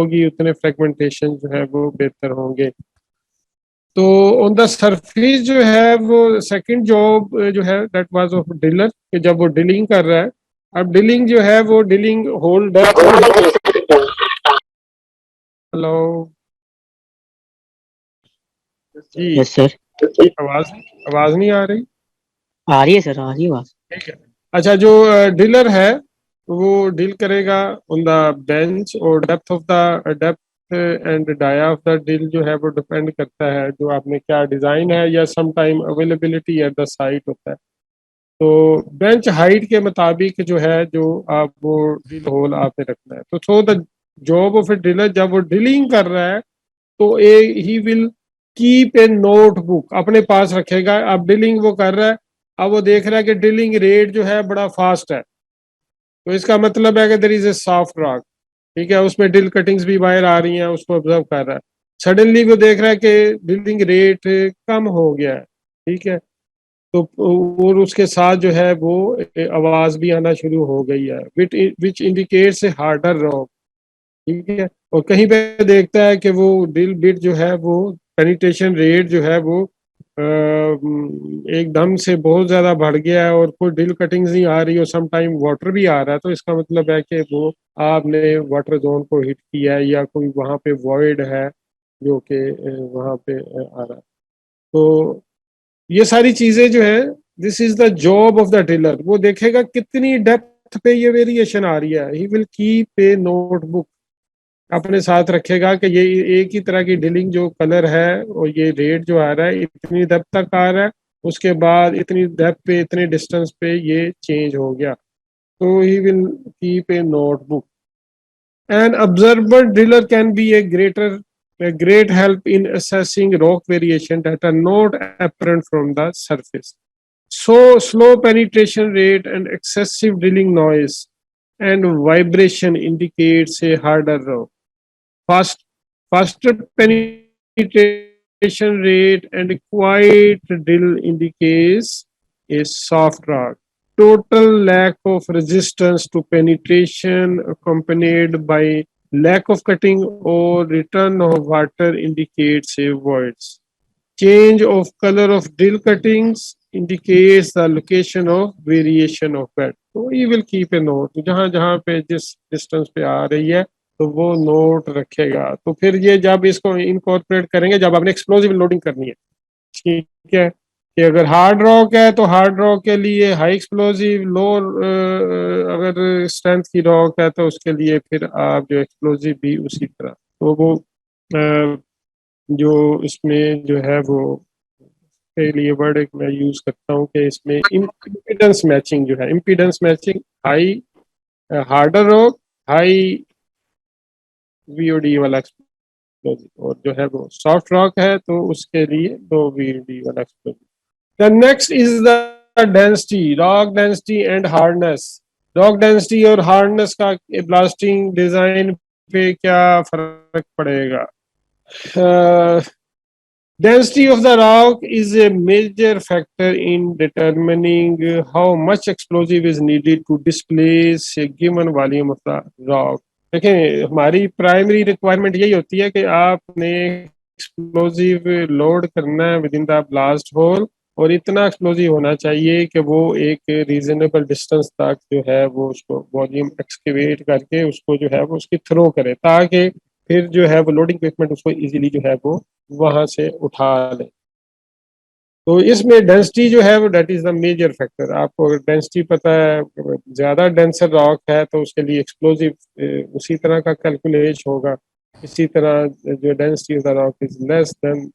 होगी उतने फ्रेगमेंटेशन जो है वो बेहतर होंगे। तो ऑन द सरफेस जो है वो सेकंड जॉब जो है दैट वाज ऑफ ड्रिलर, कि जब वो ड्रिलिंग कर रहा है, अब ड्रिलिंग जो है वो ड्रिलिंग होल डेप्थ। हेलो जी, यस सर। आवाज आवाज नहीं आ रही? आ रही है सर, आ रही है आवाज। ठीक है। अच्छा, जो ड्रिलर है वो ड्रिल करेगा ऑन द बेंच, और depth and dia of the drill जो है वो डिपेंड करता है जो आपने क्या डिजाइन है, या some time availability at the site होता है। तो बेंच हाइट के मुताबिक जो है, जो आप वो ड्रिल होल आपने रखना है। तो so the job of a driller, जब वो ड्रिलिंग कर रहा है तो a he will keep a notebook अपने पास रखेगा। अब ड्रिलिंग वो कर रहा है, अब वो देख रहा है कि ड्रिलिंग रेट जो है बड़ा फास्ट है, तो इसका मतलब है कि there is a soft rock. ठीक है, उसमें ड्रिल कटिंग्स भी बाहर आ रही हैं, उसको ऑब्जर्व कर रहा है। सडनली वो देख रहा है कि ड्रिलिंग रेट कम हो गया है। ठीक है, तो और उसके साथ जो है वो आवाज भी आना शुरू हो गई है, which indicates a harder rock. ठीक है, और कहीं पे देखता है कि वो ड्रिल बिट जो है वो पेनिट्रेशन रेट जो है वो एकदम से बहुत ज्यादा बढ़ गया है, और कोई ड्रिल कटिंग्स नहीं आ रही, और सम टाइम वाटर भी आ रहा है। तो इसका मतलब है कि वो आपने वाटर जोन को हिट किया है, या कोई वहां पे वॉइड है जो कि वहां पे आ रहा है। तो ये सारी चीजें जो है, this is the job of the driller. वो देखेगा कितनी डेप्थ पे ये वेरिएशन आ रही है, ही विल कीप ए नोटबुक अपने साथ रखेगा कि ये एक ही तरह की ड्रिलिंग जो कलर है और ये रेट जो आ रहा है इतनी डेप्थ तक आ रहा है, उसके बाद इतनी डेप्थ पे इतने डिस्टेंस पे ये चेंज हो गया। तो ही will keep a notebook. An observer driller can be a great help in assessing rock variation that are not apparent from the surface. So slow penetration rate and excessive drilling noise and vibration indicates a harder rock. Fast, faster penetration rate and quiet drill indicates a soft rock. Total lack of resistance to penetration accompanied by lack of cutting or return of water indicates a voids. Change of color of drill cuttings indicates the location of variation of bed. तो ये will keep a note, जहाँ जहाँ पे जिस distance पे आ रही है तो वो नोट रखेगा। तो फिर ये जब इसको इनकॉर्पोरेट करेंगे, जब आपने एक्सप्लोजिव लोडिंग करनी है, ठीक है, कि अगर हार्ड रॉक है तो हार्ड रॉक के लिए हाई एक्सप्लोजिव, लो अगर स्ट्रेंथ की रॉक है तो उसके लिए फिर आप जो एक्सप्लोजिव भी उसी तरह। तो वो जो इसमें जो है वो के लिए वर्ड एक मैं यूज करता हूँ कि इसमें इम्पीडेंस मैचिंग जो है, impedance matching high harder rock, high VOD वाला एक्सप्लोजिव, और जो है वो सॉफ्ट रॉक है तो उसके लिए लो वीओडी वाला explosive. The next is the density, rock density and hardness. Rock density और हार्डनेस का ब्लास्टिंग डिजाइन पे क्या फर्क पड़ेगा? Density of the rock is a major factor in determining how much explosive is needed to displace a given volume of the rock. देखें, हमारी primary requirement यही होती है कि आपने एक्सप्लोजिव लोड करना है within the blast hole, और इतना एक्सप्लोजिव होना चाहिए कि वो एक रीजनेबल डिस्टेंस तक जो है वो उसको वॉल्यूम एक्सकेवेट करके उसको जो है वो उसकी थ्रो करे, ताकि फिर जो है वो लोडिंग इक्विपमेंट उसको इजीली जो है वो वहां से उठा ले। तो इसमें डेंसिटी जो है वो that is the major factor. आपको अगर डेंसिटी पता है, ज्यादा डेंसर रॉक है तो उसके लिए एक्सप्लोजिव उसी तरह का कैलकुलेट होगा। इसी तरह जो density of the rock is less than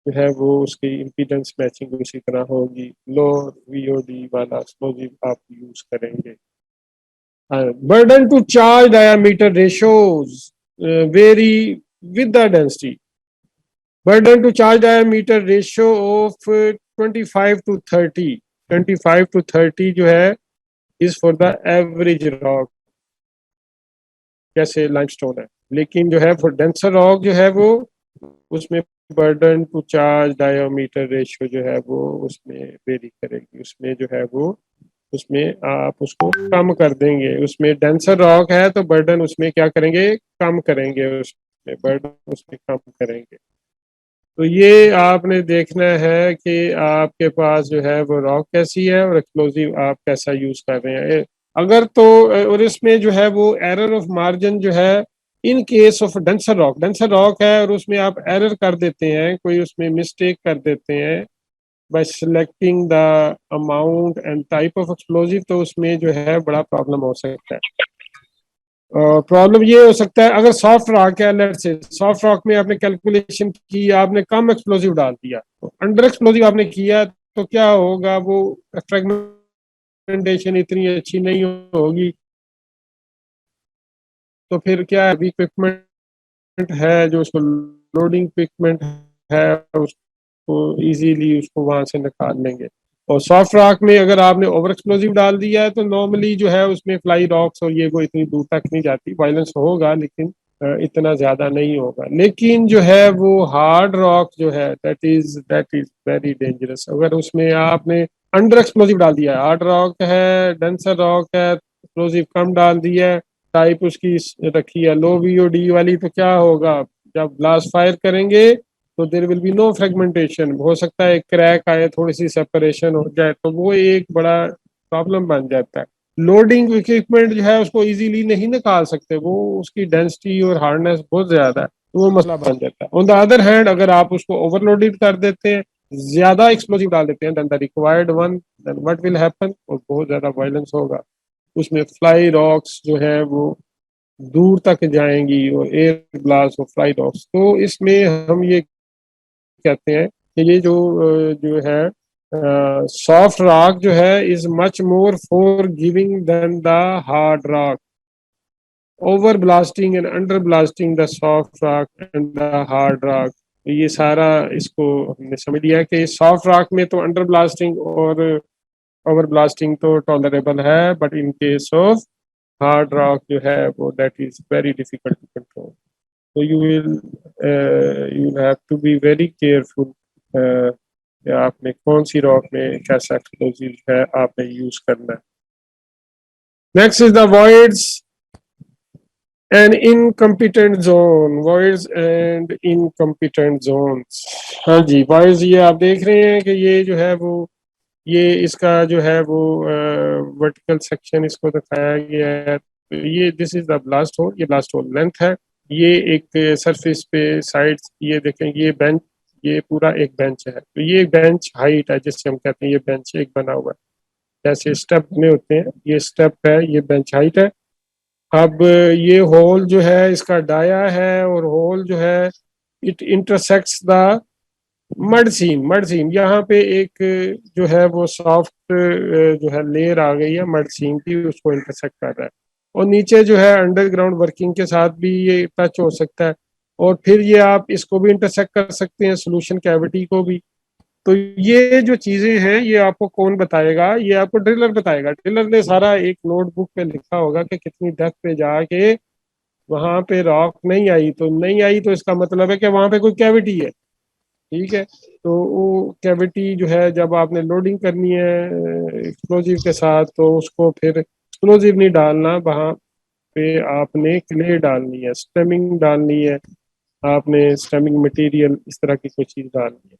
जो है वो उसकी इम्पीडेंस मैचिंग उसी तरह होगी। लो वीओडी वाला एक्सप्लोजिव आप यूज करेंगे। Burden to charge diameter ratios vary with the density. Burden to charge diameter ratio of 25 to 30, 25 to 30 जो है is for the average rock, जैसे लाइमस्टोन है। लेकिन जो है फॉर डेंसर रॉक जो है वो उसमें बर्डन टू चार्ज डायोमीटर रेशियो जो है वो उसमें वेरी करेगी, उसमें जो है वो उसमें आप उसको कम कर देंगे। उसमें डेंसर रॉक है तो बर्डन उसमें क्या करेंगे, कम करेंगे, उसमें बर्डन उसमें कम करेंगे। तो ये आपने देखना है कि आपके पास जो है वो रॉक कैसी है और एक्सप्लोजिव आप कैसा यूज कर रहे हैं। अगर तो और इसमें जो है वो एरर ऑफ मार्जिन जो है, इन केस ऑफ डेंसर रॉक है और उसमें आप एरर कर देते हैं, कोई उसमें मिस्टेक कर देते हैं bye selecting the amount and type of explosive, तो उसमें जो है बड़ा प्रॉब्लम हो सकता है। प्रॉब्लम ये हो सकता है अगर सॉफ्ट रॉक है, लेट से सॉफ्ट रॉक में आपने कैलकुलेशन की, आपने कम एक्सप्लोजिव डाल दिया, तो अंडर एक्सप्लोजिव आपने किया, तो क्या होगा, वो फ्रेगमेंटेशन इतनी अच्छी नहीं होगी। तो फिर क्या है, इक्विपमेंट है जो उसको लोडिंग इक्विपमेंट है, उसको इजीली उसको वहां से निकाल लेंगे। और सॉफ्ट रॉक में अगर आपने ओवर एक्सप्लोजिव डाल दिया है तो नॉर्मली जो है उसमें फ्लाई रॉक्स और ये वो इतनी दूर तक नहीं जाती, वायलेंस होगा लेकिन इतना ज्यादा नहीं होगा। लेकिन जो है वो हार्ड रॉक जो है दैट इज वेरी डेंजरस। अगर उसमें आपने अंडर एक्सप्लोजिव डाल दिया है, हार्ड रॉक है, डेंसर रॉक है, एक्सप्लोजिव कम डाल दिया है, टाइप उसकी रखी है लो वीओडी वाली, तो क्या होगा, जब ब्लास्ट फायर करेंगे तो there will be no fragmentation, हो सकता है क्रैक आए, थोड़ी सी सेपरेशन हो जाए, तो वो एक बड़ा प्रॉब्लम बन जाता है। लोडिंग इक्विपमेंट जो है उसको इजीली नहीं निकाल सकते, वो उसकी डेंसिटी और हार्डनेस बहुत ज्यादा है, तो वो मसला बन जाता है। ऑन द अदर हैंड अगर आप उसको ओवरलोडेड कर देते हैं, ज्यादा एक्सप्लोजिव डाल देते हैं then the required one, then what will happen, और बहुत ज्यादा वायलेंस होगा। उसमें फ्लाई रॉक्स जो है वो दूर तक जाएंगी और एयर ब्लास्ट और फ्लाई रॉक्स। तो इसमें हम ये कहते हैं कि ये जो है सॉफ्ट रॉक जो है is much more forgiving than the hard rock. Over blasting and under blasting the soft rock and the hard rock, ये सारा इसको हमने समझ लिया कि सॉफ्ट रॉक में तो अंडर ब्लास्टिंग और ओवर ब्लास्टिंग तो टॉलरेबल है, but in case of hard rock जो है वो that is very difficult to control. तो you will have to be very careful कि आपने कौन सी रॉक में कैसा एक्सप्लोजिव है आपने यूज करना है। Next is the voids and incompetent zone, voids and incompetent zones. हाँ जी, वॉइड्स ये आप देख रहे हैं कि ये जो है वो, ये इसका जो है वो वर्टिकल सेक्शन इसको दिखाया गया है। तो ये this is the blast hole, ये ब्लास्ट होल लेंथ है। ये एक सरफेस पे साइड्स, ये देखें ये बेंच, ये पूरा एक बेंच है, तो ये बेंच हाइट है जिससे हम कहते हैं ये बेंच एक बना हुआ है, जैसे स्टेप में होते हैं, ये स्टेप है, ये बेंच हाइट है। अब ये होल जो है इसका डाया है, और होल जो है इट इंटरसेक्ट्स द मड सीम यहाँ पे एक जो है वो सॉफ्ट जो है लेयर आ गई है मड सीम की, उसको इंटरसेक्ट कर रहा है। और नीचे जो है अंडरग्राउंड वर्किंग के साथ भी ये टच हो सकता है, और फिर ये आप इसको भी इंटरसेक्ट कर सकते हैं, सोल्यूशन कैविटी को भी। तो ये जो चीजें हैं ये आपको कौन बताएगा, ये आपको ड्रिलर बताएगा। ड्रिलर ने सारा एक नोटबुक पे लिखा होगा कि कितनी डेप्थ पे जाके वहां पे रॉक नहीं आई, तो नहीं आई तो इसका मतलब है कि वहां पे कोई कैविटी है। ठीक है, तो वो कैविटी जो है जब आपने लोडिंग करनी है एक्सप्लोजिव के साथ, तो उसको फिर एक्सप्लोजिव नहीं डालना, वहां पे आपने क्ले डालनी है, स्टेमिंग डालनी है, आपने स्टेमिंग मटेरियल इस तरह की कोई चीज डालनी है।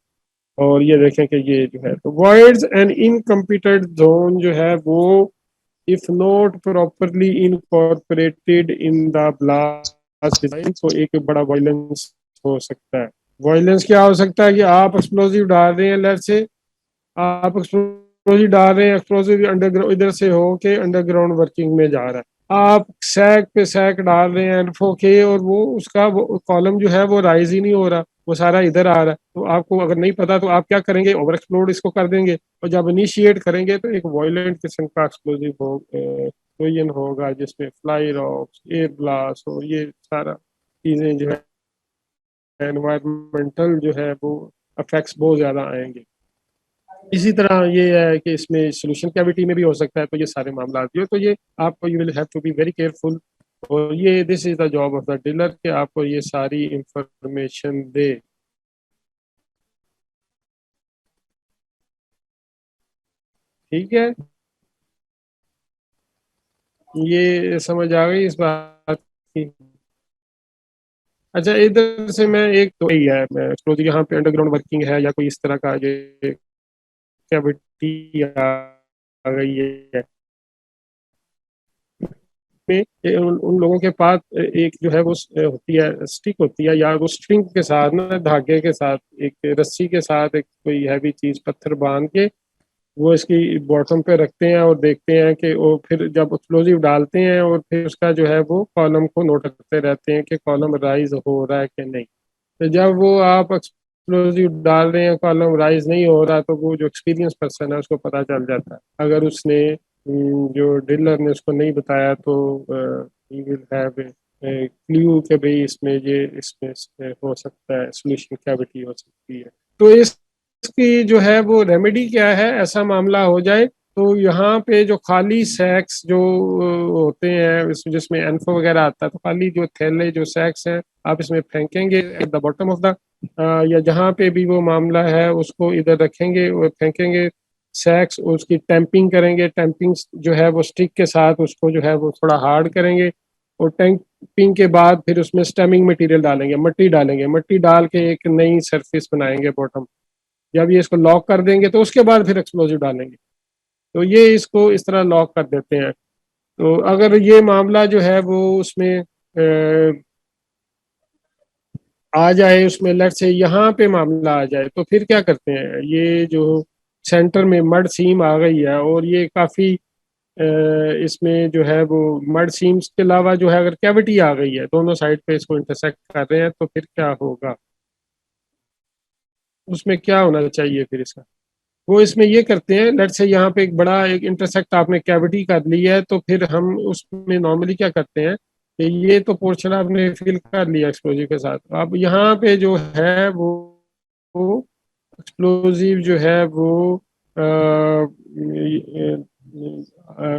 और ये देखें कि ये जो है तो वॉइड्स एंड इनकम्प्लीटेड जोन जो है वो, if not properly incorporated in the blast design, तो एक बड़ा वायलेंस हो सकता है। वायलेंस क्या हो सकता है कि आप एक्सप्लोजिव डाल रहे हैं, लेट से आप एक्सप्लोजिव डाल रहे हैं, एक्सप्लोजिव अंडरग्राउंड इधर से हो के अंडरग्राउंड वर्किंग में जा रहा है, आप सैक पे सैक डाल रहे हैं एनफो के, और वो उसका वो कॉलम जो है वो राइज ही नहीं हो रहा, वो सारा इधर आ रहा है। तो आपको अगर नहीं पता तो आप क्या करेंगे, ओवर एक्सप्लोड इसको कर देंगे, और जब इनिशिएट करेंगे तो एक वायलेंट किस्म का एक्सप्लोजिव हो कोयन होगा जिसमें फ्लाई रॉक्स, एयर ब्लास्ट और ये सारा चीजें जो है एनवायरमेंटल जो है वो अफेक्ट्स बहुत ज्यादा आएंगे। इसी तरह ये है कि इसमें सोल्यूशन कैविटी में भी हो सकता है, तो ये सारे मामला जो है तो ये आपको you will have to be very careful. और ये this is the job of the dealer कि आपको ये सारी इंफॉर्मेशन दे। ठीक है। ये समझ आ गई इस बात की? अच्छा, इधर से मैं एक तो यही है, मैं एक्सप्लोजिव यहाँ पे अंडरग्राउंड वर्किंग है या कोई इस तरह का ये कैविटी आ गई है में, उन लोगों के पास एक जो है वो होती है, स्टिक होती है, या वो स्ट्रिंग के साथ ना, धागे के साथ, एक रस्सी के साथ एक कोई हैवी चीज पत्थर बांध के वो इसकी बॉटम पे रखते हैं और देखते हैं कि वो फिर जब एक्सप्लोजिव डालते हैं और फिर उसका जो है वो कॉलम को नोट करते रहते हैं कि कॉलम राइज हो रहा है कि नहीं। तो जब वो आप एक्सप्लोजिव डाल रहे हैं, कॉलम राइज नहीं हो रहा, तो वो जो एक्सपीरियंस पर्सन है उसको पता चल जाता है। अगर उसने जो डीलर ने उसको नहीं बताया तो ही विल हैव क्लू कि भाई इसमें हो सकता है सोल्यूशन कैविटी हो सकती है। तो इसकी जो है वो रेमेडी क्या है, ऐसा मामला हो जाए तो यहाँ पे जो खाली सैक्स जो होते हैं जिसमें एन्फो वगैरह आता है, तो खाली जो थैले जो सैक्स हैं आप इसमें फेंकेंगे at the bottom of the, या जहाँ पे भी वो मामला है उसको इधर रखेंगे और फेंकेंगे सैक्स, उसकी टैंपिंग करेंगे। टैंपिंग जो है वो स्टिक के साथ उसको जो है वो थोड़ा हार्ड करेंगे, और टैंपिंग के बाद फिर उसमें स्टेमिंग मटेरियल डालेंगे, मिट्टी डालेंगे, मिट्टी डाल के एक नई सरफेस बनाएंगे बॉटम। जब ये इसको लॉक कर देंगे तो उसके बाद फिर एक्सप्लोजिव डालेंगे। तो ये इसको इस तरह लॉक कर देते हैं। तो अगर ये मामला जो है वो उसमें आ जाए, उसमें लेट से यहाँ पे मामला आ जाए, तो फिर क्या करते हैं, ये जो सेंटर में मड सीम आ गई है और ये काफी इसमें जो है वो मड सीम्स के अलावा जो है अगर कैविटी आ गई है, दोनों साइड पे इसको इंटरसेक्ट कर रहे हैं, तो फिर क्या होगा, उसमें क्या होना चाहिए फिर इसका? वो इसमें ये करते हैं, लेट से यहाँ पे एक बड़ा एक इंटरसेक्ट आपने कैविटी कर ली है, तो फिर हम उसमें नॉर्मली क्या करते हैं कि ये तो पोर्शन आपने फिल कर लिया एक्सप्लोजिव के साथ, अब यहाँ पे जो है वो एक्सप्लोजिव जो है वो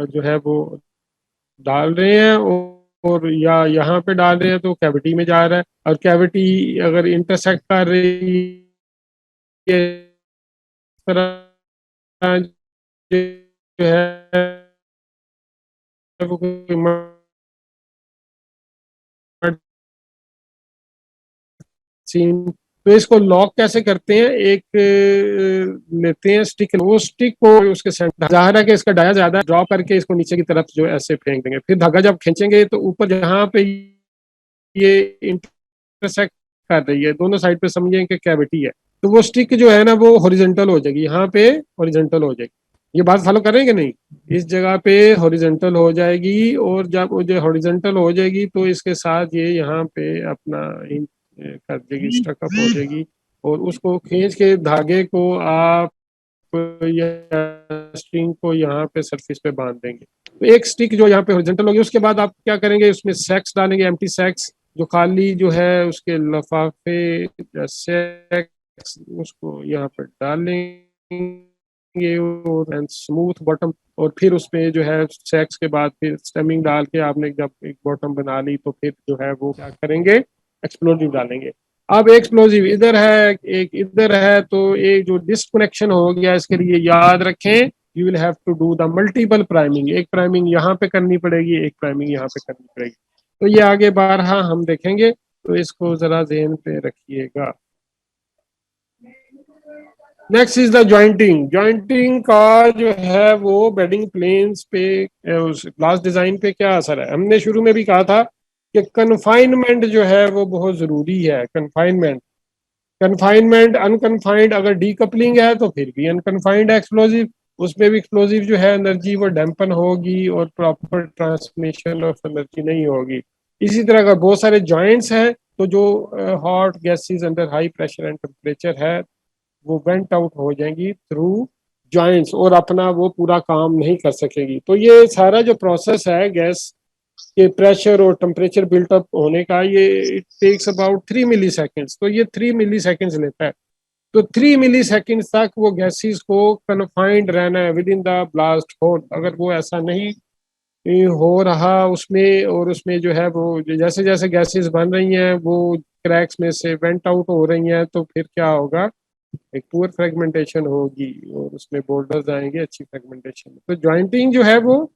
जो है वो डाल रहे हैं, और या यहाँ पे डाल रहे हैं तो कैविटी में जा रहा है, और कैविटी अगर इंटरसेक्ट कर रही है इस तरह जो है वो कोई सीन, तो इसको लॉक कैसे करते हैं, एक लेते हैं स्टिक, वो स्टिक को उसके सेंटर, जाहिर है कि इसका डाया ज्यादा, ड्रॉ करके इसको नीचे की तरफ जो ऐसे फेंक देंगे, फिर धागा जब खींचेंगे तो ऊपर जहाँ पे ये इंटरसेक्ट कर रही है दोनों साइड पे, समझें कि कैविटी है, तो वो स्टिक जो है ना वो हॉरिजॉन्टल हो जाएगी, यहाँ पे हॉरिजॉन्टल हो जाएगी। ये बात फॉलो करेंगे नहीं, इस जगह पे हॉरिजॉन्टल हो जाएगी, और जब वो जो हॉरिजॉन्टल हो जाएगी तो इसके साथ ये यहाँ पे अपना कर देगी, स्टकअप हो जाएगी, और उसको खींच के धागे को आप या स्ट्रिंग को यहाँ पे सरफेस पे बांध देंगे। तो एक स्टिक जो यहाँ पे हॉरिजॉन्टल होगी, उसके बाद आप क्या करेंगे, उसमें सैक्स डालेंगे, एम्प्टी सैक्स जो खाली जो है उसके लफाफे सैक्स, उसको यहाँ पर डालेंगे और स्मूथ बॉटम, और फिर उसमें जो है सैक्स के बाद फिर स्टेमिंग डाल के आपने जब एक बॉटम बना ली, तो फिर जो है वो क्या करेंगे, एक्सप्लोजिव डालेंगे। अब एक्सप्लोजिव इधर है, एक इधर है, तो एक जो डिस्कनेक्शन हो गया, इसके लिए याद रखें you will have to do the multiple priming, एक प्राइमिंग यहाँ पे करनी पड़ेगी, एक प्राइमिंग यहाँ पे करनी पड़ेगी। तो ये आगे बारहा हम देखेंगे, तो इसको जरा ध्यान पे रखिएगा। Next is the jointing. Jointing का जो है वो बेडिंग प्लेन्स पे, उस ग्लास डिजाइन पे क्या असर है, हमने शुरू में भी कहा था कि कन्फाइनमेंट जो है वो बहुत जरूरी है। कन्फाइनमेंट, कन्फाइनमेंट अनकन्फाइंड, अगर डीकपलिंग है तो फिर भी अनकन्फाइंड है एक्सप्लोजिव, उसमें भी एक्सप्लोजिव जो है एनर्जी वो डैम्पन होगी और प्रॉपर ट्रांसमिशन ऑफ एनर्जी नहीं होगी। इसी तरह का बहुत सारे जॉइंट्स हैं, तो जो hot gases under high pressure and temperature है वो वेंट आउट हो जाएंगी थ्रू जॉइंट्स, और अपना वो पूरा काम नहीं कर सकेगी। तो ये सारा जो प्रोसेस है गैस के प्रेशर और टेम्परेचर बिल्टअप होने का, ये it takes about 3 milliseconds, तो ये 3 मिली सेकेंड्स लेता है। तो 3 मिली सेकेंड्स तक वो गैसेस को कन्फाइंड रहना है within the blast hole. अगर वो ऐसा नहीं हो रहा उसमें, और उसमें जो है वो जैसे जैसे गैसेस बन रही हैं वो क्रैक्स में से वेंट आउट हो रही हैं, तो फिर क्या होगा, एक पुअर फ्रेगमेंटेशन होगी और उसमें बोल्डर्स आएंगे, अच्छी फ्रेगमेंटेशन। तो ज्वाइंटिंग जो है वो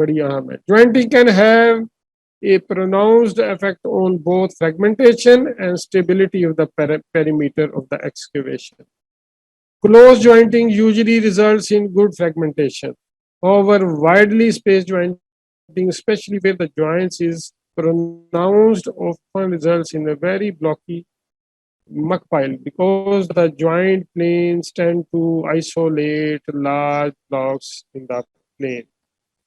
बड़ी अहम है। Jointing can have a pronounced effect on both fragmentation and stability of the perimeter of the excavation. Close jointing usually results in good fragmentation. However, widely spaced jointing, especially where the joints is pronounced, often results in a very blocky muck pile because the joint planes tend to isolate large blocks in the plane.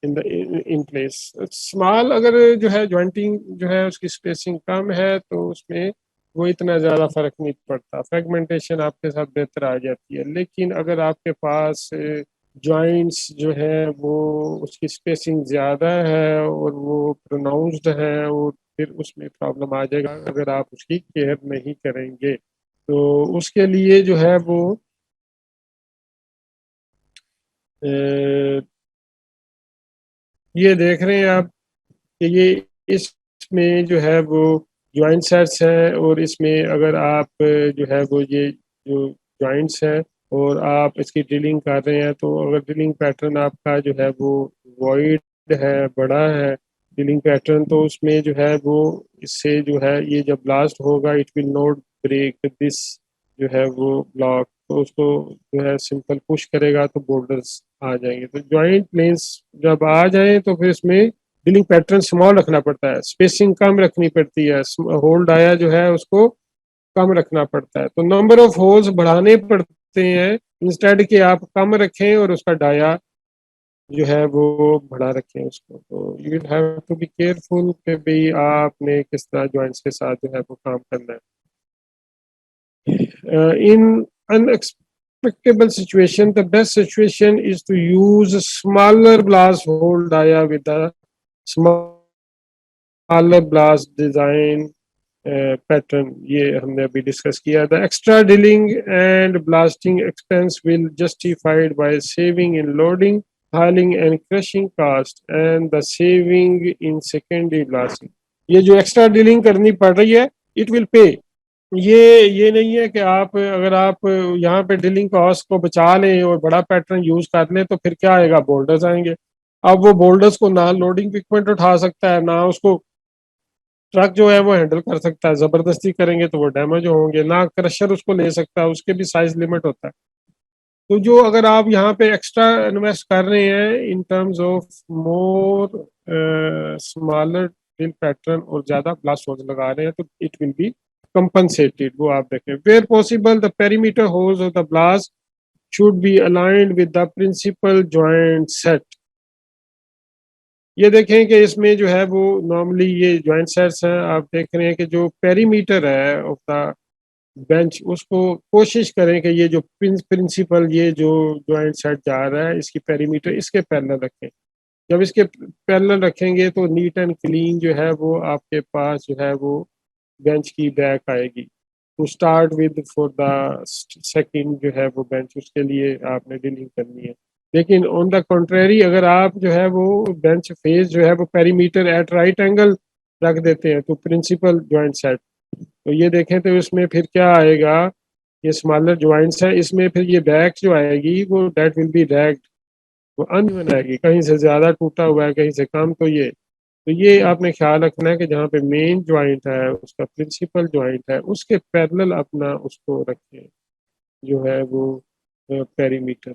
In place small अगर जो है jointing जो है उसकी spacing कम है तो उसमें वो इतना ज़्यादा फर्क नहीं पड़ता, फ्रेगमेंटेशन आपके साथ बेहतर आ जाती है। लेकिन अगर आपके पास जॉइंट्स जो है वो उसकी स्पेसिंग ज़्यादा है और वो प्रोनाउंस्ड है और फिर उसमें प्रॉब्लम आ जाएगा अगर आप उसकी केयर नहीं करेंगे। तो उसके लिए जो है वो ये देख रहे हैं आप कि ये इसमें जो है वो ज्वाइंट सेट्स हैं और इसमें अगर आप जो है वो ये जो ज्वाइंट्स हैं और आप इसकी ड्रिलिंग कर रहे हैं तो अगर ड्रिलिंग पैटर्न आपका जो है वो वॉइड है, बड़ा है ड्रिलिंग पैटर्न, तो उसमें जो है वो इससे जो है ये जब ब्लास्ट होगा it will not break this जो है वो ब्लॉक, तो उसको जो है सिंपल पुश करेगा तो बॉर्डर्स आ जाएंगे। तो ज्वाइंट प्लेन्स जब आ जाए तो फिर इसमें ड्रिलिंग पैटर्न स्मॉल रखना पड़ता है, स्पेसिंग कम रखनी पड़ती है, होल डाया जो है उसको कम रखना पड़ता है, तो नंबर ऑफ होल्स बढ़ाने पड़ते हैं इंस्टेड के आप कम रखें और उसका डाया जो है वो बढ़ा रखें उसको। तो you will have to be careful कि भाई आपने किस तरह जॉइंट्स के साथ जो है वो काम करना है। In unexpectable situation, the best situation is to use smaller blast hole dia with the smaller blast design pattern. ये हमने अभी डिस्कस किया। The extra drilling and blasting expense will justified by saving in loading, piling and crushing cost and the saving in secondary blasting. ये जो extra drilling करनी पड़ रही है इट विल पे। ये नहीं है कि आप अगर आप यहाँ पे ड्रिलिंग कॉस्ट को बचा लें और बड़ा पैटर्न यूज कर लें तो फिर क्या आएगा, बोल्डर्स आएंगे। अब वो बोल्डर्स को ना लोडिंग इक्विपमेंट उठा सकता है ना उसको ट्रक जो है वो हैंडल कर सकता है, जबरदस्ती करेंगे तो वो डैमेज होंगे, ना क्रशर उसको ले सकता है, उसके भी साइज लिमिट होता है। तो जो अगर आप यहाँ पे एक्स्ट्रा इन्वेस्ट कर रहे हैं in terms of more smaller drill pattern और ज्यादा ब्लास्ट होल्स लगा रहे हैं तो इट विल बी compensated, वो आप देखें। Where possible, the perimeter holes of the blast should be aligned with the principal joint set. ये देखें कि इसमें जो है वो नॉर्मली ये जॉइंट सेट्स हैं, आप देख रहे हैं कि जो पेरीमीटर है ऑफ द बेंच उसको कोशिश करें कि ये जो प्रिंसिपल ये जो जॉइंट सेट जा रहा है इसकी पेरीमीटर इसके पैरेलल रखें। जब इसके पैरेलल रखेंगे तो नीट एंड क्लीन जो है वो आपके पास जो है वो बेंच की बैक आएगी। To start with for the second जो है वो बेंच उसके लिए आपने ड्रिलिंग करनी है। लेकिन ऑन द कंट्रेरी अगर आप जो है वो बेंच फेस जो है वो पेरीमीटर एट राइट एंगल रख देते हैं तो प्रिंसिपल जॉइंट सेट, तो ये देखें तो इसमें फिर क्या आएगा, ये स्मॉलर ज्वाइंट्स है इसमें फिर ये बैक जो आएगी वो डेट विल बी रैग्ड, वो अनइवन आएगी, कहीं से ज्यादा टूटा हुआ है कहीं से कम। तो ये आपने ख्याल रखना है कि जहाँ पे मेन ज्वाइंट है उसका प्रिंसिपल ज्वाइंट है उसके पैरेलल अपना उसको रखें जो है वो पेरीमीटर।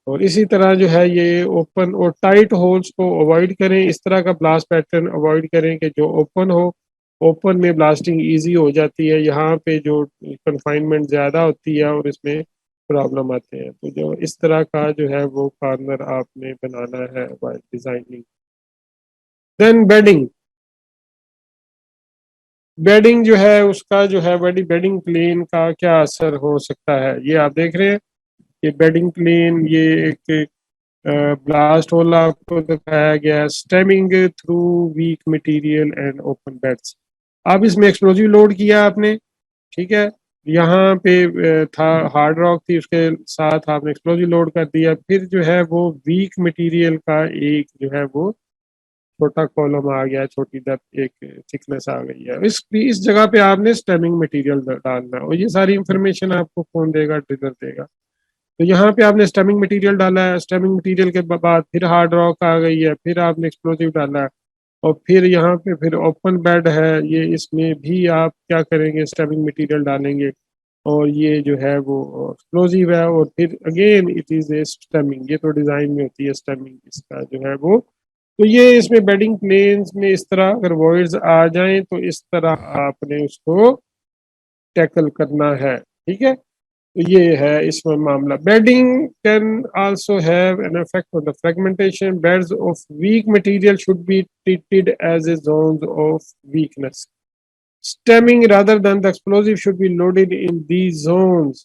और इसी तरह जो है ये ओपन और टाइट होल्स को अवॉइड करें, इस तरह का ब्लास्ट पैटर्न अवॉइड करें कि जो ओपन हो, ओपन में ब्लास्टिंग इजी हो जाती है, यहाँ पे जो कन्फाइनमेंट ज़्यादा होती है और इसमें प्रॉब्लम आते हैं। तो जो इस तरह का जो है वो कॉर्नर आपने बनाना है while designing. Then bedding, bedding जो है उसका जो है बेडिंग प्लेन का क्या असर हो सकता है, ये आप देख रहे हैं कि बेडिंग प्लेन ये एक ब्लास्ट होल आपको दिखाया गया है, stemming through weak material and open beds. अब इसमें एक्सप्लोजिव लोड किया आपने, ठीक है, यहाँ पे था हार्ड रॉक थी उसके साथ आपने एक्सप्लोजिव लोड कर दिया, फिर जो है वो वीक मटेरियल का एक जो है वो छोटा कॉलम आ गया, छोटी डेप्थ एक थिकनेस आ गई है, इस जगह पे आपने स्टेमिंग मटेरियल डालना है और ये सारी इंफॉर्मेशन आपको कौन देगा, ड्रिलर देगा। तो यहाँ पे आपने स्टेमिंग मटेरियल डाला है, स्टेमिंग मटेरियल के बाद फिर हार्ड रॉक आ गई है, फिर आपने एक्सप्लोजिव डाला है, और फिर यहाँ पे फिर ओपन बेड है, ये इसमें भी आप क्या करेंगे, स्टेमिंग मटेरियल डालेंगे, और ये जो है वो एक्सप्लोजिव है, और फिर again it is a stemming, ये तो डिजाइन में होती है स्टेमिंग इसका जो है वो। तो ये इसमें बेडिंग प्लेन्स में इस तरह अगर वॉइड्स आ जाएं तो इस तरह आपने उसको टैकल करना है, ठीक है। तो ये है इसमें मामला। Bedding can also have an effect on the fragmentation. Beds of weak material should be treated as a zones of weakness. Stemming rather than the explosive should be loaded in these zones.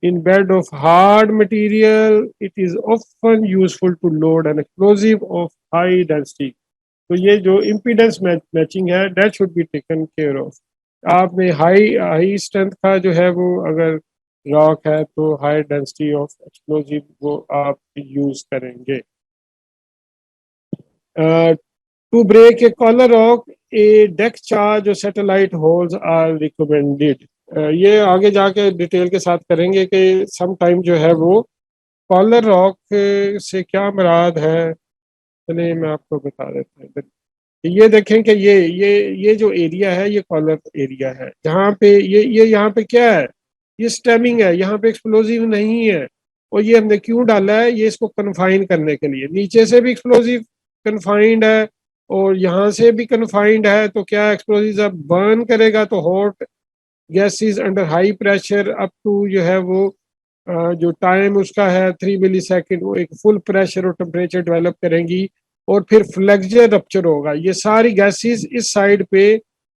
In bed of hard material, it is often useful to load an explosive of high density. तो ये जो impedance matching है that should be taken care of. आपने high strength का जो है वो अगर रॉक है तो हाई डेंसिटी ऑफ एक्सप्लोजिव वो आप यूज करेंगे। To break a collar rock a deck charge और सैटेलाइट होल्स आर रिकमेंडेड। ये आगे जाके डिटेल के साथ करेंगे कि सम टाइम जो है वो कॉलर रॉक से क्या मुराद है। चलिए मैं आपको बता देता हूँ। ये देखें कि ये जो एरिया है ये कॉलर एरिया है, जहाँ पे ये यहाँ पे क्या है, ये स्टेमिंग है, यहाँ पे एक्सप्लोजिव नहीं है। और ये हमने क्यों डाला है, ये इसको कन्फाइन करने के लिए। नीचे से भी एक्सप्लोजिव कन्फाइंड है और यहाँ से भी कन्फाइंड है, तो क्या एक्सप्लोजिव जब बर्न करेगा तो hot gases under high pressure up to जो है वो जो टाइम उसका है 3 मिली सेकेंड, वो एक फुल प्रेशर और टेम्परेचर डेवलप करेंगी और फिर फ्लेक्सर रप्चर होगा। ये सारी गैसेस इस साइड पे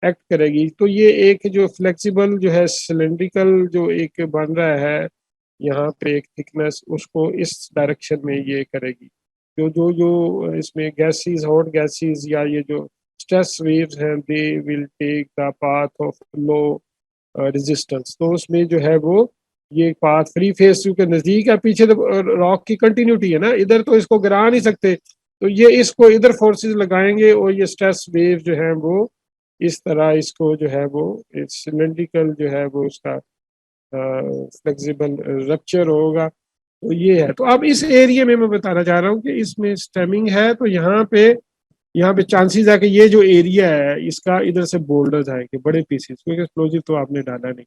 एक्ट करेगी। तो ये एक जो फ्लेक्सिबल जो है सिलेंड्रिकल जो एक बन रहा है यहाँ पे एक थिकनेस, उसको इस डायरेक्शन में ये करेगी। जो जो जो इसमें गैसेस हॉट गैसेस या ये जो स्ट्रेस वेव्स हैं they will take the path of low resistance. तो उसमें जो है वो ये पाथ फ्री फेस के नजदीक है, पीछे तो रॉक की कंटिन्यूटी है ना, इधर तो इसको गिरा नहीं सकते, तो ये इसको इधर फोर्सेस लगाएंगे और ये स्ट्रेस वेव जो है वो इस तरह इसको जो है वो सिलेंड्रिकल जो है वो उसका फ्लेक्सिबल रप्चर होगा। तो ये है। तो अब इस एरिया में मैं बताना चाह रहा हूँ कि इसमें स्टेमिंग है, तो यहाँ पे चांसेस है कि ये जो एरिया है इसका इधर से बोल्डर्स आएंगे बड़े पीसेस, क्योंकि एक्सप्लोजिव तो आपने डाला नहीं।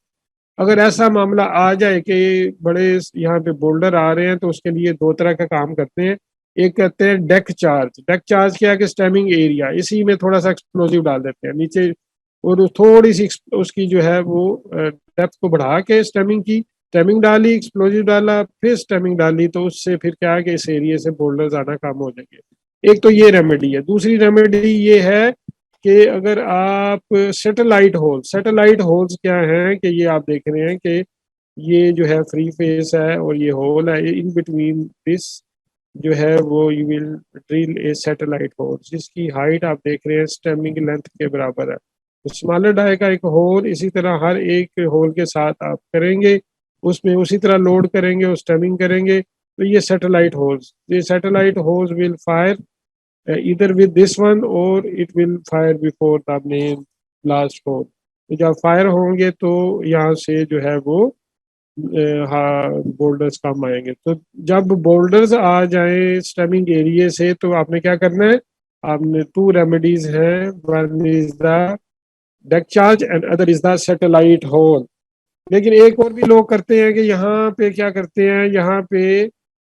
अगर ऐसा मामला आ जाए कि बड़े यहाँ पे बोल्डर आ रहे हैं तो उसके लिए दो तरह का काम करते हैं। एक कहते हैं डेक चार्ज। डेक चार्ज क्या है कि स्टेमिंग एरिया, इसी में थोड़ा सा एक्सप्लोजिव डाल देते हैं नीचे, और थोड़ी सी उसकी जो है वो डेप्थ को बढ़ा के स्टेमिंग डाली, एक्सप्लोजिव डाला, फिर स्टेमिंग डाली, तो उससे फिर क्या है कि इस एरिया से बोल्डर्स आना कम हो जाएंगे। एक तो ये रेमेडी है। दूसरी रेमेडी ये है कि अगर आप सैटेलाइट होल्स क्या हैं कि ये आप देख रहे हैं कि ये जो है फ्री फेस है और ये होल है, इन बिटवीन दिस जो है वो you will drill a satellite hole जिसकी हाइट आप देख रहे हैं स्टेमिंग लेंथ के बराबर है। तो स्मॉलर डाई का एक होल इसी तरह हर एक होल के साथ आप करेंगे, उसमें उसी तरह लोड करेंगे और स्टेमिंग करेंगे, तो ये satellite holes will fire either with this one or it will fire before the main blast hole। तो जब फायर होंगे तो यहाँ से जो है वो हाँ बोल्डर्स कम आएंगे। तो जब बोल्डर्स आ जाएं स्टेमिंग एरिया से तो आपने क्या करना है, आपने टू रेमेडीज हैं, one is the deck charge and other is the satellite hole. लेकिन एक और भी लोग करते हैं कि यहाँ पे क्या करते हैं, यहाँ पे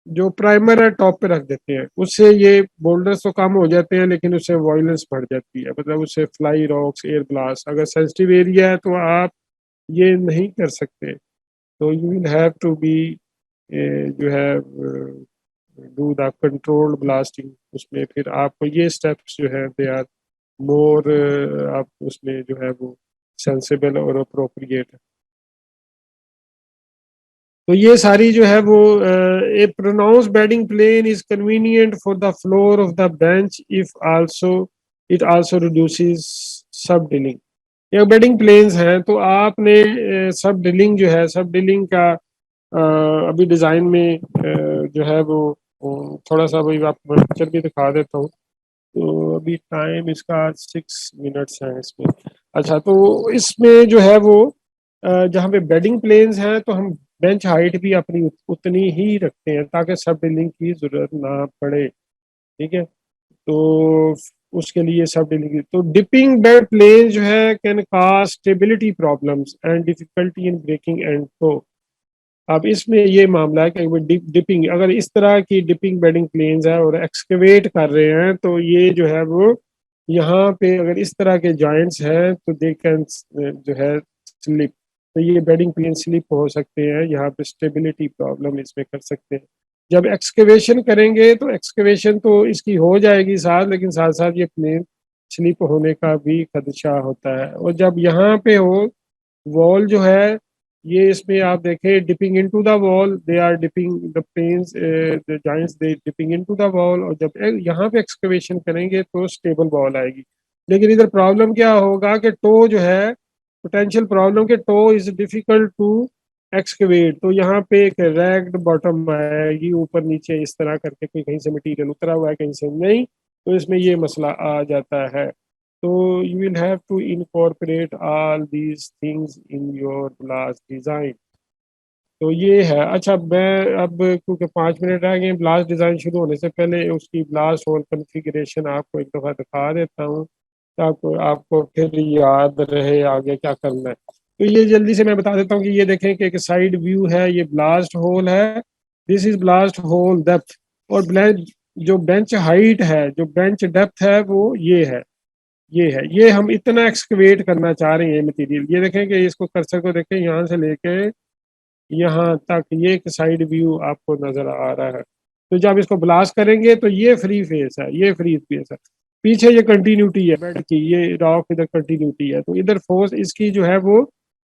जो प्राइमर है टॉप पे रख देते हैं, उससे ये बोल्डर्स तो कम हो जाते हैं लेकिन उससे वॉयलेंस बढ़ जाती है, मतलब उससे फ्लाई रॉक्स एयर ब्लास्ट। अगर सेंसिटिव एरिया है तो आप ये नहीं कर सकते, तो you will have to be जो है डू द कंट्रोल्ड ब्लास्टिंग। उसमें फिर आपको ये स्टेप्स जो है दे आर मोर आप उसमें जो है वो सेंसिबल और अप्रोप्रिएट है। तो ये सारी जो है वो a pronounce bedding plane is convenient for the floor of the bench if also it also reduces sub drilling. ये बेडिंग प्लेन्स हैं तो आपने सब ड्रिलिंग जो है सब ड्रिलिंग का अभी डिज़ाइन में जो है वो थोड़ा सा वही आपको पिक्चर भी दिखा देता हूँ। तो अभी टाइम इसका 6 मिनट्स है इसमें। अच्छा, तो इसमें जो है वो जहाँ पे बेडिंग प्लेन्स हैं तो हम बेंच हाइट भी अपनी उतनी ही रखते हैं ताकि सब ड्रिलिंग की जरूरत ना पड़े। ठीक है, तो उसके लिए सब ड्रिलिंग, तो डिपिंग बेड प्लेन जो है can cause stability problems and difficulty in breaking and throw. अब इसमें ये मामला है कि डिपिंग, अगर इस तरह की डिपिंग बेडिंग प्लेन्स है और एक्सकवेट कर रहे हैं तो ये जो है वो यहाँ पे अगर इस तरह के जॉइंट्स हैं तो दे कैन जो है स्लिप, तो ये बेडिंग प्लेन स्लिप हो सकते हैं, यहाँ पे स्टेबिलिटी प्रॉब्लम इसमें कर सकते हैं। जब एक्सकवेशन करेंगे तो एक्सकवेशन तो इसकी हो जाएगी साथ, लेकिन साथ साथ ये प्लेन स्लिप होने का भी खदशा होता है। और जब यहाँ पे हो वॉल जो है, ये इसमें आप देखें dipping into the wall, they are dipping the planes, the joints they dipping into the wall, और जब यहाँ पे एक्सकवेशन करेंगे तो स्टेबल वॉल आएगी। लेकिन इधर प्रॉब्लम क्या होगा कि टो जो है, पोटेंशियल प्रॉब्लम के toe is difficult to excavate, तो यहाँ पे एक रैग्ड बॉटम आएगी, ऊपर नीचे इस तरह करके, कोई कहीं से मटेरियल उतरा हुआ है कहीं से नहीं, तो इसमें ये मसला आ जाता है। तो you will have to incorporate all these things in your blast design। तो ये है। अच्छा, मैं अब क्योंकि 5 मिनट रह गए ब्लास्ट डिज़ाइन शुरू होने से पहले उसकी ब्लास्ट होल कॉन्फ़िगरेशन आपको एक दफ़ा दिखा देता हूँ ताकि आपको फिर याद रहे आगे क्या करना है। तो ये जल्दी से मैं बता देता हूँ कि ये देखें कि एक साइड व्यू है, ये ब्लास्ट होल है, this is blast hole depth, और जो बेंच हाइट है, जो बेंच डेप्थ है वो ये है, ये है, ये हम इतना एक्सकवेट करना चाह रहे हैं मटेरियल। ये देखें कि इसको कर्सर को देखें, यहाँ से लेके यहाँ तक ये एक साइड व्यू आपको नजर आ रहा है। तो जब इसको ब्लास्ट करेंगे तो ये फ्री फेस है, ये फ्री फेस है, पीछे ये कंटिन्यूटी है बेड की, ये रॉक इधर कंटिन्यूटी है, तो इधर फोर्स इसकी जो है वो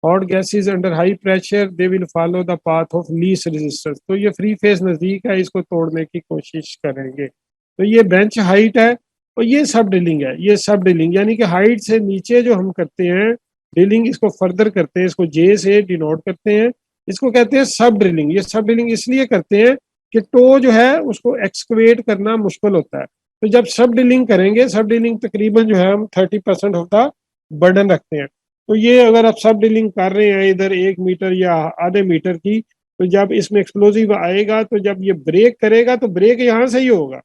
hot gases under high pressure they will follow the path of least resistance, तो ये फ्री फेस नजदीक है, इसको तोड़ने की कोशिश करेंगे। तो ये बेंच हाइट है और ये सब ड्रिलिंग है, ये सब ड्रिलिंग यानी कि हाइट से नीचे जो हम करते हैं ड्रिलिंग, इसको फर्दर करते हैं, इसको जे से डिनोट करते हैं, इसको कहते हैं सब ड्रिलिंग। ये सब ड्रिलिंग इसलिए करते हैं कि टो जो है उसको एक्सकवेट करना मुश्किल होता है, तो जब सब ड्रिलिंग करेंगे, सब ड्रिलिंग तकरीबन जो है हम 30% ऑफ द बर्डन रखते हैं, तो ये अगर आप सब ड्रिलिंग कर रहे हैं इधर 1 मीटर या आधे मीटर की, तो जब इसमें एक्सप्लोजिव आएगा तो जब ये ब्रेक करेगा तो ब्रेक यहाँ से ही होगा,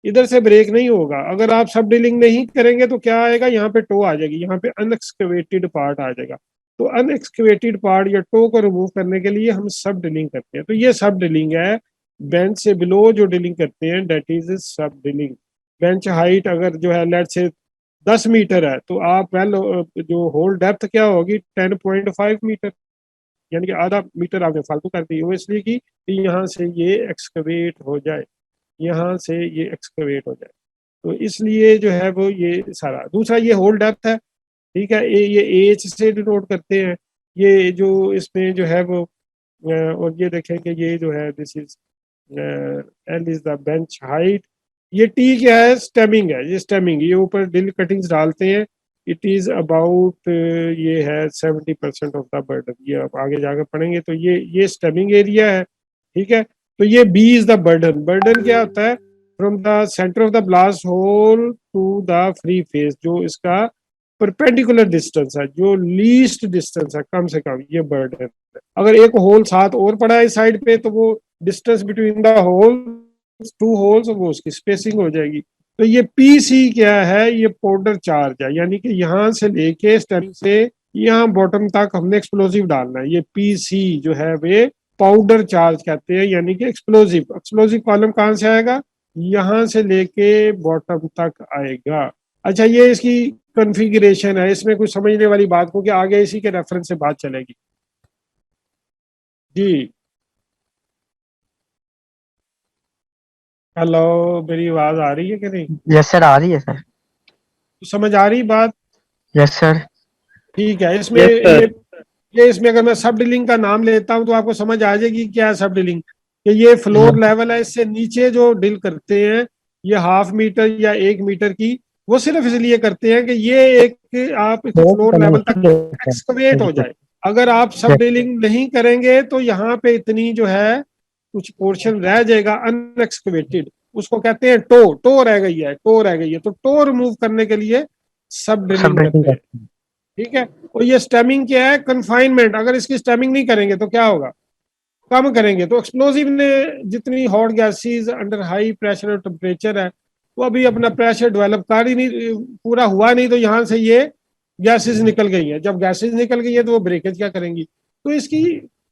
इधर से ब्रेक नहीं होगा। अगर आप सब ड्रिलिंग नहीं करेंगे तो क्या आएगा, यहाँ पे टो आ जाएगी, यहाँ पे अनएक्सकवेटेड पार्ट आ जाएगा। तो अनएक्सकवेटेड पार्ट या टो को रिमूव करने के लिए हम सब ड्रिलिंग करते हैं, तो ये सब ड्रिलिंग है। बेंच से बिलो जो ड्रिलिंग करते हैं डेट इज सब ड्रिलिंग। बेंच हाइट अगर जो है लेट से 10 मीटर है तो आप वेल जो होल डेप्थ क्या होगी 10.5 मीटर, यानी कि आधा मीटर आपने फालतू कर दी, वो इसलिए कि यहाँ से ये एक्सकवेट हो जाए, यहाँ से ये एक्सकवेट हो जाए, तो इसलिए जो है वो ये सारा। दूसरा ये होल डेप्थ है, ठीक है, ये एच से डिनोट करते हैं, ये जो इसमें जो है वो और ये देखें कि ये जो है this is L is the bench height, ये टी क्या है, स्टेमिंग है, ये स्टेमिंग, ये ऊपर ड्रिल कटिंग्स डालते हैं, इट इज अबाउट ये है 70% ऑफ द बर्डन, ये आप आगे जाकर पढ़ेंगे, तो ये स्टेमिंग एरिया है, ठीक है। तो ये B is the burden, burden क्या होता है, from the centre of the blast hole to the free face, जो इसका परपेंडिकुलर डिस्टेंस है, जो लीस्ट डिस्टेंस है कम से कम, ये बर्डन है। अगर एक होल साथ और पड़ा है इस साइड पे तो वो distance between the hole, to holes, वो उसकी स्पेसिंग हो जाएगी। तो ये पीसी क्या है, ये पाउडर चार्ज है, यानी कि यहाँ से लेके स्टेम से यहाँ बॉटम तक हमने एक्सप्लोजिव डालना है, ये पीसी जो है वे पाउडर चार्ज कहते हैं, यानी कि एक्सप्लोजिव। एक्सप्लोजिव कॉलम कहाँ से आएगा, यहाँ से लेके बॉटम तक आएगा। अच्छा, ये इसकी कॉन्फ़िगरेशन है, इसमें कुछ समझने वाली बात को कि आगे इसी के रेफरेंस से बात चलेगी। जी हेलो, मेरी आवाज आ रही है कि नहीं? यस सर, आ रही है सर। तो समझ आ रही बात? Yes sir. ठीक है, इसमें यस सर। ये इसमें अगर मैं सब डीलिंग का नाम लेता हूं तो आपको समझ आ जाएगी क्या है सब डीलिंग, कि ये फ्लोर लेवल है, इससे नीचे जो डील करते हैं ये 1/2 मीटर या 1 मीटर की, वो सिर्फ इसलिए करते हैं कि ये एक आप फ्लोर लेवल तक एक्सकवेट हो जाए। अगर आप सब डीलिंग नहीं करेंगे तो यहाँ पे इतनी जो है कुछ पोर्शन रह जाएगा अनएक्सकवेटेड, उसको कहते हैं टो, टो रह गई है, टो रह गई है, तो टो रिमूव करने के लिए सब ड्रिलिंग करते हैं, ठीक है। और ये स्टेमिंग क्या है, कन्फाइनमेंट, अगर इसकी स्टेमिंग नहीं करेंगे तो क्या होगा, कम करेंगे। तो एक्सप्लोजिव ने जितनी hot gases under high pressure और टेम्परेचर है, वो अभी अपना प्रेशर डेवलप कर ही नहीं, पूरा हुआ नहीं, तो यहाँ से ये गैसेस निकल गई हैं। जब गैसेस निकल गई है तो वो ब्रेकेज क्या करेंगी? तो इसकी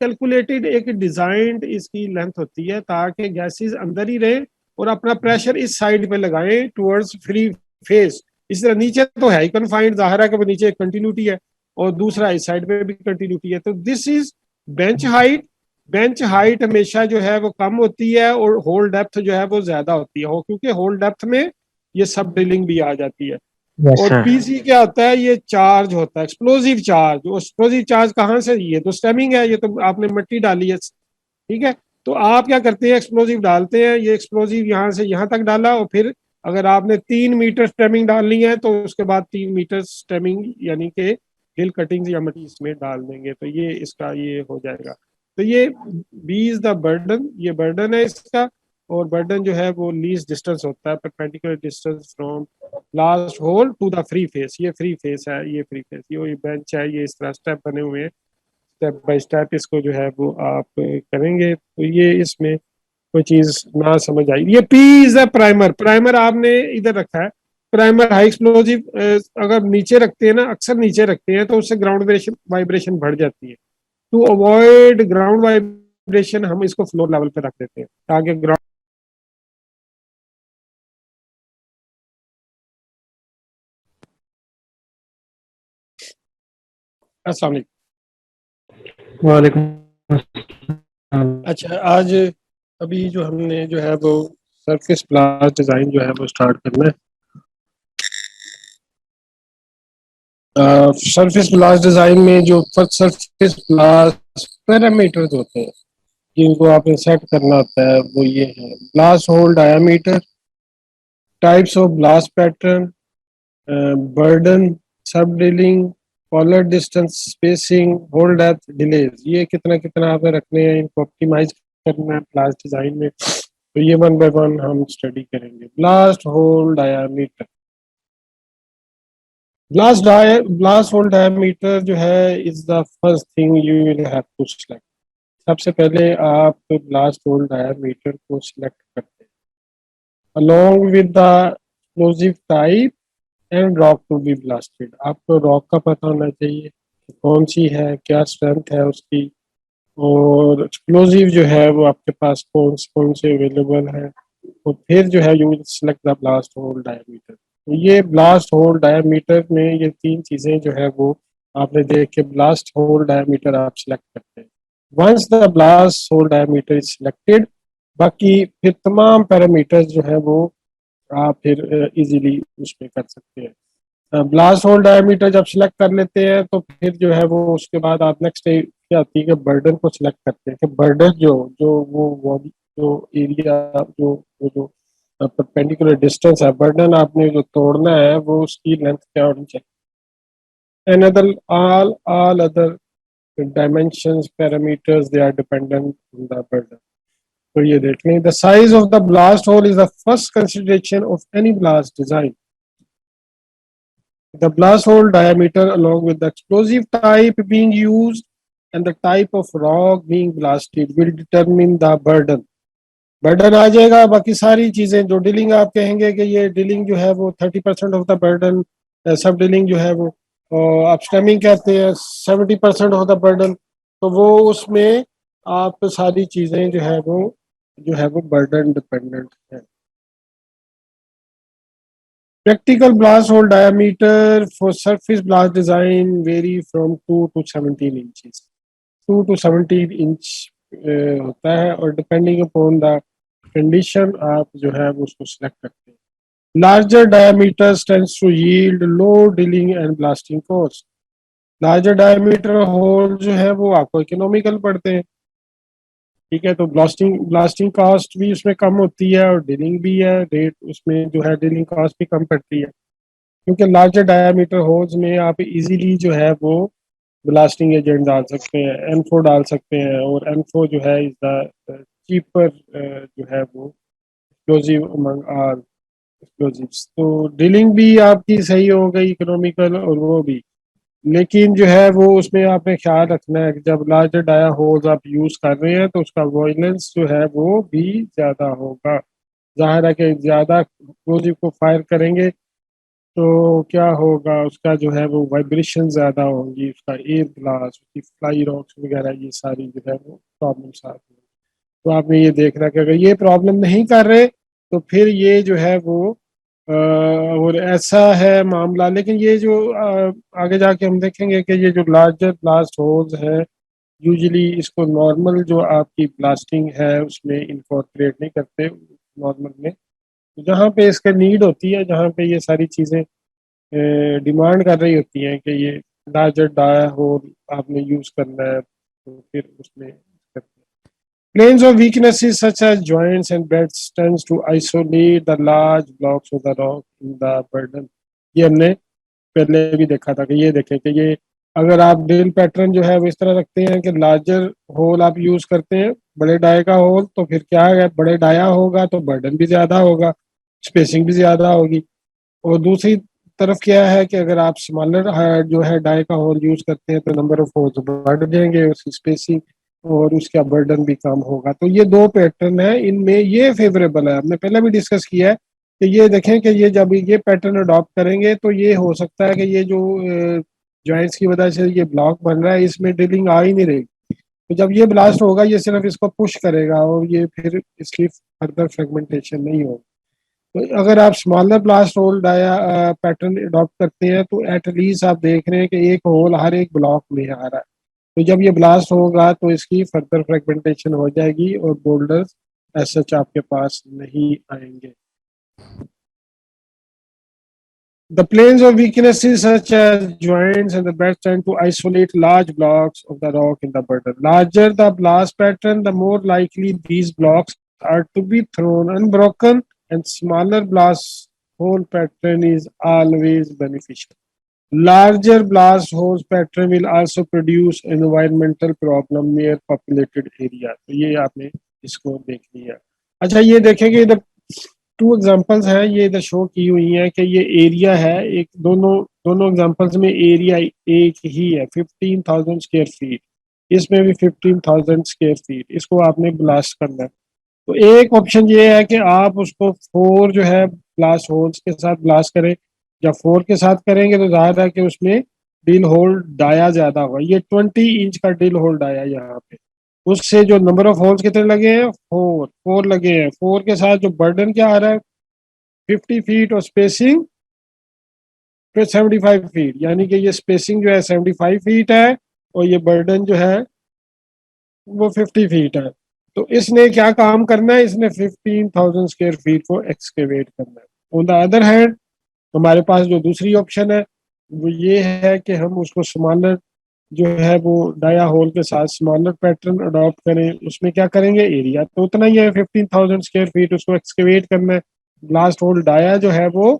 कैलकुलेटेड एक डिजाइंड इसकी लेंथ होती है ताकि गैसेस अंदर ही रहे और अपना प्रेशर इस साइड पे लगाएं टुवर्ड्स फ्री फेस। इस तरह नीचे तो है ही कन्फाइंड, जाहिर है कि नीचे एक कंटिन्यूटी है और दूसरा इस साइड पे भी कंटिन्यूटी है। तो this is bench height. Bench height हमेशा जो है वो कम होती है और होल डेप्थ जो है वो ज्यादा होती है, क्योंकि होल डेप्थ में ये सब ड्रिलिंग भी आ जाती है। यस और सर। पीसी क्या होता है? ये चार्ज होता है, एक्सप्लोजिव चार्ज। और एक्सप्लोजिव चार्ज कहाँ से? ये तो स्टेमिंग है, ये तो आपने मिट्टी डाली है, ठीक है। तो आप क्या करते हैं? एक्सप्लोजिव डालते हैं, ये एक्सप्लोजिव यहाँ से यहाँ तक डाला, और फिर अगर आपने 3 मीटर स्टेमिंग डालनी है तो उसके बाद 3 मीटर स्टेमिंग यानी कि हिल कटिंग या मटी इसमें डाल देंगे, तो ये इसका ये हो जाएगा। तो ये बी इज द बर्डन, ये बर्डन है इसका। और बर्डन जो है वो लीस्ट डिस्टेंस होता है, perpendicular distance from last hole to the free face. ये फ्री फेस है, ये फ्री फेस, ये बेंच है, ये इस तरह स्टेप बने हुए हैं। स्टेप बाय स्टेप इसको जो है वो आप करेंगे, तो ये इसमें कोई चीज ना समझ आई। ये P is a primer. Primer आपने इधर रखा है। प्राइमर हाई एक्सप्लोजिव अगर नीचे रखते हैं ना, अक्सर नीचे रखते हैं, तो उससे ग्राउंड वाइब्रेशन वाइब्रेशन बढ़ जाती है। टू अवॉइड ग्राउंड वाइब्रेशन हम इसको फ्लोर लेवल पे रख देते हैं ताकि ग्राउंड। अस्सलाम वालेकुम। वालेकुम अस्सलाम। अच्छा, आज अभी जो हमने जो है वो सरफेस प्लास डिजाइन जो है वो स्टार्ट करना है। सरफेस प्लास डिजाइन में जो सरफेस प्लास पैरामीटर्स होते हैं जिनको आपने सेट करना होता है वो ये है: blast hole diameter, types of blast pattern, burden, sub drilling, collar distance, spacing, hole depth, delays. ये कितना कितना आपने रखने हैं, इनको ऑप्टिमाइज करना है प्लास डिजाइन में। तो ये वन बाय वन हम स्टडी करेंगे। Blast hole diameter. Blast hole diameter जो है is the first thing you will have to select. सबसे पहले आप ब्लास्ट होल डायमीटर को सिलेक्ट करते हैं along with the explosive type and rock to be blasted। आपको रॉक का पता होना चाहिए कि कौन सी है, क्या स्ट्रेंथ है उसकी, और एक्सप्लोजिव जो है वो आपके पास कौन से अवेलेबल है। तो फिर जो है you will select the blast hole diameter. तो ये ब्लास्ट होल डायमीटर में ये तीन चीजें जो है वो आपने देख के ब्लास्ट होल डायमीटर आप सिलेक्ट करते हैं। Once the blast hole diameter is selected, बाकी फिर तमाम पैरामीटर्स जो है वो आप फिर इजीली उसमें कर सकते हैं। ब्लास्ट होल डायमीटर जब सिलेक्ट कर लेते हैं तो फिर जो है वो उसके बाद आप नेक्स्ट क्या आती है कि बर्डन को सिलेक्ट करते हैं कि बर्डन जो जो वो जो एरिया जो वो जो परपेंडिकुलर डिस्टेंस है, बर्डन आपने जो तोड़ना है वो उसकी लेंथ क्या होनी चाहिए। Another all other dimensions parameters they are dependent on the burden। तो ये देख लें, the size of the blast hole is the first consideration of any blast design। The blast hole diameter along with the explosive type being used and the type of rock being blasted will determine the burden। Burden आ जाएगा, बाकी सारी चीजें जो drilling आप कहेंगे कि ये ड्रिलिंग जो है वो 30% of the burden, sub drilling जो है वो आप स्टेमिंग कहते हैं 70% ऑफ द बर्डन। तो वो उसमें आप सारी चीजें जो है वो बर्डन डिपेंडेंट है। Practical blast hole diameter for surface blast design vary from 2 to 17 inches। 2 to 17 inch होता है, और डिपेंडिंग अपॉन द कंडीशन आप जो है वो उसको सिलेक्ट करते हैं। Larger diameter tends to yield low drilling and blasting cost. Larger diameter hole जो है वो आपको इकोनॉमिकल पड़ते हैं, ठीक है। तो ब्लास्टिंग ब्लास्टिंग कॉस्ट भी उसमें कम होती है और ड्रिलिंग भी है, रेट उसमें जो है ड्रिलिंग कॉस्ट भी कम पड़ती है, क्योंकि लार्जर डायमीटर होल्स में आप इजीली जो है वो ब्लास्टिंग एजेंट डाल सकते हैं, एन फोर डाल सकते हैं, और एन फोर जो है इज द चीपर जो है वो एक्सप्लोजिव अमंग ऑल एक्सप्लोजिव्स। तो ड्रिलिंग भी आपकी सही हो गई इकोनॉमिकल, और वो भी लेकिन जो है वो उसमें आपने ख्याल रखना है कि जब लार्जर डाया होल्स आप यूज कर रहे हैं तो उसका वॉइलेंस जो है वो भी ज्यादा होगा। जाहिर है कि ज्यादा एक्सप्लोजिव को फायर करेंगे तो क्या होगा, उसका जो है वो वाइब्रेशन ज्यादा होंगी, उसका एयर ब्लास्ट, उसकी फ्लाई रॉक्स वगैरह, ये सारी जो है वो प्रॉब्लम्स आती हैं। तो आपने ये देखना कि अगर ये प्रॉब्लम नहीं कर रहे तो फिर ये जो है वो और ऐसा है मामला। लेकिन ये जो आगे जाके हम देखेंगे कि ये जो लार्जर ब्लास्ट होल्स है यूजुअली इसको नॉर्मल जो आपकी ब्लास्टिंग है उसमें इनकॉर्पोरेट नहीं करते नॉर्मल में। जहाँ पे इसका नीड होती है, जहाँ पे ये सारी चीज़ें डिमांड कर रही होती हैं कि ये लार्जर डाया होल आपने यूज़ करना है, तो फिर उसमें करते हैं। Planes of weaknesses such as joints and beds tends to isolate the large blocks of the rock in the burden। ये हमने पहले भी देखा था कि ये देखें कि ये अगर आप ड्रिल पैटर्न जो है वो इस तरह रखते हैं कि लार्जर होल आप यूज करते हैं, बड़े डाय का होल, तो फिर क्या है, बड़े डाया होगा तो बर्डन भी ज्यादा होगा, स्पेसिंग भी ज्यादा होगी। और दूसरी तरफ क्या है कि अगर आप स्मॉलर जो है डाई का होल यूज करते हैं तो नंबर ऑफ होल्स बढ़ जाएंगे, उसकी स्पेसिंग और उसका बर्डन भी कम होगा। तो ये दो पैटर्न है, इनमें ये फेवरेबल है। हमने पहले भी डिस्कस किया है कि ये देखें कि ये जब ये पैटर्न अडॉप्ट करेंगे तो ये हो सकता है कि ये जो जॉइंट्स की वजह से ये ब्लॉक बन रहा है इसमें ड्रिलिंग आ ही नहीं रही। तो जब ये ब्लास्ट होगा ये सिर्फ इसको पुश करेगा और ये फिर इसकी फर्दर फ्रेगमेंटेशन नहीं होगी। तो अगर आप smaller blast hole dia pattern adopt करते हैं तो एटलीस्ट आप देख रहे हैं कि एक होल हर एक ब्लॉक में आ रहा है। तो जब ये ब्लास्ट होगा तो इसकी फर्दर फ्रेगमेंटेशन हो जाएगी और बोल्डर्स एज सच आपके पास नहीं आएंगे। The planes of weaknesses such as joints and the beds tend to isolate large blocks of the rock in the burden. Larger the blast pattern, the more likely these blocks are to be thrown unbroken, and smaller blast hole pattern is always beneficial. Larger blast holes pattern will also produce environmental problem near populated area। तो ये आपने इसको देख लिया। अच्छा ये देखेंगे इधर टू एग्जांपल्स हैं, ये इधर शो की हुई हैं कि ये एरिया है एक, दोनों दोनों एग्जांपल्स में एरिया एक ही है 15,000 स्क्वायर फीट, इसमें भी 15,000 स्क्वायर फीट, इसको आपने ब्लास्ट करना है। तो एक ऑप्शन ये है कि आप उसको फोर जो है ब्लास्ट होल्स के साथ ब्लास्ट करें। जब फोर के साथ करेंगे तो जाहिर है कि उसमें ड्रिल होल डाया ज्यादा होगा। ये 20 इंच का ड्रिल होल डाया यहाँ पे, उससे जो नंबर ऑफ होल्स कितने लगे हैं, फोर फोर लगे हैं। फोर के साथ जो बर्डन क्या आ रहा है 50 फीट और स्पेसिंग फिर 75 फीट, यानी कि ये स्पेसिंग जो है 75 फीट है और ये बर्डन जो है वो 50 फीट है। तो इसने क्या काम करना है, इसने 15,000 स्क्वायर फीट को एक्सकेवेट करना है। ऑन द अदर हैंड हमारे पास जो दूसरी ऑप्शन है वो ये है कि हम उसको स्मॉलर जो है वो डाया होल के साथ स्मॉलर पैटर्न अडॉप्ट करें। उसमें क्या करेंगे, एरिया तो उतना ही है 15,000 स्क्वायर फीट, उसको एक्सकेवेट करना है। ब्लास्ट होल डाया जो है वो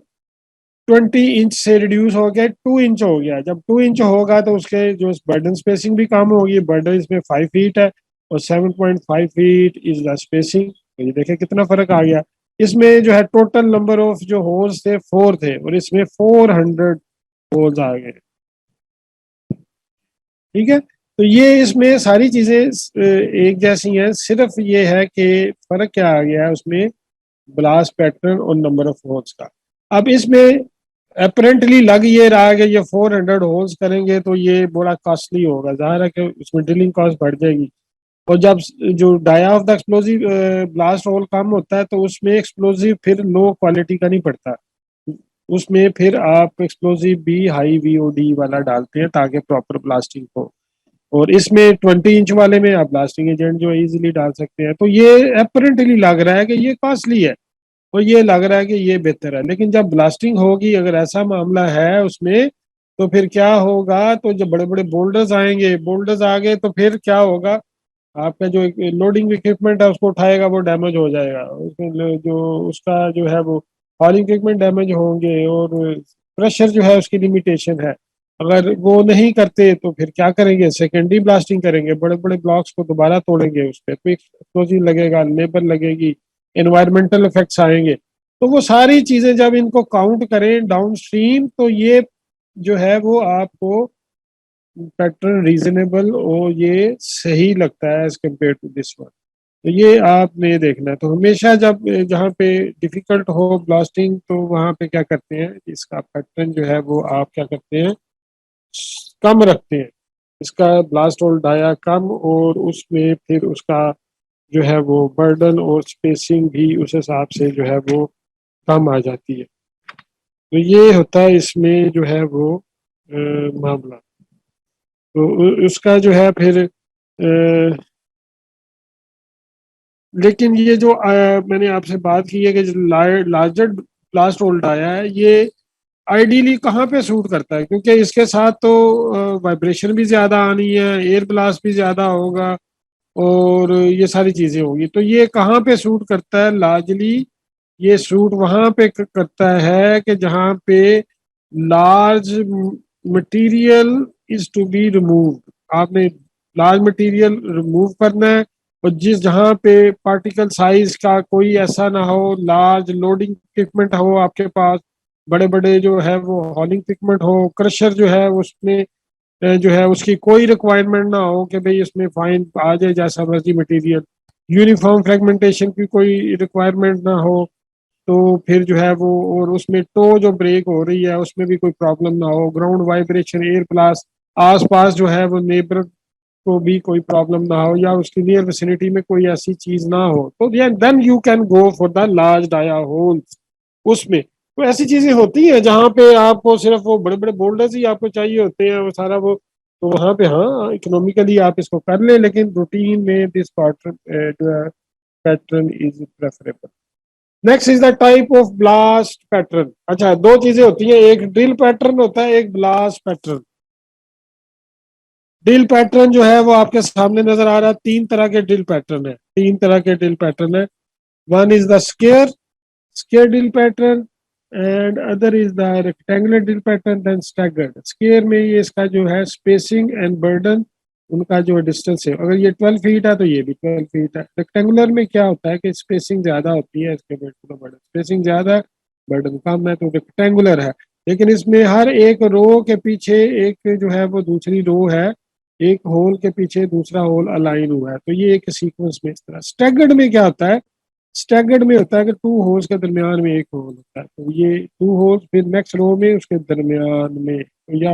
20 इंच से रिड्यूस हो गया 2 इंच हो गया। जब 2 इंच होगा तो उसके जो बर्डन स्पेसिंग भी कम होगी। बर्डन इसमें 5 फीट है और 7.5 फीट इज द स्पेसिंग। तो ये देखें कितना फर्क आ गया। इसमें जो है टोटल नंबर ऑफ जो होल्स थे 4 थे और इसमें 400 होल्स आ गए। ठीक है, तो ये इसमें सारी चीजें एक जैसी हैं, सिर्फ ये है कि फर्क क्या आ गया है उसमें, ब्लास्ट पैटर्न और नंबर ऑफ होल्स का। अब इसमें अपेरेंटली लग ये रहा है कि ये 400 होल्स करेंगे तो ये बड़ा कॉस्टली होगा, जाहिर है कि उसमें ड्रिलिंग कॉस्ट बढ़ जाएगी। और जब जो dia of the explosive blast hole कम होता है तो उसमें एक्सप्लोजिव फिर लो क्वालिटी का नहीं पड़ता, उसमें फिर आप एक्सप्लोजिव भी हाई वीओडी वाला डालते हैं ताकि प्रॉपर ब्लास्टिंग हो। और इसमें 20 इंच वाले में आप ब्लास्टिंग एजेंट जो इजीली डाल सकते हैं। तो ये अपेरेंटली लग रहा है कि ये कॉस्टली है और ये लग रहा है कि ये बेहतर है, लेकिन जब ब्लास्टिंग होगी अगर ऐसा मामला है उसमें तो फिर क्या होगा, तो जब बड़े बड़े बोल्डर्स आएंगे, बोल्डर्स आ गए तो फिर क्या होगा, आपका जो लोडिंग इक्विपमेंट है उसको उठाएगा वो डैमेज हो जाएगा, उसमें जो उसका जो है वो हॉलिंग इक्विपमेंट डैमेज होंगे और प्रेशर जो है उसकी लिमिटेशन है। अगर वो नहीं करते तो फिर क्या करेंगे, सेकेंडरी ब्लास्टिंग करेंगे, बड़े बड़े ब्लॉक्स को दोबारा तोड़ेंगे, उस पर तो एक्सप्लोजिव लगेगा, लेबर लगेगी, एनवायरमेंटल इफेक्ट्स आएंगे। तो वो सारी चीजें जब इनको काउंट करें डाउन स्ट्रीम तो ये जो है वो आपको पैटर्न रीजनेबल और ये सही लगता है as compare to this one. तो ये आपने देखना है। तो हमेशा जब जहाँ पे डिफिकल्ट हो ब्लास्टिंग तो वहाँ पे क्या करते हैं, इसका पैटर्न जो है वो आप क्या करते हैं, कम रखते हैं, इसका ब्लास्ट होल डाया कम, और उसमें फिर उसका जो है वो बर्डन और स्पेसिंग भी उस हिसाब से जो है वो कम आ जाती है। तो ये होता है इसमें जो है वो मामला। तो उसका जो है फिर लेकिन ये जो मैंने आपसे बात की है कि जो लार्जर ब्लास्ट होल्ड आया है, ये आइडियली कहाँ पे सूट करता है, क्योंकि इसके साथ तो वाइब्रेशन भी ज्यादा आनी है, एयर ब्लास्ट भी ज्यादा होगा, और ये सारी चीजें होंगी। तो ये कहाँ पे सूट करता है लार्जली, ये सूट वहां पे करता है कि जहाँ पे large material is to be removed. आपने लार्ज मटेरियल रिमूव करना है, और जिस जहाँ पे पार्टिकल साइज का कोई ऐसा ना हो, लार्ज लोडिंग इक्विपमेंट हो आपके पास, बड़े बड़े जो है वो हॉलिंग इक्विपमेंट हो, क्रशर जो है उसमें जो है उसकी कोई रिक्वायरमेंट ना हो कि भाई इसमें फाइन आ जाए जैसा मर्जी मटेरियल, यूनिफॉर्म फ्रेगमेंटेशन की कोई रिक्वायरमेंट ना हो, तो फिर जो है वो, और उसमें टो जो ब्रेक हो रही है उसमें भी कोई प्रॉब्लम ना हो, ग्राउंड वाइब्रेशन, एयर प्लस आसपास जो है वो नेबर को भी कोई प्रॉब्लम ना हो, या उसकी नियर विसिनिटी में कोई ऐसी चीज ना हो, तो then you can go for the large dia holes. उसमें तो ऐसी चीजें होती हैं जहाँ पे आपको सिर्फ वो बड़े बड़े बोल्डर्स ही आपको चाहिए होते हैं, वो सारा वो, तो वहां पे हाँ इकोनॉमिकली आप इसको कर ले, लेकिन रूटीन में दिस पैटर्न जो है pattern is preferable. Next is the type of blast pattern. अच्छा, दो चीजें होती हैं, एक ड्रिल पैटर्न होता है, एक ब्लास्ट पैटर्न। ड्रिल पैटर्न जो है वो आपके सामने नजर आ रहा है, तीन तरह के ड्रिल पैटर्न है, तीन तरह के ड्रिल पैटर्न है। One is the square drill pattern, and other is the rectangular drill pattern, then staggered. Square में ये इसका जो है स्पेसिंग एंड बर्डन, उनका जो डिस्टेंस है, अगर ये 12 फीट है तो ये भी 12 फीट है। रेक्टेंगुलर में क्या होता है कि स्पेसिंग ज्यादा होती है, इसके बर्डन, स्पेसिंग ज्यादा है, बर्डन कम है, तो रेक्टेंगुलर है। लेकिन इसमें हर एक रो के पीछे एक जो है वो दूसरी रो है, एक होल के पीछे दूसरा होल अलाइन हुआ है, तो ये एक सीक्वेंस में इस तरह। स्टैगर्ड में क्या होता है, स्टैगर्ड में होता है कि टू होल्स के दरमियान में एक होल होता है, तो ये टू होल्स फिर नेक्स्ट रो में उसके दरमियान में, तो या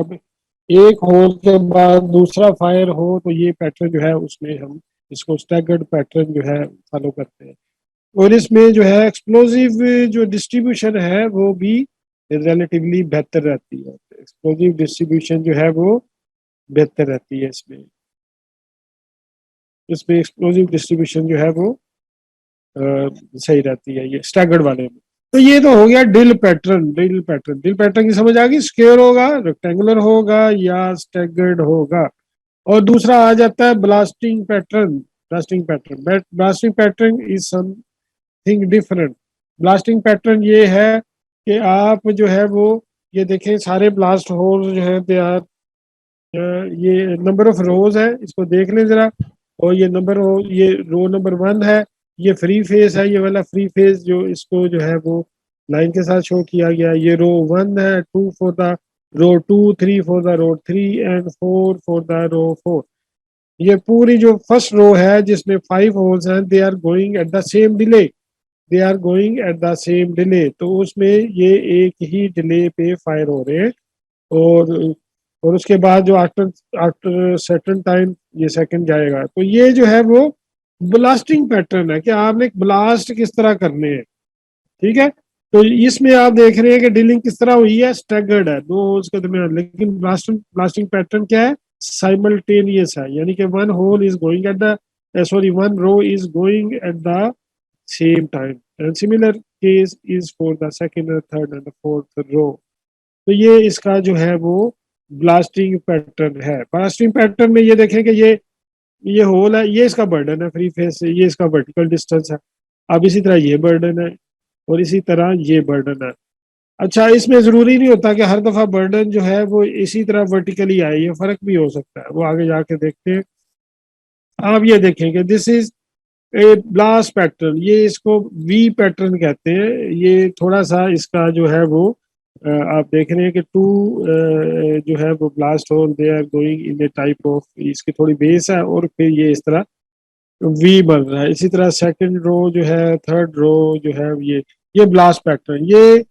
एक होल के बाद दूसरा फायर हो, तो ये पैटर्न जो है उसमें हम इसको स्टैगर्ड पैटर्न जो है फॉलो करते हैं। और इसमें जो है एक्सप्लोजिव जो डिस्ट्रीब्यूशन है वो भी रिलेटिवली बेहतर रहती है, एक्सप्लोजिव डिस्ट्रीब्यूशन जो है वो बेहतर रहती है इसमें। इसमें एक्सप्लोजिव डिस्ट्रीब्यूशन जो है वो सही रहती है ये स्टैगर्ड वाले में। तो ये तो हो गया ड्रिल पैटर्न। ड्रिल पैटर्न की समझ आ गई, स्क्वायर होगा, रेक्टेंगुलर होगा, या स्टैगर्ड होगा। और दूसरा आ जाता है blasting pattern. Blasting pattern is something different. Blasting pattern ये है कि आप जो है वो, ये देखें सारे ब्लास्ट होल जो है दे आर, ये नंबर ऑफ रोज है, इसको देख लें जरा। और ये नंबर, ये रो नंबर 1 है, ये फ्री फेस है, ये वाला फ्री फेस जो इसको जो है वो लाइन के साथ शो किया गया, ये रो 1 है, 2 for the row 2, 3 for the row 3, and 4 for the row 4। ये पूरी जो फर्स्ट रो है जिसमें 5 होल्स हैं, they are going at the same delay, they are going at the same delay, तो उसमें ये एक ही डिले पे फायर हो रहे हैं। और और उसके बाद जो आफ्टर आफ्टर सर्टेन टाइम ये सेकंड जाएगा। तो ये जो है वो ब्लास्टिंग पैटर्न है कि आपने एक ब्लास्ट किस तरह करने हैं, ठीक है। तो इसमें आप देख रहे हैं कि डीलिंग किस तरह हुई है, स्टैगर्ड है दो होल्स के दरमियान, लेकिन ब्लास्टिंग पैटर्न क्या है, साइमल्टेनियस है, यानी कि one hole is going at the, sorry, one row is going at the same time, and similar case is for the second and third and fourth row. तो ये इसका जो है वो ब्लास्टिंग पैटर्न है। ब्लास्टिंग पैटर्न में ये देखें कि ये होल है, ये इसका बर्डन है फ्री फेस से, ये इसका वर्टिकल डिस्टेंस है। अब इसी तरह ये बर्डन है, और इसी तरह ये बर्डन है। अच्छा, इसमें जरूरी नहीं होता कि हर दफा बर्डन जो है वो इसी तरह वर्टिकली आए, ये फर्क भी हो सकता है, वो आगे जाके देखते हैं। आप ये देखेंगे this is a blast pattern, ये इसको वी पैटर्न कहते हैं। ये थोड़ा सा इसका जो है वो आप देख रहे हैं कि टू जो है वो blast hole they are going in a type of, इसकी थोड़ी बेस है और फिर ये इस तरह वी बन रहा है। इसी तरह सेकंड रो जो है, थर्ड रो जो है, ये ब्लास्ट पैटर्न, ये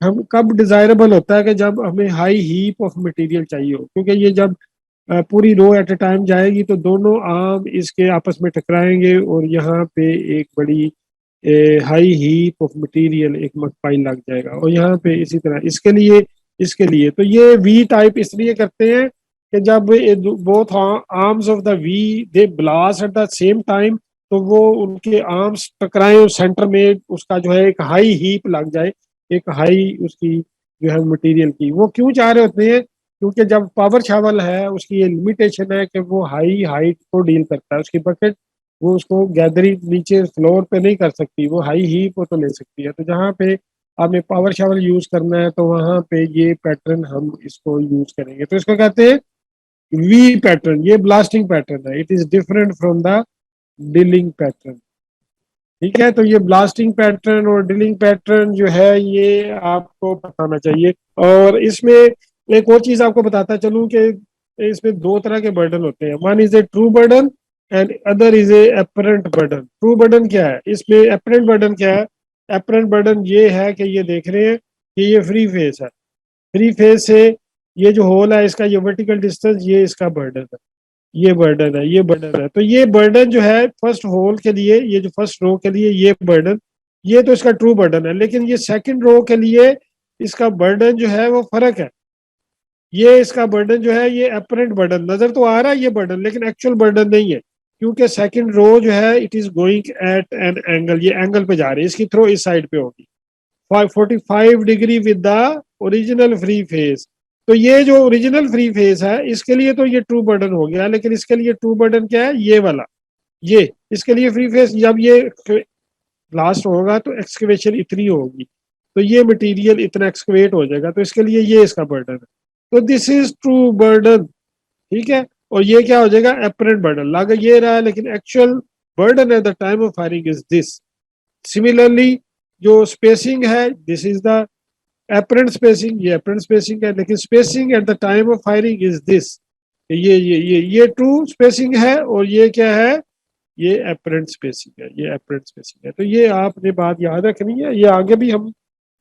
हम कब डिजायरेबल होता है कि जब हमें हाई हीप ऑफ मटेरियल चाहिए हो, क्योंकि ये जब पूरी रो एट ए टाइम जाएगी तो दोनों आर्म इसके आपस में टकराएंगे और यहाँ पे एक बड़ी हाई हीप ऑफ मटेरियल, एक मकपाइल लग जाएगा। और यहाँ पे इसी तरह इसके लिए तो ये वी टाइप इसलिए करते हैं कि जब both arms of the V they blast at the same time, तो वो उनके आर्म्स टकराएं और सेंटर में उसका जो है एक हाई हीप लग जाए, एक हाई उसकी जो है मटेरियल की। वो क्यों चाह रहे होते हैं? क्योंकि जब पावर शावल है उसकी ये लिमिटेशन है कि वो हाई हाइट को डील करता है, उसकी बकेट वो उसको गैदरिंग नीचे फ्लोर पे नहीं कर सकती, वो हाई ही को तो ले सकती है। तो जहाँ पे हमें पावर शावर यूज करना है तो वहां पे ये पैटर्न हम इसको यूज करेंगे, तो इसको कहते हैं वी पैटर्न। ये ब्लास्टिंग पैटर्न है, it is different from the dealing pattern. ठीक है, तो ये ब्लास्टिंग पैटर्न और ड्रिलिंग पैटर्न जो है ये आपको बताना चाहिए। और इसमें एक और चीज आपको बताता चलूं कि इसमें दो तरह के बर्डन होते हैं, one is a true burden and other is a apparent burden. True burden क्या है, इसमें अपरेंट बर्डन क्या है? अपरेंट बर्डन ये है कि ये देख रहे हैं कि ये फ्री फेस है, फ्री फेस से ये जो होल है इसका ये वर्टिकल डिस्टेंस, ये इसका बर्डन है, ये बर्डन है, ये बर्डन है। तो ये बर्डन जो है फर्स्ट होल के लिए, ये जो फर्स्ट रो के लिए ये बर्डन, ये तो इसका ट्रू बर्डन है। लेकिन ये सेकंड रो के लिए इसका बर्डन जो है वो फर्क है। ये इसका बर्डन जो है ये अपरेंट बर्डन नजर तो आ रहा है ये बर्डन, लेकिन एक्चुअल बर्डन नहीं है, क्योंकि सेकंड रो जो है it is going eight an angle, ये एंगल पे जा रही है, इसकी थ्रो इस साइड पे होगी 45 degree with the original free face. तो ये जो ओरिजिनल फ्री फेस है इसके लिए तो ये ट्रू बर्डन हो गया, लेकिन इसके लिए ट्रू बर्डन क्या है? ये वाला, ये इसके लिए फ्री फेस जब ये ब्लास्ट होगा तो एक्सकवेशन इतनी होगी, तो ये मटेरियल इतना एक्सकवेट हो जाएगा, तो इसके लिए ये इसका बर्डन है। तो दिस इज ट्रू बर्डन। ठीक है, और ये क्या हो जाएगा? अपरेंट बर्डन लग ये रहा है, लेकिन actual burden at the time of firing is this. Similarly जो स्पेसिंग है, this is the apparent spacing, ये apparent स्पेसिंग है, लेकिन spacing at the time of firing is this. ये ट्रू स्पेसिंग है और ये क्या है? ये apparent स्पेसिंग है, ये apparent स्पेसिंग है। तो ये आपने बात याद रखनी है, ये आगे भी हम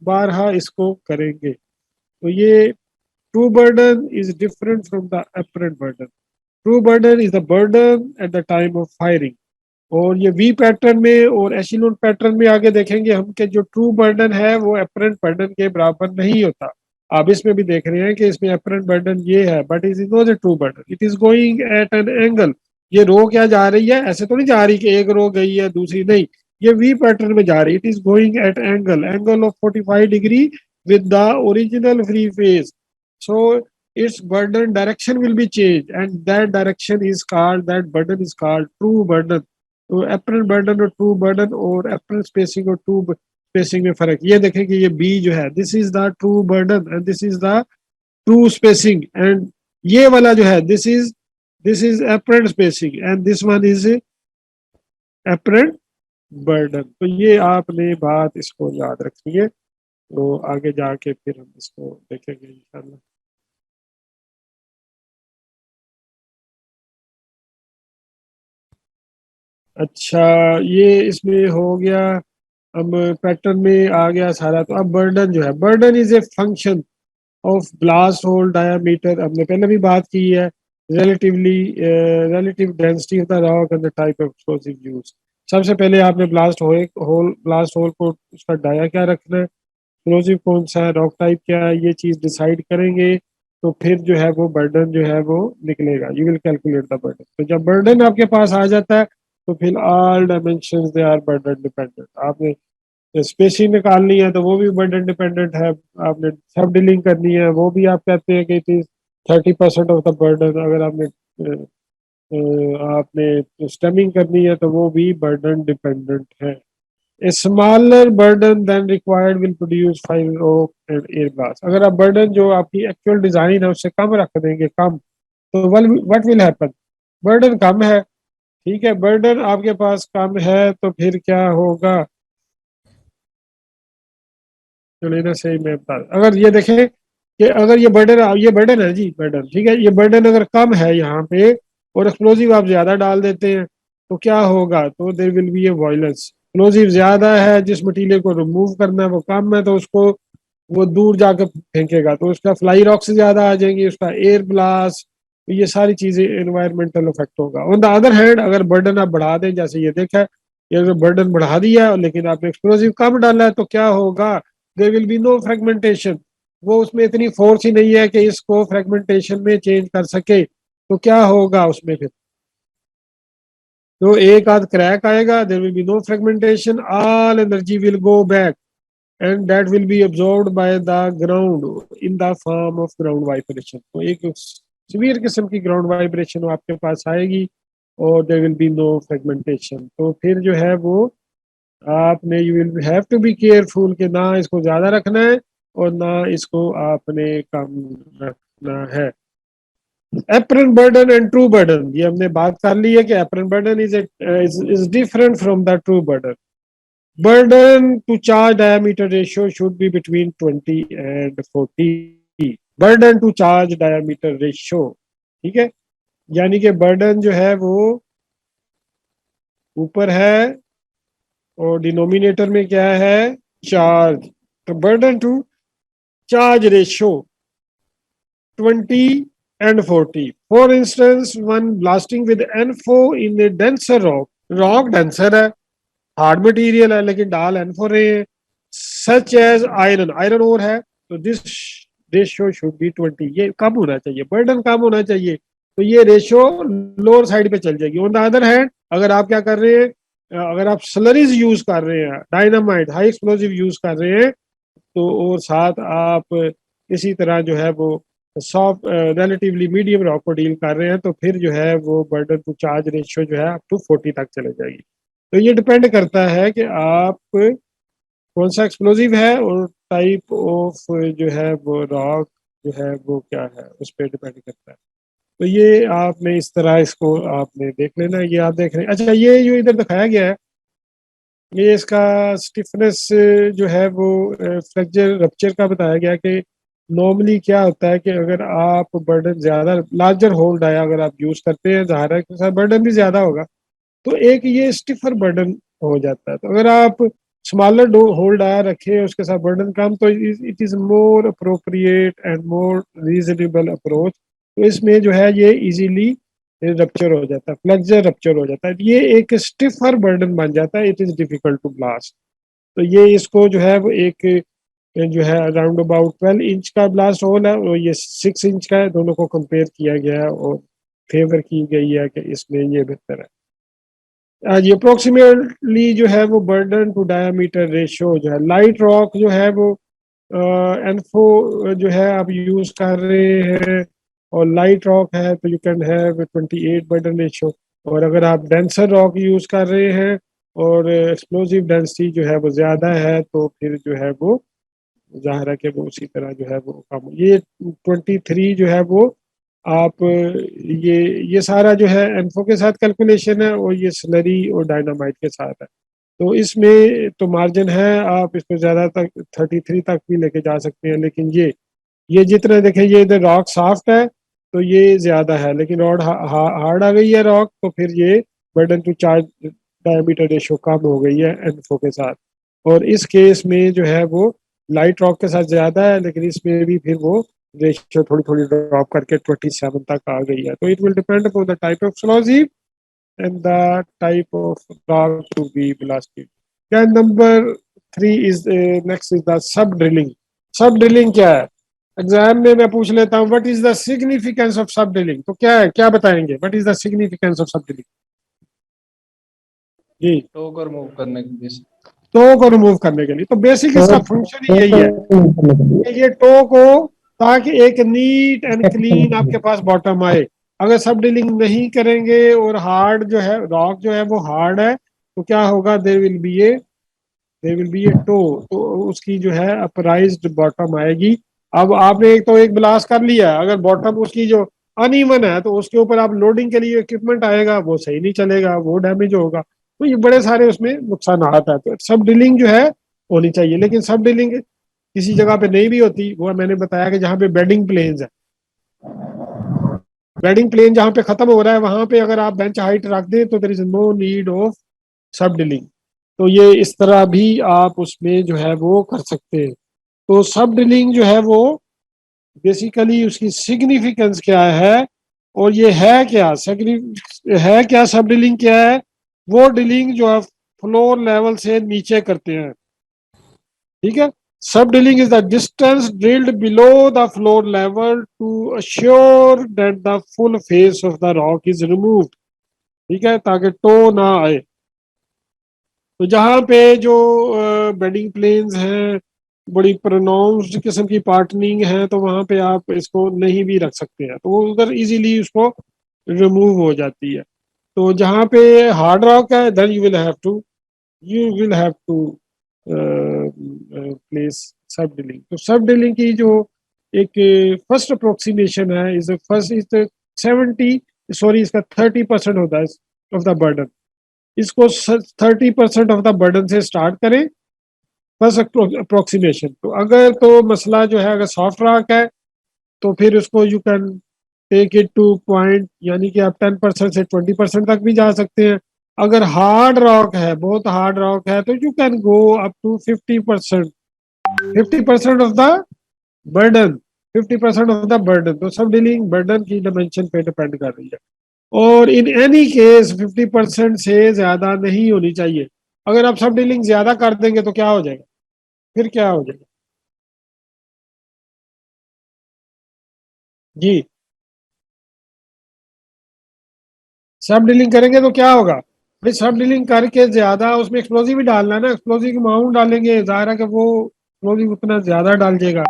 बारहा इसको करेंगे। तो ये true burden is different from the apparent burden. True burden is the burden at the time of firing. और ये वी पैटर्न में और एशिलोन पैटर्न में आगे देखेंगे हम कि जो ट्रू बर्डन है वो अपरेंट बर्डन के बराबर नहीं होता। आप इसमें भी देख रहे हैं कि इसमें अपरेंट बर्डन ये है, but is not a true burden, it is going eight an angle. ये रो क्या जा रही है? ऐसे तो नहीं जा रही कि एक रो गई है दूसरी नहीं, ये वी पैटर्न में जा रही है। It is going eight angle of 45 degree with the original free phase. So its burden direction will be changed, and that burden is called true burden. तो एप्रिल बर्डन और ट्रू बर्डन और April spacing और true spacing में फर्क ये देखें कि ये बी जो है this is the true burden and this is the true spacing, and ये वाला जो है this is April spacing and this one is April burden. तो ये आपने बात इसको याद रखनी है, तो आगे जाके फिर हम इसको देखेंगे इंशाल्लाह। अच्छा, ये इसमें हो गया। अब पैटर्न में आ गया सारा, तो अब बर्डन जो है, burden is a function of blast hole diameter. हमने पहले भी बात की है, relatively relative density of the rock and the type of explosive use. सबसे पहले आपने ब्लास्ट होल को उसका डाया क्या रखना है, एक्सप्लोसिव कौन सा है, रॉक टाइप क्या है, ये चीज डिसाइड करेंगे तो फिर जो है वो बर्डन जो है वो निकलेगा। You will calculate the burden. तो जब बर्डन आपके पास आ जाता है तो फिर all dimensions they are burden dependent. आपने स्पेसिंग निकालनी है तो वो भी बर्डन डिपेंडेंट है, आपने सब डीलिंग करनी है वो भी आप कहते हैं कि it is 30% of the burden. अगर आपने स्टेमिंग करनी है तो वो भी बर्डन डिपेंडेंट है। A smaller burden than required will produce fine rock and air blast. अगर आप बर्डन जो आपकी एक्चुअल डिजाइन है उससे कम रख देंगे, कम, तो व्हाट विल हैपन? बर्डन कम है, ठीक है, बर्डन आपके पास कम है तो फिर क्या होगा? चलिए ना, सही मैं बता, अगर ये देखें कि अगर ये बर्डन है जी, बर्डन ठीक है, ये बर्डन अगर कम है यहाँ पे और एक्सप्लोजिव आप ज्यादा डाल देते हैं तो क्या होगा, तो there will be A violence. Explosive ज्यादा है, जिस मटीरियल को रिमूव करना है वो कम है, तो उसको वो दूर जाकर फेंकेगा, तो उसका फ्लाई रॉक्स ज्यादा आ जाएंगी, उसका एयर ब्लास्ट, तो ये सारी चीजें एनवायरमेंटल इफेक्ट होगा। ऑन द अदर हैंड अगर बर्डन आप बढ़ा दें, जैसे ये देखा है, ये अगर बर्डन बढ़ा दिया लेकिन आपने एक्सप्लोजिव कम डाला है, तो क्या होगा, there will be no fragmentation. वो उसमें इतनी फोर्स ही नहीं है कि इसको फ्रेगमेंटेशन में चेंज कर सके, तो क्या होगा उसमें फिर, तो एक आध क्रैक आएगा, there will be no fragmentation, all energy will go back and that will be absorbed by the ground in the form of ground vibration। तो एक सीवियर किस्म की ग्राउंड वाइब्रेशन आपके पास आएगी और there will be no fragmentation. तो फिर जो है वो आपने, you will have to be careful कि ना इसको ज्यादा रखना है और ना इसको आपने कम रखना है। Apron burden and true burden, ये हमने बात कर ली है कि apron burden is different from the true burden. Burden to charge diameter ratio should be between 20 and 40। Burden to charge diameter ratio, ठीक है, यानी कि बर्डन जो है वो ऊपर है और डिनोमिनेटर में क्या है, चार्ज। तो burden to charge ratio 20 and 40। For instance, when blasting with N4 in a denser rock denser है, हार्ड मटेरियल है लेकिन डाल एन4 रहे हैं, such as iron, iron ore है, तो दिस रेशियो शुड बी 20। ये कम होना चाहिए, बर्डन कम होना चाहिए, तो ये रेशियो लोअर साइड पे चल जाएगी। ऑन द अदर हैंड अगर आप क्या कर रहे हैं, अगर आप स्लरीज यूज कर रहे हैं, डायनामाइट हाई एक्सप्लोजिव यूज कर रहे हैं, तो और साथ आप इसी तरह जो है वो सॉफ्ट रिलेटिवली मीडियम रॉक को डील कर रहे हैं, तो फिर जो है वो बर्डन टू चार्ज रेशियो जो है अप टू 40 तक चले जाएगी। तो ये डिपेंड करता है कि आप कौन सा एक्सप्लोजिव है और टाइप ऑफ जो है वो रॉक जो है वो क्या है, उस पर डिपेंड करता है। तो ये आपने इस तरह इसको आपने देख लेना, ये आप देख रहे हैं। अच्छा, ये जो इधर दिखाया गया है, ये इसका स्टिफनेस जो है वो फ्रैक्चर रप्चर का बताया गया कि नॉर्मली क्या होता है कि अगर आप बर्डन ज्यादा लार्जर होल्ड आया अगर आप यूज करते हैं, ज़ाहिर है के साथ बर्डन भी ज्यादा होगा, तो एक ये स्टिफर बर्डन हो जाता है। तो अगर आप स्मॉलर होल्ड आया रखे उसके साथ बर्डन कम, तो it is more appropriate and more reasonable approach. तो इसमें जो है ये इजीली रप्चर हो जाता है, फ्लेक्सर रप्चर हो जाता है, ये एक स्टिफर बर्डन बन जाता है, it is difficult to blast. तो ये इसको जो है वो एक जो है अराउंड अबाउट 12 इंच का ब्लास्ट होल है और ये 6 इंच का है, दोनों को कंपेयर किया गया है और फेवर की गई है कि इसमें ये बेहतर है। ये अप्रोक्सीमेटली जो है वो बर्डन टू डायामीटर रेशियो जो है, लाइट रॉक जो है वो एनफो जो है आप यूज कर रहे हैं और लाइट रॉक है तो you can have 28 burden ratio. और अगर आप डेंसर रॉक यूज कर रहे हैं और एक्सप्लोजिव डेंसिटी जो है वो ज्यादा है, तो फिर जो है वो जाहिर है कि वो उसी तरह जो है वो कम। ये 23 जो है वो आप ये सारा जो है एनफो के साथ कैलकुलेशन है और ये स्लरी और डायनामाइट के साथ है। तो इसमें तो मार्जिन है, आप इसको ज्यादा तक 33 तक भी लेके जा सकते हैं, लेकिन ये जितना देखें, ये इधर रॉक सॉफ्ट है तो ये ज्यादा है, लेकिन रॉड हार्ड आ गई है रॉक, तो फिर ये burden to charge diameter ratio कम हो गई है एनफो के साथ। और इस केस में जो है वो लाइट रॉक के साथ ज्यादा है, लेकिन इसमें भी फिर वो रेशियो थोड़ी थोड़ी ड्रॉप करके 27 तक आ गई है। तो it will depend upon the type of explosive and the type of rock to be blasted. क्या number 3 is next is the sub drilling. Sub drilling क्या है, एग्जाम में मैं पूछ लेता हूँ, what is the significance of sub drilling, तो क्या है, क्या बताएंगे, what is the significance of sub drilling जी। टो को रिमूव करने के लिए। टो को रिमूव करने के लिए, तो बेसिक इसका फंक्शन ही यही है कि ये टो को, ताकि एक नीट एंड क्लीन आपके पास बॉटम आए। अगर सब ड्रिलिंग नहीं करेंगे और हार्ड जो है रॉक जो है वो हार्ड है, तो क्या होगा, there will be a toe, तो उसकी जो है अपराइज्ड बॉटम आएगी। अब आपने एक ब्लास्ट कर लिया, अगर बॉटम उसकी जो अनइवन है तो उसके ऊपर आप लोडिंग के लिए इक्विपमेंट आएगा, वो सही नहीं चलेगा, वो डैमेज होगा। तो ये बड़े सारे उसमें नुकसान आता है। तो सब ड्रिलिंग जो है होनी चाहिए, लेकिन सब ड्रिलिंग किसी जगह पे नहीं भी होती, वो मैंने बताया कि जहाँ पे बेडिंग प्लेन्स है, बेडिंग प्लेन जहाँ पे खत्म हो रहा है वहां पे अगर आप बेंच हाइट रख दें तो there is no need of sub drilling. तो ये इस तरह भी आप उसमें जो है वो कर सकते हैं। तो सब ड्रिलिंग जो है वो बेसिकली उसकी सिग्निफिकेंस क्या है और ये है क्या, है क्या, सब ड्रिलिंग क्या है? वो ड्रिलिंग जो है फ्लोर लेवल से नीचे करते हैं, ठीक है। Sub drilling is the distance drilled below the floor level to assure that the full face of the rock is removed, ठीक है, ताकि टो ना आए। तो जहाँ पे जो बेडिंग प्लेन्स हैं, बड़ी प्रोनाउंस्ड किस्म की पार्टनिंग है, तो वहां पे आप इसको नहीं भी रख सकते हैं, तो वो उधर इजीली उसको रिमूव हो जाती है। तो जहाँ पे हार्ड रॉक है then you will have to place sub drilling. तो सब ड्रिलिंग की जो एक फर्स्ट अप्रोक्सीमेशन है इज फर्स्ट इज 70, सॉरी इसका 30% होता है ऑफ द बर्डन। इसको 30% ऑफ द बर्डन से स्टार्ट करें, फर्स्ट अप्रोक्सीमेशन। तो अगर तो मसला जो है अगर सॉफ्ट रॉक है तो फिर उसको you can take it to point, यानी कि आप 10% से 20% तक भी जा सकते हैं। अगर हार्ड रॉक है, बहुत हार्ड रॉक है, तो you can go up to 50%, 50% of the burden, 50% of the burden. तो सब डीलिंग बर्डन की डायमेंशन पे डिपेंड कर रही है। और इन एनी केस 50% से ज्यादा नहीं होनी चाहिए। अगर आप सब डीलिंग ज्यादा कर देंगे तो क्या हो जाएगा, फिर क्या हो जाएगा जी? सब डीलिंग करेंगे तो क्या होगा भाई? सब डीलिंग करके ज्यादा उसमें एक्सप्लोजिव भी डालना है ना, एक्सप्लोजिव अमाउंट डालेंगे, जाहिर है कि वो एक्सप्लोजिव उतना ज्यादा डाल देगा।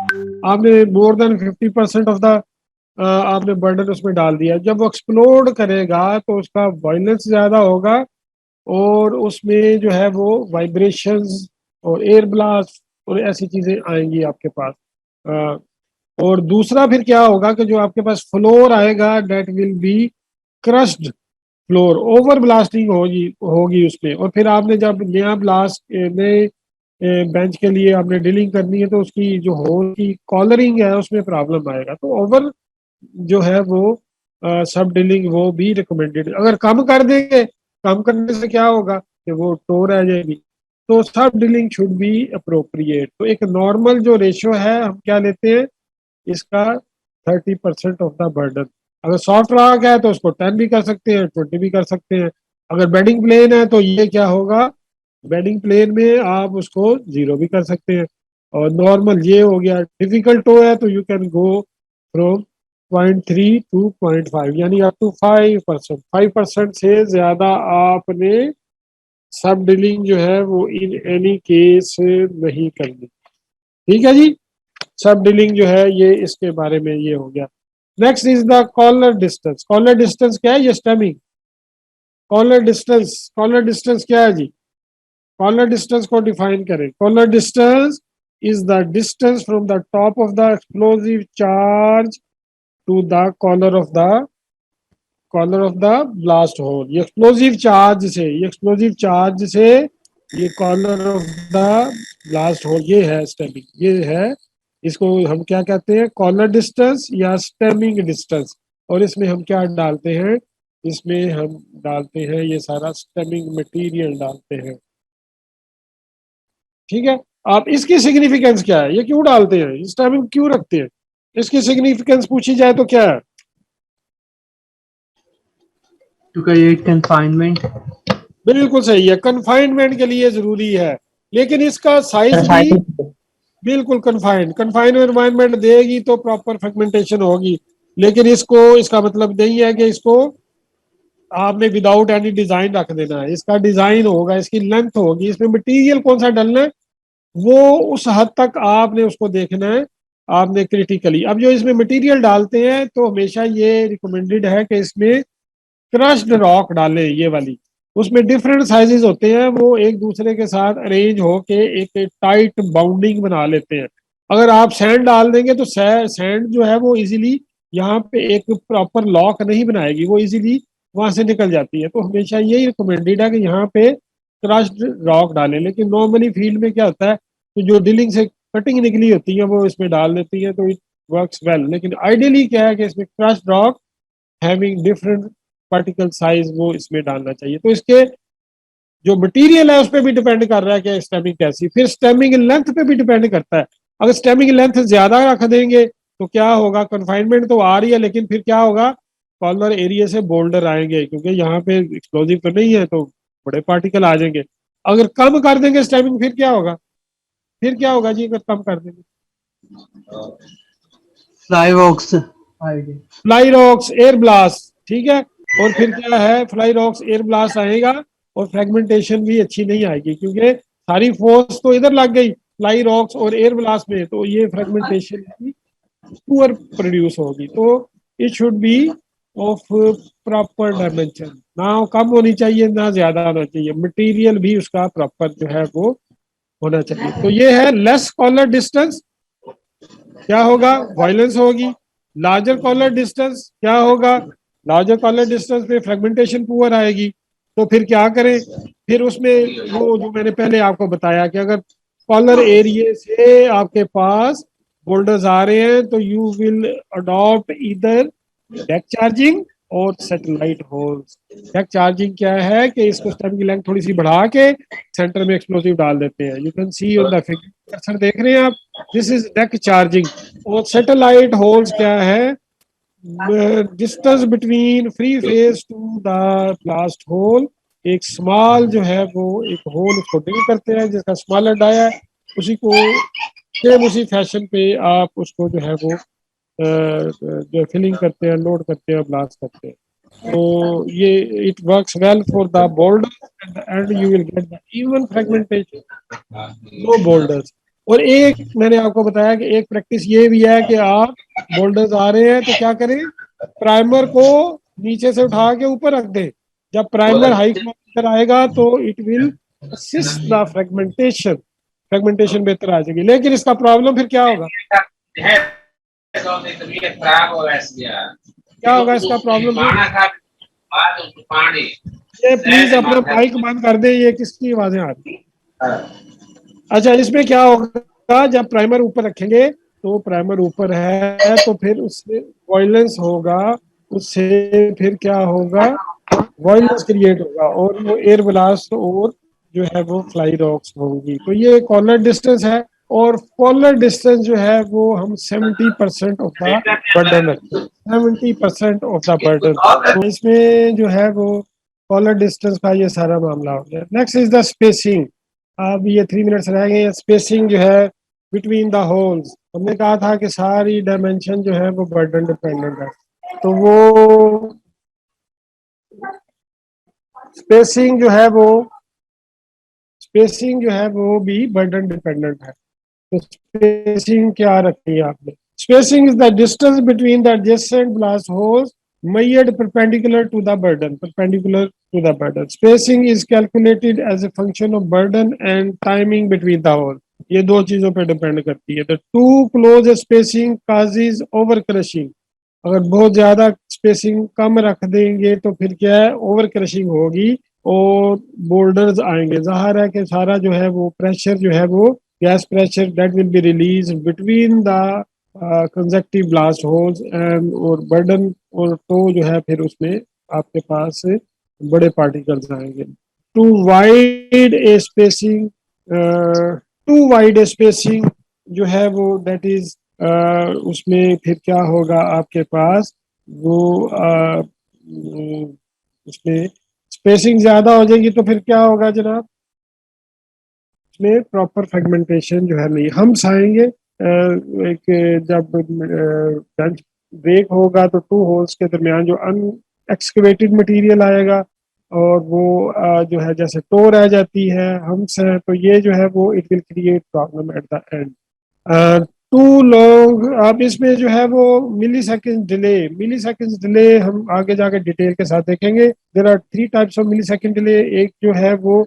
आपने मोर देन 50% ऑफ द आपने बर्डन उसमें डाल दिया, जब वो एक्सप्लोड करेगा तो उसका वायलेंस ज्यादा होगा और उसमें जो है वो वाइब्रेशंस और एयर ब्लास्ट और ऐसी चीजें आएंगी आपके पास। अ, और दूसरा फिर क्या होगा कि जो आपके पास फ्लोर आएगा that will be crushed floor, over blasting होगी होगी उसमें। और फिर आपने जब नया ब्लास्ट नए बेंच के लिए आपने ड्रिलिंग करनी है तो उसकी जो होल की कॉलरिंग है उसमें प्रॉब्लम आएगा। तो ओवर जो है वो सब डीलिंग वो भी रिकमेंडेड। अगर कम कर देंगे, कम करने से क्या होगा कि वो टो रह जाएगी। तो sub dealing should be appropriate. तो एक नॉर्मल जो रेशियो है हम क्या लेते हैं इसका, 30% ऑफ द बर्डन। अगर सॉफ्ट रॉक है तो उसको 10 भी कर सकते हैं, 20 भी कर सकते हैं। अगर बेडिंग प्लेन है तो ये क्या होगा, बेडिंग प्लेन में आप उसको 0 भी कर सकते हैं। और नॉर्मल ये हो गया। डिफिकल्ट टो है तो you can go from 0.3 to 0.5, यानी अप टू 5%। 5% से ज्यादा आपने सब डीलिंग जो है वो इन एनी केस नहीं करनी, ठीक है जी। सब डीलिंग जो है ये इसके बारे में ये हो गया। Next is the collar distance. Collar distance क्या है? ये स्टेमिंग। कॉलर डिस्टेंस क्या है जी? कॉलर डिस्टेंस को डिफाइन करें। Collar distance is the distance from the top of the explosive charge to the collar of the blast hole. ये explosive charge से ये collar of the blast hole, ये है स्टेमिंग, ये है। इसको हम क्या कहते हैं, कॉलर डिस्टेंस या स्टेमिंग डिस्टेंस। और इसमें हम क्या डालते हैं, इसमें हम डालते हैं ये सारा स्टेमिंग मटेरियल डालते हैं, ठीक है। आप इसकी सिग्निफिकेंस क्या है, ये क्यों डालते हैं, इस टाइमिंग क्यों रखते हैं, इसकी सिग्निफिकेंस पूछी जाए तो क्या है? to create confinement, बिल्कुल सही है, कन्फाइनमेंट के लिए जरूरी है। लेकिन इसका साइज भी बिल्कुल कन्फाइंड एनवायरनमेंट देगी तो प्रॉपर फ्रेगमेंटेशन होगी। लेकिन इसको, इसका मतलब नहीं है कि इसको आपने विदाउट एनी डिजाइन रख देना है। इसका डिजाइन होगा, इसकी लेंथ होगी, इसमें मटेरियल कौन सा डलना है वो उस हद तक आपने उसको देखना है आपने क्रिटिकली। अब जो इसमें मटेरियल डालते हैं तो हमेशा ये रिकमेंडेड है कि इसमें क्रश्ड रॉक डालें, ये वाली। उसमें डिफरेंट साइजेस होते हैं, वो एक दूसरे के साथ अरेंज होके एक टाइट बाउंडिंग बना लेते हैं। अगर आप सैंड डाल देंगे तो सैंड जो है वो इजीली यहाँ पे एक प्रॉपर लॉक नहीं बनाएगी, वो इजीली वहां से निकल जाती है। तो हमेशा यही रिकमेंडेड है कि यहाँ पे क्रश्ड रॉक डालें। लेकिन नॉर्मली फील्ड में क्या होता है, तो जो ड्रिलिंग से कटिंग निकली होती है वो इसमें डाल देती है, तो इट वर्क्स वेल। लेकिन आइडियली क्या है कि इसमें crushed rock having different particle size वो इसमें डालना चाहिए। तो इसके जो मटेरियल है उस पर भी डिपेंड कर रहा है कि स्टेमिंग कैसी, फिर स्टेमिंग लेंथ पे भी डिपेंड करता है। अगर स्टेमिंग लेंथ ज्यादा रख देंगे तो क्या होगा, कन्फाइनमेंट तो आ रही है लेकिन फिर क्या होगा, कॉर्नर एरिया से बोल्डर आएंगे, क्योंकि यहाँ पे एक्सप्लोजिव तो नहीं है, तो बड़े पार्टिकल आ जाएंगे। अगर कम कर देंगे स्टेमिंग फिर क्या होगा, फिर क्या होगा जी अगर कम कर देंगे? Fly rocks. Idea. Fly rocks, air blast, ठीक है। और फिर क्या है, फ्लाई रॉक्स एयर ब्लास्ट आएगा और फ्रेगमेंटेशन भी अच्छी नहीं आएगी, क्योंकि सारी फोर्स तो इधर लग गई फ्लाई रॉक्स और एयर ब्लास्ट में, तो ये फ्रेगमेंटेशन की पुअर प्रोड्यूस होगी। तो it should B of proper dimension, ना कम होनी चाहिए ना ज्यादा होना चाहिए, मटेरियल भी उसका प्रॉपर जो है वो होना चाहिए। तो ये है लेस कॉलर डिस्टेंस क्या होगा, वायलेंस होगी। लार्जर कॉलर डिस्टेंस क्या होगा, लार्जर कॉलर डिस्टेंस पे फ्रेगमेंटेशन पुअर आएगी। तो फिर क्या करें, फिर उसमें वो जो मैंने पहले आपको बताया कि अगर कॉलर एरिया से आपके पास बोल्डर्स आ रहे हैं तो यू विल अडॉप्ट इधर डेक चार्जिंग और सैटेलाइट होल्स। डेक चार्जिंग क्या है कि इसको स्टेम की लेंथ थोड़ी सी बढ़ा के सेंटर में एक्सप्लोसिव डाल देते हैं। You can see on the figure देख रहे हैं आप, दिस इज डेक चार्जिंग। और सैटेलाइट होल्स क्या है, distance between free face to the blast hole, एक स्मॉल जो है वो एक होल उसको ड्रिल करते हैं जिसका स्मॉलर डाया है, उसी को सेम उसी फैशन पे आप उसको जो है वो जो फिलिंग करते हैं, लोड करते हैं, ब्लास्ट करते हैं। तो ये it works well for the boulder at the end you will get the even fragmentation, no boulders. और एक मैंने आपको बताया कि एक प्रैक्टिस ये भी है कि आप बोल्डर्स आ रहे हैं तो क्या करें, प्राइमर को नीचे से उठा के ऊपर रख दें। जब प्राइमर हाई पर आएगा तो it will assist the fragmentation, fragmentation बेहतर आ जाएगी। लेकिन इसका प्रॉब्लम फिर क्या होगा, क्या होगा इसका प्रॉब्लम फिर, ये प्लीज अपना माइक बंद कर दे, ये किसकी आवाजें आ रही हैं? अच्छा, इसमें क्या होगा, जब प्राइमर ऊपर रखेंगे तो प्राइमर ऊपर है तो फिर उससे वॉयलेंस होगा, उससे फिर क्या होगा, वॉयलेंस क्रिएट होगा और वो एयर ब्लास्ट और जो है वो फ्लाई रॉक्स होंगी। तो ये कॉर्नर डिस्टेंस है, और कॉर्नर डिस्टेंस जो है वो हम 70% ऑफ द बर्डन रखते हैं, 70% ऑफ द बर्डन। तो इसमें जो है वो कॉलर डिस्टेंस का ये सारा मामला हो गया। Next is the spacing. अब ये 3 मिनट्स रह गए। स्पेसिंग जो है बिटवीन द होल्स, हमने कहा था कि सारी डायमेंशन जो है वो बर्डन डिपेंडेंट है, तो वो स्पेसिंग जो है वो स्पेसिंग जो है वो भी बर्डन डिपेंडेंट है। तो स्पेसिंग क्या रखी है आपने, spacing is the distance between the adjacent blast holes measured perpendicular to the burden, perpendicular to the burden. Spacing is calculated as a function of burden and timing between the holes. ये दो चीजों पे depend करती है। तो too close spacing causes over crushing, अगर बहुत ज्यादा स्पेसिंग कम रख देंगे तो फिर क्या है, ओवर क्रशिंग होगी और बोल्डर्स आएंगे। जाहिर है कि सारा जो है वो प्रेशर जो है वो gas pressure that will be release between the conjunctive blast holes and और बर्डन, और तो जो है फिर उसमें आपके पास बड़े पार्टिकल्स आएंगे। Too wide a spacing, too wide spacing जो है वो दैट इज उसमें फिर क्या होगा आपके पास वो उसमें स्पेसिंग ज्यादा हो जाएगी तो फिर क्या होगा जनाब, इसमें प्रॉपर फ्रेगमेंटेशन जो है नहीं। हम चाहेंगे एक जब बेंच ब्रेक होगा तो टू होल्स के दरमियान जो अनएक्सकेवेटेड मटेरियल आएगा और वो जो है जैसे टो रह जाती है हमसे, तो ये जो है वो it will create problem at the end. Too long, अब इसमें जो है वो मिली सेकेंड डिले हम आगे जाके डिटेल के साथ देखेंगे। There are 3 types of millisecond delay. एक जो है वो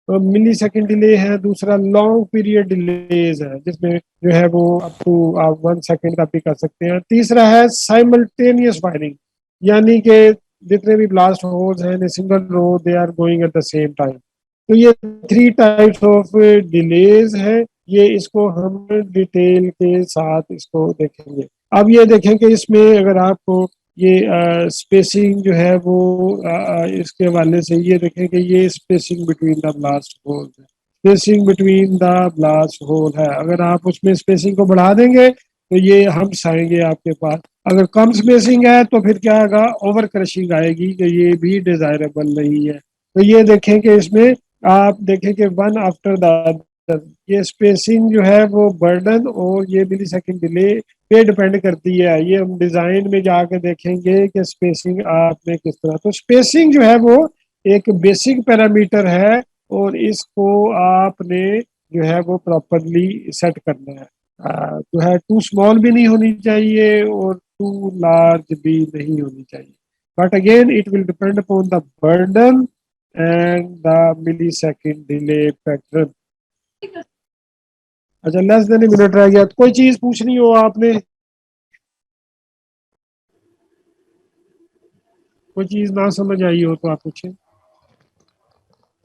मिली सेकेंड डिले है, दूसरा लॉन्ग पीरियड डिलेज है जिसमें जो है वो अप टू आप 1 सेकेंड का भी कर सकते हैं। तीसरा है साइमल्टेनियस फायरिंग, यानी कि जितने भी ब्लास्ट होल्स हैं in single row they are going at the same time. तो ये 3 टाइप्स ऑफ डिलेज है ये इसको हम डिटेल के साथ इसको देखेंगे। अब ये देखें कि इसमें अगर आपको ये स्पेसिंग जो है वो इसके हवाले से ये देखें कि ये spacing between the blast hole है, spacing between the blast hole है। अगर आप उसमें स्पेसिंग को बढ़ा देंगे तो ये हम्स आएंगे आपके पास। अगर कम स्पेसिंग है तो फिर क्या होगा, ओवर क्रशिंग आएगी, कि ये भी डिजायरेबल नहीं है। तो ये देखें कि इसमें आप देखें कि वन आफ्टर द, ये स्पेसिंग जो है वो बर्डन और ये मिली सेकेंड डिले पे डिपेंड करती है। ये हम डिजाइन में जाके देखेंगे कि स्पेसिंग आपने किस तरह, तो स्पेसिंग जो है वो एक बेसिक पैरामीटर है और इसको आपने जो है वो प्रॉपरली सेट करना है। जो है टू स्मॉल भी नहीं होनी चाहिए और टू लार्ज भी नहीं होनी चाहिए, but again it will depend upon the burden and the millisecond delay pattern. अच्छा, लेस देन ए मिनट रह गया, तो कोई चीज पूछनी हो आपने, कोई चीज ना समझ आई हो तो आप पूछें।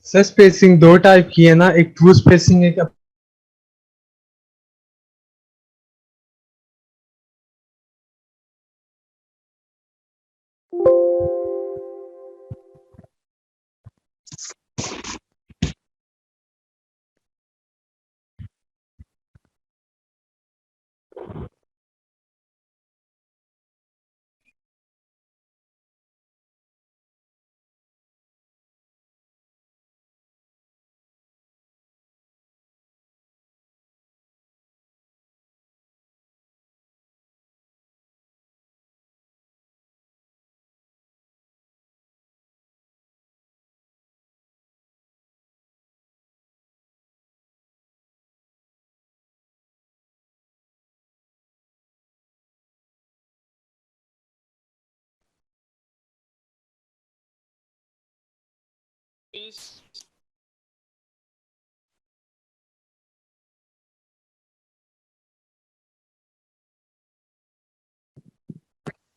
सर स्पेसिंग दो टाइप की है ना, एक ट्रू स्पेसिंग एक।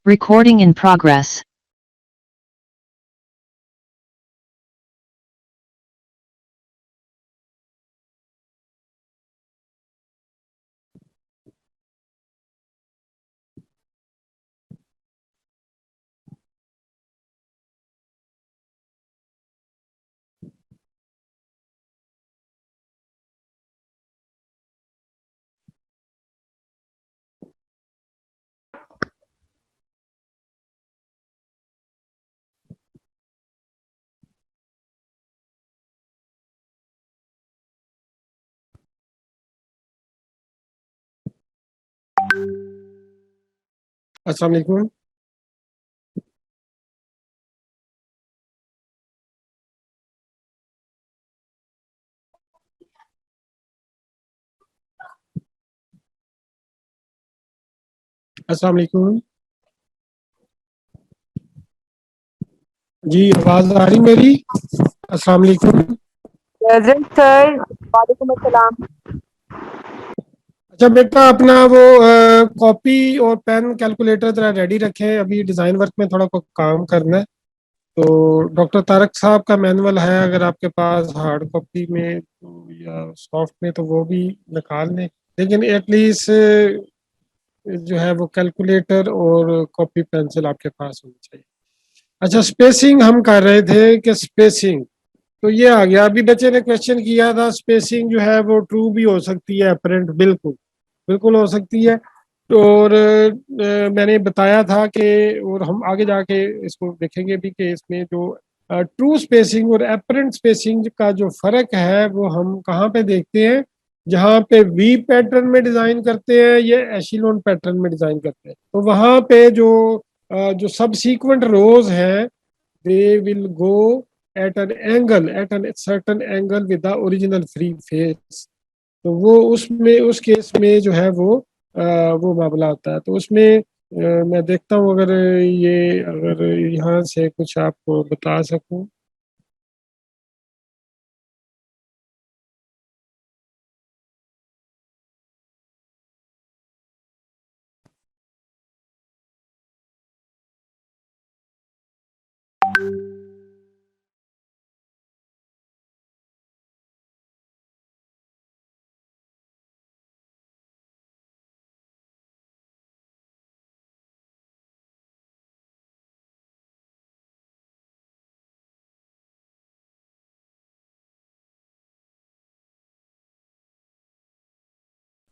Recording in progress. अस्सलाम वालेकुम। अस्सलाम वालेकुम। जी, आवाज आ रही मेरी? अस्सलाम वालेकुम। Present sir. वालेकुम अस्सलाम। अच्छा बेटा, अपना वो कॉपी और पेन कैलकुलेटर जरा रेडी रखें, अभी डिजाइन वर्क में थोड़ा काम करना है। तो डॉक्टर तारक साहब का मैनुअल है अगर आपके पास हार्ड कॉपी में तो, या सॉफ्ट में, तो वो भी निकाल लें। लेकिन एटलीस्ट जो है वो कैलकुलेटर और कॉपी पेंसिल आपके पास होनी चाहिए। अच्छा, स्पेसिंग हम कर रहे थे कि स्पेसिंग, तो ये आ गया। अभी बच्चे ने क्वेश्चन किया था, स्पेसिंग जो है वो ट्रू भी हो सकती है, अपरेंट, बिल्कुल बिल्कुल हो सकती है। और मैंने बताया था कि, और हम आगे जाके इसको देखेंगे भी, कि इसमें जो ट्रू स्पेसिंग और अपरेंट स्पेसिंग का जो फर्क है वो हम कहाँ पे देखते हैं, जहाँ पे वी पैटर्न में डिजाइन करते हैं या एशिलोन पैटर्न में डिजाइन करते हैं। तो वहां पे जो सब सीक्वेंट रोज हैं, they will go at an angle, at a certain angle with the original free face। तो वो उसमें, उस केस में जो है वो मामला होता है। तो उसमें मैं देखता हूँ, अगर ये, अगर यहाँ से कुछ आपको बता सकूं।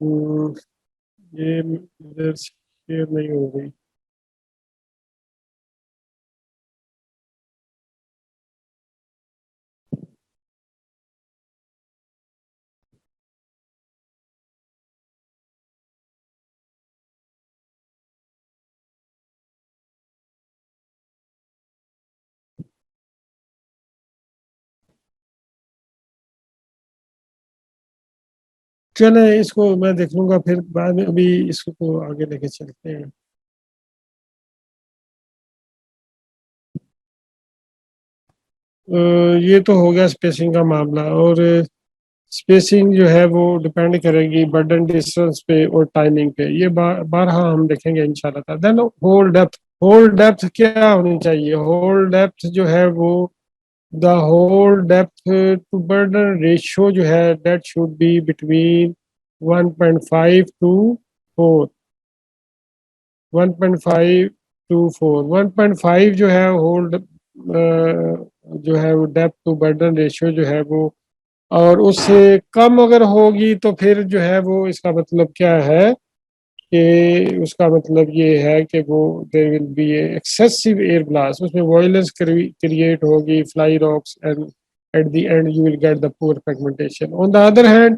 हम्म, ये इधर शेयर नहीं हो गई। चले इसको मैं देख लूंगा फिर बाद में, अभी इसको आगे लेके चलते हैं। ये तो हो गया स्पेसिंग का मामला। और स्पेसिंग जो है वो डिपेंड करेगी बर्डन डिस्टेंस पे और टाइमिंग पे, ये बारहा हम देखेंगे इंशाल्लाह। Then hole depth, hole depth क्या होनी चाहिए? होल डेप्थ जो है वो the hole depth to burden ratio जो है that should be between 1.5 to 4, 1.5 to 4। 1.5 जो है होल्ड जो है वो डेप्थ टू बर्डन रेशियो जो है वो, और उससे कम अगर होगी तो फिर जो है वो इसका मतलब क्या है कि उसका मतलब ये है कि वो there will be excessive air blast, उसमें वॉयलेंस क्रिएट होगी, fly rocks, and at the end you will get the poor fragmentation. On the other hand,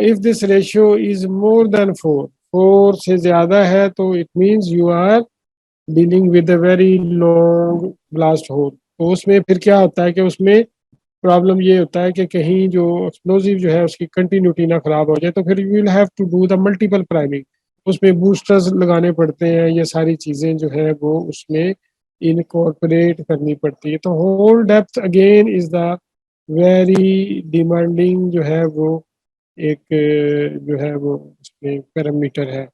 if this ratio is more than 4, 4 से ज्यादा है तो it means you are dealing with a very long blast hole. तो उसमें फिर क्या होता है कि उसमें प्रॉब्लम ये होता है कि कहीं जो एक्सप्लोजिव जो है उसकी कंटिन्यूटी ना खराब हो जाए, तो फिर you will have to do the multiple priming, उसमें बूस्टर्स लगाने पड़ते हैं, ये सारी चीज़ें जो है वो उसमें इनकॉर्पोरेट करनी पड़ती है। तो hole depth again is the very demanding जो है वो एक जो है वो उसमें पैरामीटर है।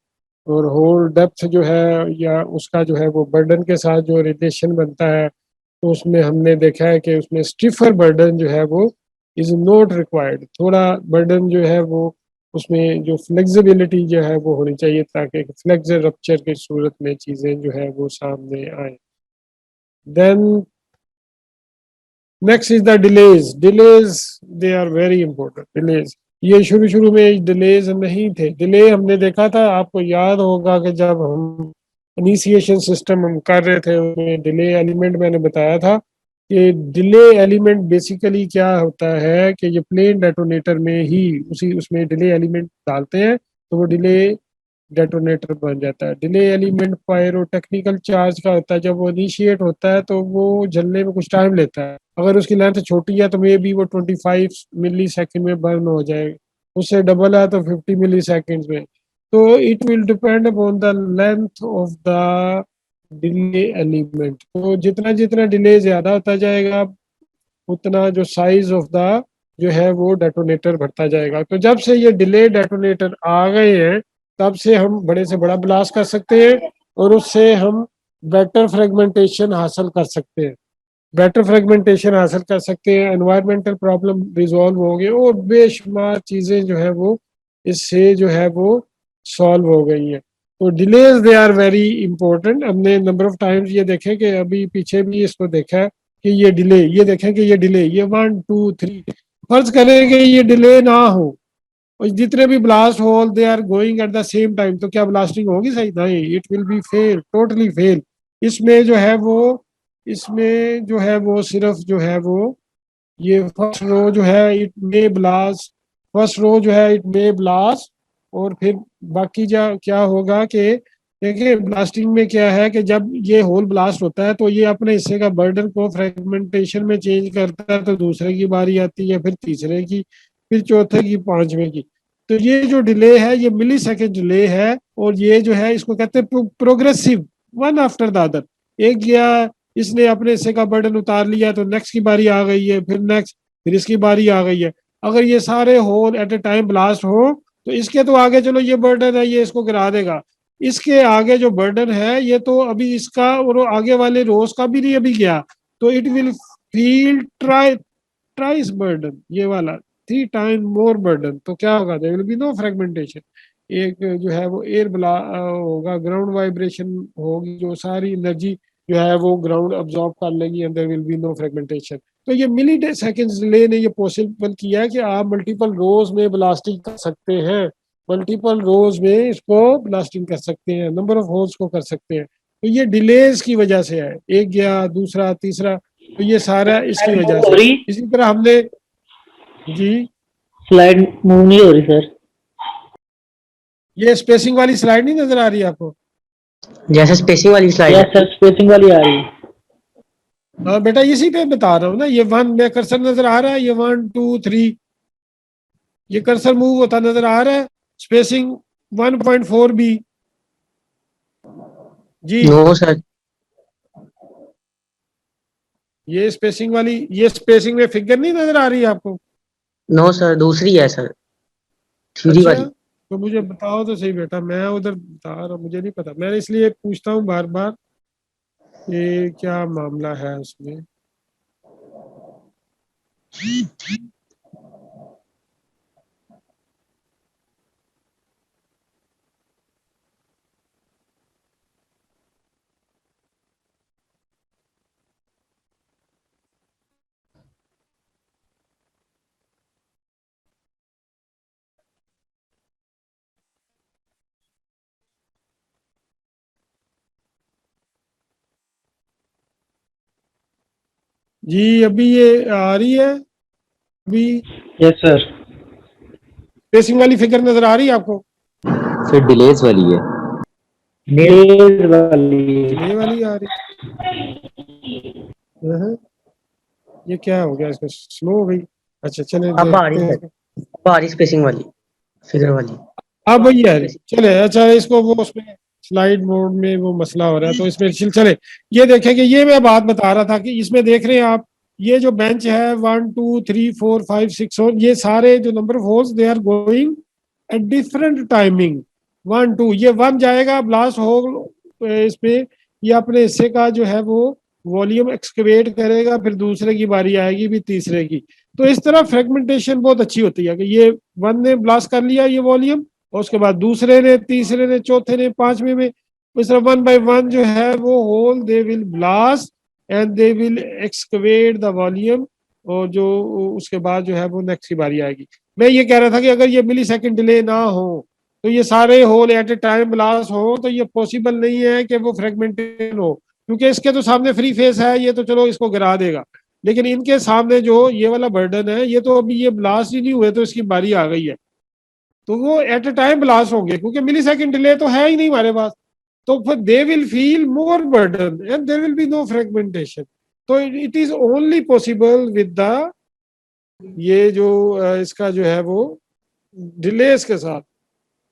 और होल डेप्थ जो है या उसका जो है वो बर्डन के साथ जो रिलेशन बनता है, तो उसमें हमने देखा है कि उसमें स्टिफर बर्डन जो है वो इज नॉट रिक्वायर्ड। थोड़ा बर्डन जो है वो उसमें जो फ्लेक्सिबिलिटी जो है वो होनी चाहिए ताकि फ्लेक्सर रप्चर की सूरत में चीज़ें जो है वो सामने आए। Then next is the delays. Delays they are very important. Delays, ये शुरू शुरू में डिलेज नहीं थे। डिले हमने देखा था, आपको याद होगा कि जब हम इनिशिएशन सिस्टम हम कर रहे थे उसमें डिले एलिमेंट मैंने बताया था कि डिले एलिमेंट बेसिकली क्या होता है कि ये प्लेन डेटोनेटर में ही उसी उसमें डिले एलिमेंट डालते हैं तो वो डिले डेटोनेटर बन जाता है। डिले एलिमेंट पायरोटेक्निकल चार्ज का होता है, जब वो इनिशिएट होता है तो वो जलने में कुछ टाइम लेता है। अगर उसकी लेंथ छोटी है तो मे बी वो 25 मिली सेकेंड में बर्न हो जाएगा, उससे डबल है तो 50 मिली सेकेंड में। तो it will depend upon the length of the delay element. तो जितना जितना डिले ज्यादा होता जाएगा उतना जो साइज ऑफ द जो है वो डेटोनेटर बढ़ता जाएगा। तो जब से ये डिले डेटोनेटर आ गए हैं तब से हम बड़े से बड़ा ब्लास्ट कर सकते हैं और उससे हम बेटर फ्रेगमेंटेशन हासिल कर सकते हैं, बेटर फ्रेगमेंटेशन हासिल कर सकते हैं, एनवायरमेंटल प्रॉब्लम रिजॉल्व होंगे और बेशुमार चीज़ें जो है वो इससे जो है वो सॉल्व हो गई हैं। तो delays they are very important. हमने नंबर ऑफ टाइम्स ये देखें कि अभी पीछे भी इसको देखा है कि ये डिले, ये देखें कि ये डिले, ये 1 2 3, फर्ज करें कि ये डिले ना हो और जितने भी blast hole they are going at the same time, तो क्या ब्लास्टिंग होगी? सही नहीं, it will be fail, totally fail. इसमें जो है वो इसमें जो है वो सिर्फ जो है वो ये फर्स्ट रो जो है it may blast, first row जो है इट मे ब्लास्ट, और फिर बाकी जा क्या होगा कि देखिए ब्लास्टिंग में क्या है कि जब ये होल ब्लास्ट होता है तो ये अपने हिस्से का बर्डन को फ्रेगमेंटेशन में चेंज करता है, तो दूसरे की बारी आती है, फिर तीसरे की, फिर चौथे की, पांचवें की। तो ये जो डिले है ये मिली सेकेंड डिले है, और ये जो है इसको कहते हैं progressive, one after the other. एक गया, इसने अपने हिस्से का बर्डन उतार लिया तो नेक्स्ट की बारी आ गई है, फिर नेक्स्ट, फिर इसकी बारी आ गई है। अगर ये सारे hole at a time blast हो तो इसके तो आगे चलो ये बर्डन है ये इसको गिरा देगा, इसके आगे जो बर्डन है ये तो अभी इसका और आगे वाले रोज का भी नहीं अभी गया, तो it will feel thrice burden, ये वाला 3 टाइम मोर बर्डन। तो क्या होगा? There will be no fragmentation. एक जो है वो एयर ब्ला होगा, ग्राउंड वाइब्रेशन होगी, जो सारी एनर्जी जो है वो ग्राउंड अब्जॉर्ब कर लेगी and there will be no fragmentation. तो ये मिली सेकेंड्स डिले ने ये पॉसिबल किया है कि आप मल्टीपल रोज में ब्लास्टिंग कर सकते हैं। मल्टीपल रोज में इसको ब्लास्टिंग कर सकते हैं, नंबर ऑफ होल्स को कर सकते हैं। तो ये डिलेज की वजह से है, एक गया दूसरा तीसरा, तो ये सारा इसकी वजह हो से। रही इसी तरह हमने जी, स्लाइड मूव नहीं हो रही सर। ये स्पेसिंग वाली स्लाइड नहीं नजर आ रही है आपको? जैसे स्पेसिंग वाली स्लाइड यस है। सर, स्पेसिंग वाली आ रही है। हाँ बेटा, इसी पे बता रहा हूँ ना, ये 1 में कर्सर नजर आ रहा है, ये 1 2 3, ये कर्सर मूव होता नजर आ रहा है। स्पेसिंग 1.4 भी जी, नो सर। ये स्पेसिंग वाली, ये स्पेसिंग में फिगर नहीं नजर आ रही है आपको? नो सर, दूसरी है सर, थ्री अच्छा, वाली। तो मुझे बताओ तो सही बेटा, मैं उधर बता रहा हूँ, मुझे नहीं पता, मैं इसलिए पूछता हूँ बार बार कि क्या मामला है उसमें। जी, अभी ये आ रही है, अभी यस सर। स्पेसिंग वाली फिगर नजर आ रही है आपको? फिर डिलेज वाली है। लेज वाली। डिले वाली आ रही है? ये क्या हो गया, इसको स्लो हो गई। अच्छा चले अब आ रही देखते है, हैं। अब आ रही स्पेसिंग वाली, फिगर वाली। अब वही आ रही, चले अच्छा, इसको वो उसमें स्लाइड मोड में वो मसला हो रहा है, तो इसमें चले ये देखें कि ये मैं बात बता रहा था कि इसमें देख रहे हैं आप, ये जो बेंच है 1 2 3 4 5 6 और ये सारे जो number of holes they are going at different timing. 1 2, ये 1 जाएगा ब्लास्ट होल इस पे, ये अपने हिस्से का जो है वो वॉल्यूम एक्सकवेट करेगा, फिर दूसरे की बारी आएगी भी तीसरे की। तो इस तरह फ्रेगमेंटेशन बहुत अच्छी होती है कि ये 1 ने ब्लास्ट कर लिया ये वॉल्यूम, और उसके बाद दूसरे ने, तीसरे ने, चौथे ने, पांचवें में, इस तरह 1 बाय 1 जो है वो hole they will blast and they will excavate the volume, और जो उसके बाद जो है वो नेक्स्ट की बारी आएगी। मैं ये कह रहा था कि अगर ये मिली सेकेंड डिले ना हो तो ये सारे hole at a time blast हो, तो ये पॉसिबल नहीं है कि वो फ्रेगमेंटेशन हो, क्योंकि इसके तो सामने फ्री फेस है, ये तो चलो इसको गिरा देगा, लेकिन इनके सामने जो ये वाला बर्डन है, ये तो अभी ये ब्लास्ट ही नहीं हुए तो इसकी बारी आ गई है, तो वो एट ए टाइम ब्लास्ट होंगे, क्योंकि मिली सेकेंड डिले तो है ही नहीं हमारे पास, तो फिर they will feel more burden and there will be no fragmentation. तो it is only possible with the, ये जो इसका जो है वो डिलेस के साथ,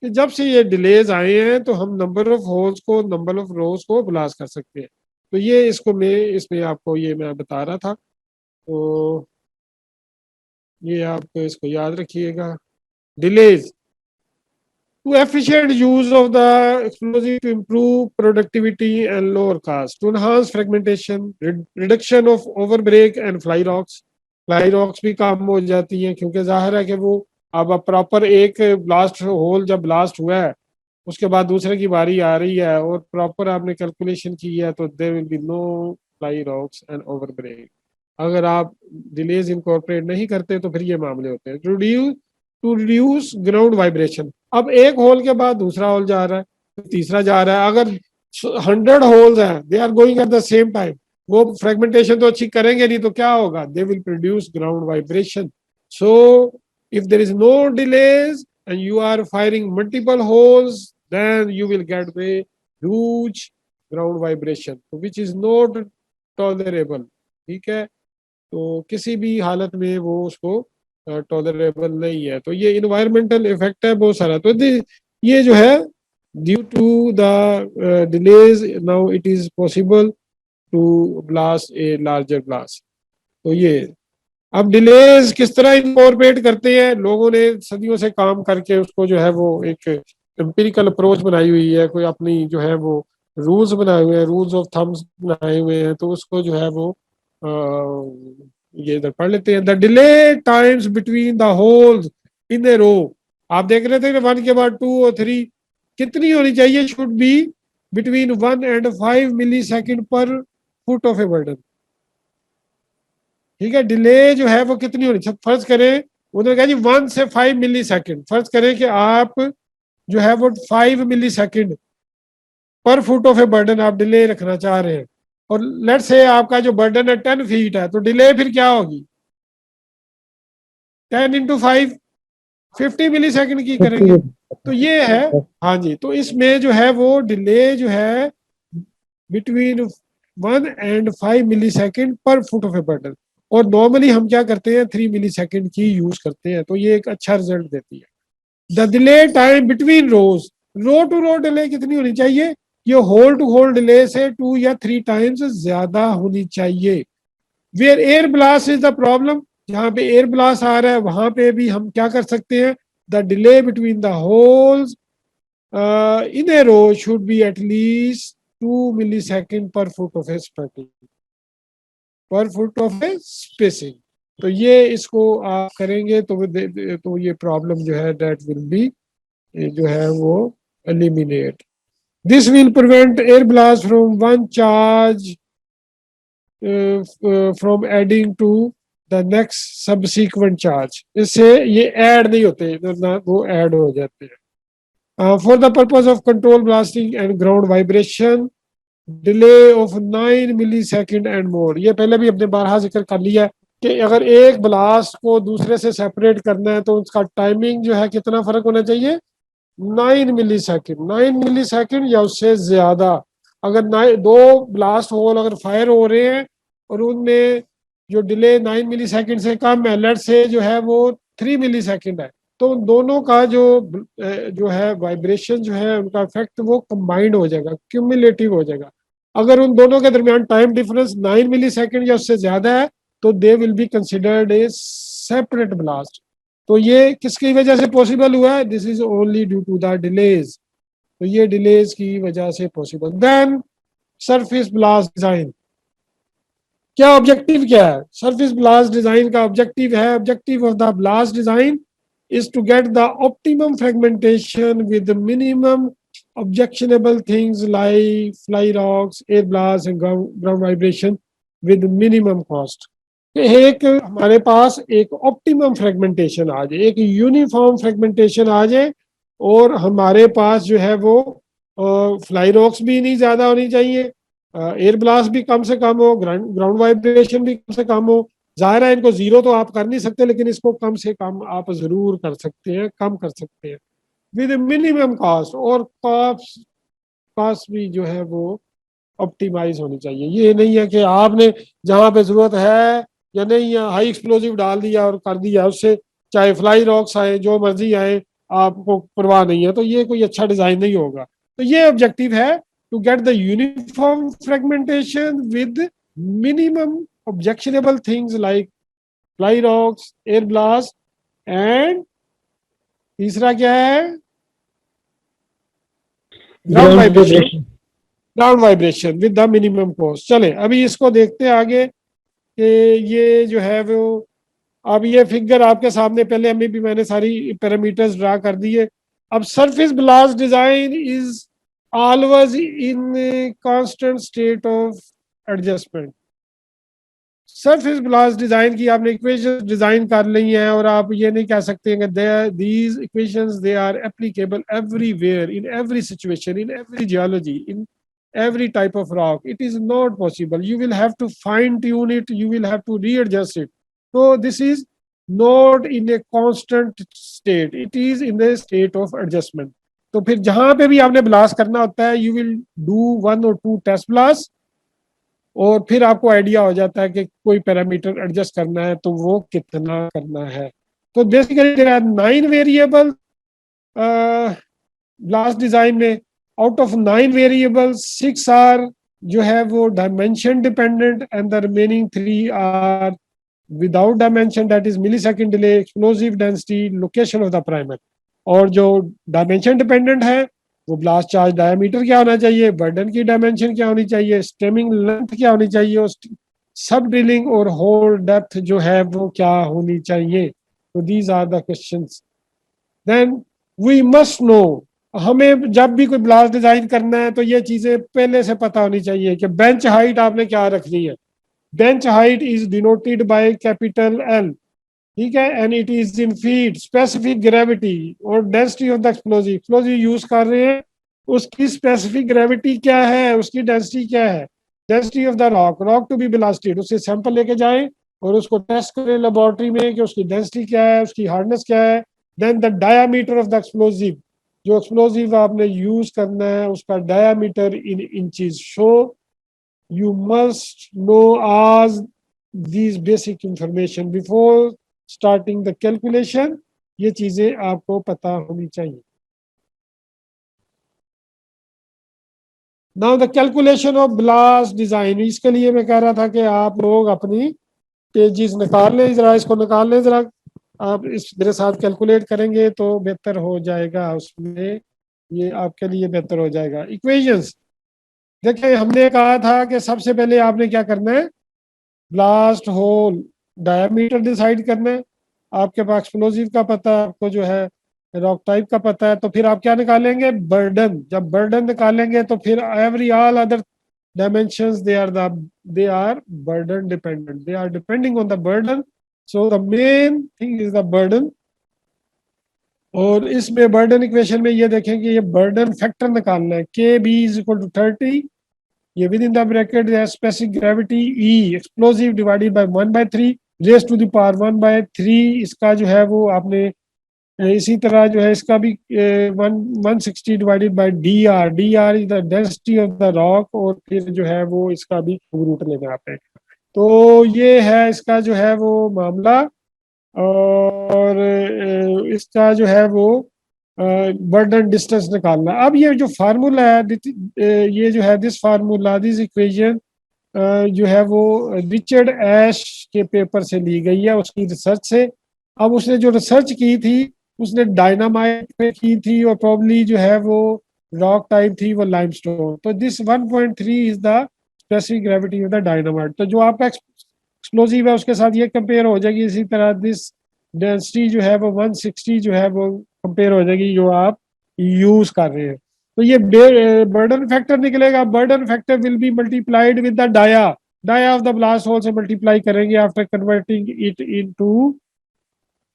कि जब से ये डिलेज आए हैं तो हम नंबर ऑफ होल्स को, नंबर ऑफ रोज को ब्लास्ट कर सकते हैं। तो ये इसको मैं इसमें आपको ये मैं बता रहा था, तो ये आप इसको याद रखिएगा। Delays to efficient use of the explosive to improve productivity and lower cost, to enhance fragmentation, reduction of overbreak and fly rocks. Fly rocks भी कम हो जाती हैं, क्योंकि जाहिर है कि वो अब प्रॉपर एक ब्लास्ट होल जब ब्लास्ट हुआ है उसके बाद दूसरे की बारी आ रही है और प्रॉपर आपने कैलकुलेशन की है, तो there will be no fly rocks and overbreak. अगर आप डिलेज इनकॉर्पोरेट नहीं करते तो फिर ये मामले होते हैं। टू रिड्यूस ग्राउंड वाइब्रेशन, अब एक होल के बाद दूसरा होल जा रहा है, तीसरा जा रहा है, अगर 100 होल्स हैं, they are going at the same time, वो फ्रेगमेंटेशन तो अच्छी करेंगे नहीं, तो क्या होगा, they will produce ground vibration. So if there is no delays and you are firing multiple holes, then you will get the huge ground vibration which is not tolerable। ठीक है, तो किसी भी हालत में वो उसको टॉलरेबल नहीं है। तो ये इन्वायरमेंटल इफेक्ट है बहुत सारा। तो ये जो है due to the delays now it is possible to blast a larger blast. तो ये अब डिलेज किस तरह इनकॉर्पोरेट करते हैं, लोगों ने सदियों से काम करके उसको जो है वो एक एम्पिरिकल अप्रोच बनाई हुई है, कोई अपनी जो है वो रूल्स बनाए हुए हैं, रूल्स ऑफ थम्स बनाए हुए हैं, तो उसको जो है वो ये इधर पढ़ लेते हैं। The delay times between the holes in a row, आप देख रहे थे कि 1 के बाद 2 और 3 कितनी होनी चाहिए, should be between 1 and 5 millisecond per foot of a burden. ठीक है, डिले जो है वो कितनी होनी चाहिए, फर्ज करें उन्होंने कहा जी 1 से 5 मिली सेकेंड, फर्ज करें कि आप जो है वो 5 millisecond per foot of a burden आप डिले रखना चाह रहे हैं, और लेट्स से आपका जो बर्डन है 10 फीट है, तो डिले फिर क्या होगी, 10 इंटू 5 50 मिली सेकेंड की करेंगे। तो ये है, हाँ जी, तो इसमें जो है वो डिले जो है between 1 and 5 millisecond per foot of a burden, और नॉर्मली हम क्या करते हैं 3 मिली सेकेंड की यूज करते हैं, तो ये एक अच्छा रिजल्ट देती है। The delay time between rows, row to row delay कितनी होनी चाहिए, ये होल टू होल डिले से 2 या 3 टाइम्स ज्यादा होनी चाहिए। Where air blast is the problem, जहां पे एयर ब्लास्ट आ रहा है वहां पे भी हम क्या कर सकते हैं, the delay between the holes in a row should be at least 2 millisecond per foot of a spacing, per foot of a spacing। तो ये इसको आप करेंगे तो ये प्रॉब्लम जो है that will be जो है वो eliminate। This will prevent air blast from one charge from adding to the next subsequent charge। इससे ये ऐड नहीं होते, ना वो ऐड हो जाते हैं। For the purpose of control blasting and ground vibration, delay of 9 millisecond and more। ये पहले भी हमने बारहा जिक्र कर लिया है कि अगर एक ब्लास्ट को दूसरे से सेपरेट करना है तो उसका टाइमिंग जो है कितना फर्क होना चाहिए, 9 मिलीसेकंड, 9 मिलीसेकंड या उससे ज्यादा। अगर दो ब्लास्ट होल अगर फायर हो रहे हैं और उनमें जो डिले 9 मिलीसेकंड से कम है, लेट से जो है वो 3 मिलीसेकंड है, तो उन दोनों का जो है वाइब्रेशन जो है उनका इफेक्ट वो कंबाइंड हो जाएगा, क्यूमुलेटिव हो जाएगा। अगर उन दोनों के दरमियान टाइम डिफरेंस 9 मिलीसेकंड या उससे ज्यादा है तो they will be considered a separate blast. तो ये किसकी वजह से पॉसिबल हुआ है, this is only due to the delays. तो ये डिलेज की वजह से possible. Then surface blast design, क्या ऑब्जेक्टिव क्या है सरफेस ब्लास्ट डिजाइन का? ऑब्जेक्टिव है, objective of the blast design is to get the optimum fragmentation with the minimum objectionable things like fly rocks, air blast and ground vibration with minimum cost। एक हमारे पास एक optimum fragmentation आ जाए, एक uniform fragmentation आ जाए, और हमारे पास जो है वो फ्लाई रॉक्स भी नहीं ज्यादा होनी चाहिए, एयर ब्लास्ट भी कम से कम हो, ग्राउंड वाइब्रेशन भी कम से कम हो। जाहिर है इनको जीरो तो आप कर नहीं सकते, लेकिन इसको कम से कम आप जरूर कर सकते हैं, कम कर सकते हैं विद मिनिमम कॉस्ट। और कॉस्ट भी जो है वो ऑप्टिमाइज होनी चाहिए। ये नहीं है कि आपने जहां पे जरूरत है या नहीं है हाई एक्सप्लोजिव डाल दिया और कर दिया, उससे चाहे फ्लाई रॉक्स आए जो मर्जी आए आपको परवाह नहीं है, तो ये कोई अच्छा डिजाइन नहीं होगा। तो ये ऑब्जेक्टिव है, to get the uniform fragmentation with minimum objectionable things like fly rocks, air blast and तीसरा क्या है, ground vibration, ground vibration with the minimum cost. चले अभी इसको देखते हैं आगे कि ये जो है वो, अब ये फिगर आपके सामने पहले हमें भी मैंने सारी पैरामीटर्स ड्रा कर दिए। अब surface blast design is always in constant state of adjustment. Surface blast design की आपने इक्वेशन डिजाइन कर ली हैं, और आप ये नहीं कह सकते कि these equations they are applicable everywhere in every situation in every geology in every type of rock. It is not possible. You will have to fine tune it, you will have to readjust it. So this is not in a constant state, it is in the state of adjustment। तो फिर जहां पे भी आपने blast करना होता है you will do 1 or 2 test blast, और फिर आपको आइडिया हो जाता है कि कोई पैरामीटर एडजस्ट करना है तो वो कितना करना है। तो basically there are 9 variable blast design में। आउट ऑफ 9 वेरिएबल्स 6 आर जो है वो dimension dependent and the remaining 3 are without dimension, that is millisecond delay, explosive density, location of the primer. और जो डायमेंशन डिपेंडेंट है वो ब्लास्ट चार्ज डायमीटर क्या होना चाहिए, बर्डन की डायमेंशन क्या होनी चाहिए, स्टेमिंग लेंथ क्या होनी चाहिए, और सब ड्रिलिंग और होल डेप्थ जो है वो क्या होनी चाहिए। तो these are the questions. Then we must know, हमें जब भी कोई ब्लास्ट डिजाइन करना है तो ये चीजें पहले से पता होनी चाहिए कि बेंच हाइट आपने क्या रखनी है। Bench height is denoted by capital L. ठीक है, and it is in feet, specific gravity और density of the explosive, explosive use कर रहे हैं, उसकी स्पेसिफिक ग्रेविटी क्या है, उसकी डेंसिटी क्या है, density of the rock, rock to be blasted, उससे सैंपल लेके जाएं और उसको टेस्ट करें लेबोरेटरी में कि उसकी डेंसिटी क्या है, उसकी हार्डनेस क्या है, then the diameter of the explosive, जो एक्सप्लोजिव आपने यूज करना है उसका diameter in inches, so you must know आज these basic information before starting the calculation, ये चीजें आपको पता होनी चाहिए। Now the calculation of blast design, इसके लिए मैं कह रहा था कि आप लोग अपनी पेजेस निकाल लें, जरा इसको निकाल लें जरा, आप इस मेरे साथ कैलकुलेट करेंगे तो बेहतर हो जाएगा, उसमें ये आपके लिए बेहतर हो जाएगा। इक्वेशंस देखिए, हमने कहा था कि सबसे पहले आपने क्या करना है, ब्लास्ट होल डायमीटर डिसाइड करना है, आपके पास एक्सप्लोजिव का पता है, आपको जो है रॉक टाइप का पता है, तो फिर आप क्या निकालेंगे, बर्डन, जब बर्डन निकालेंगे तो फिर every all other dimensions they are burden dependent, they are depending on the burden, so the main thing is the burden। और इसमें बर्डन इक्वेशन में ये देखेंगे, ये बर्डन फैक्टर निकालना है, के बी इज इक्वल टू 30, ये within the bracket specific gravity e explosive divided by 1/3 raise to the power 1/3, इसका जो है वो आपने इसी तरह जो है इसका भी 160 divided by D R is the density of the rock, और फिर जो है वो इसका भी रूट लेना आपने। तो ये है इसका जो है वो मामला, और इसका जो है वो बर्डन डिस्टेंस निकालना। अब ये जो फार्मूला है, ये जो है दिस फार्मूला, दिस इक्वेशन जो है वो रिचर्ड एश के पेपर से ली गई है, उसकी रिसर्च से। अब उसने जो रिसर्च की थी उसने डायनामाइट पे की थी, और प्रॉब्ली जो है वो रॉक टाइप थी वो लाइमस्टोन। तो this 1.3 is the specific gravity of the dynamite. तो जो आपका एक्सप्लोजिव है उसके साथ ये कंपेयर हो जाएगी, इसी तरह दिस डेंसिटी जो है वो 160 जो है वो कंपेयर हो जाएगी जो आप यूज कर रहे हैं। तो ये बर्डन फैक्टर निकलेगा, burden factor will be multiplied with the dia of the blast hole से मल्टीप्लाई करेंगे after converting it into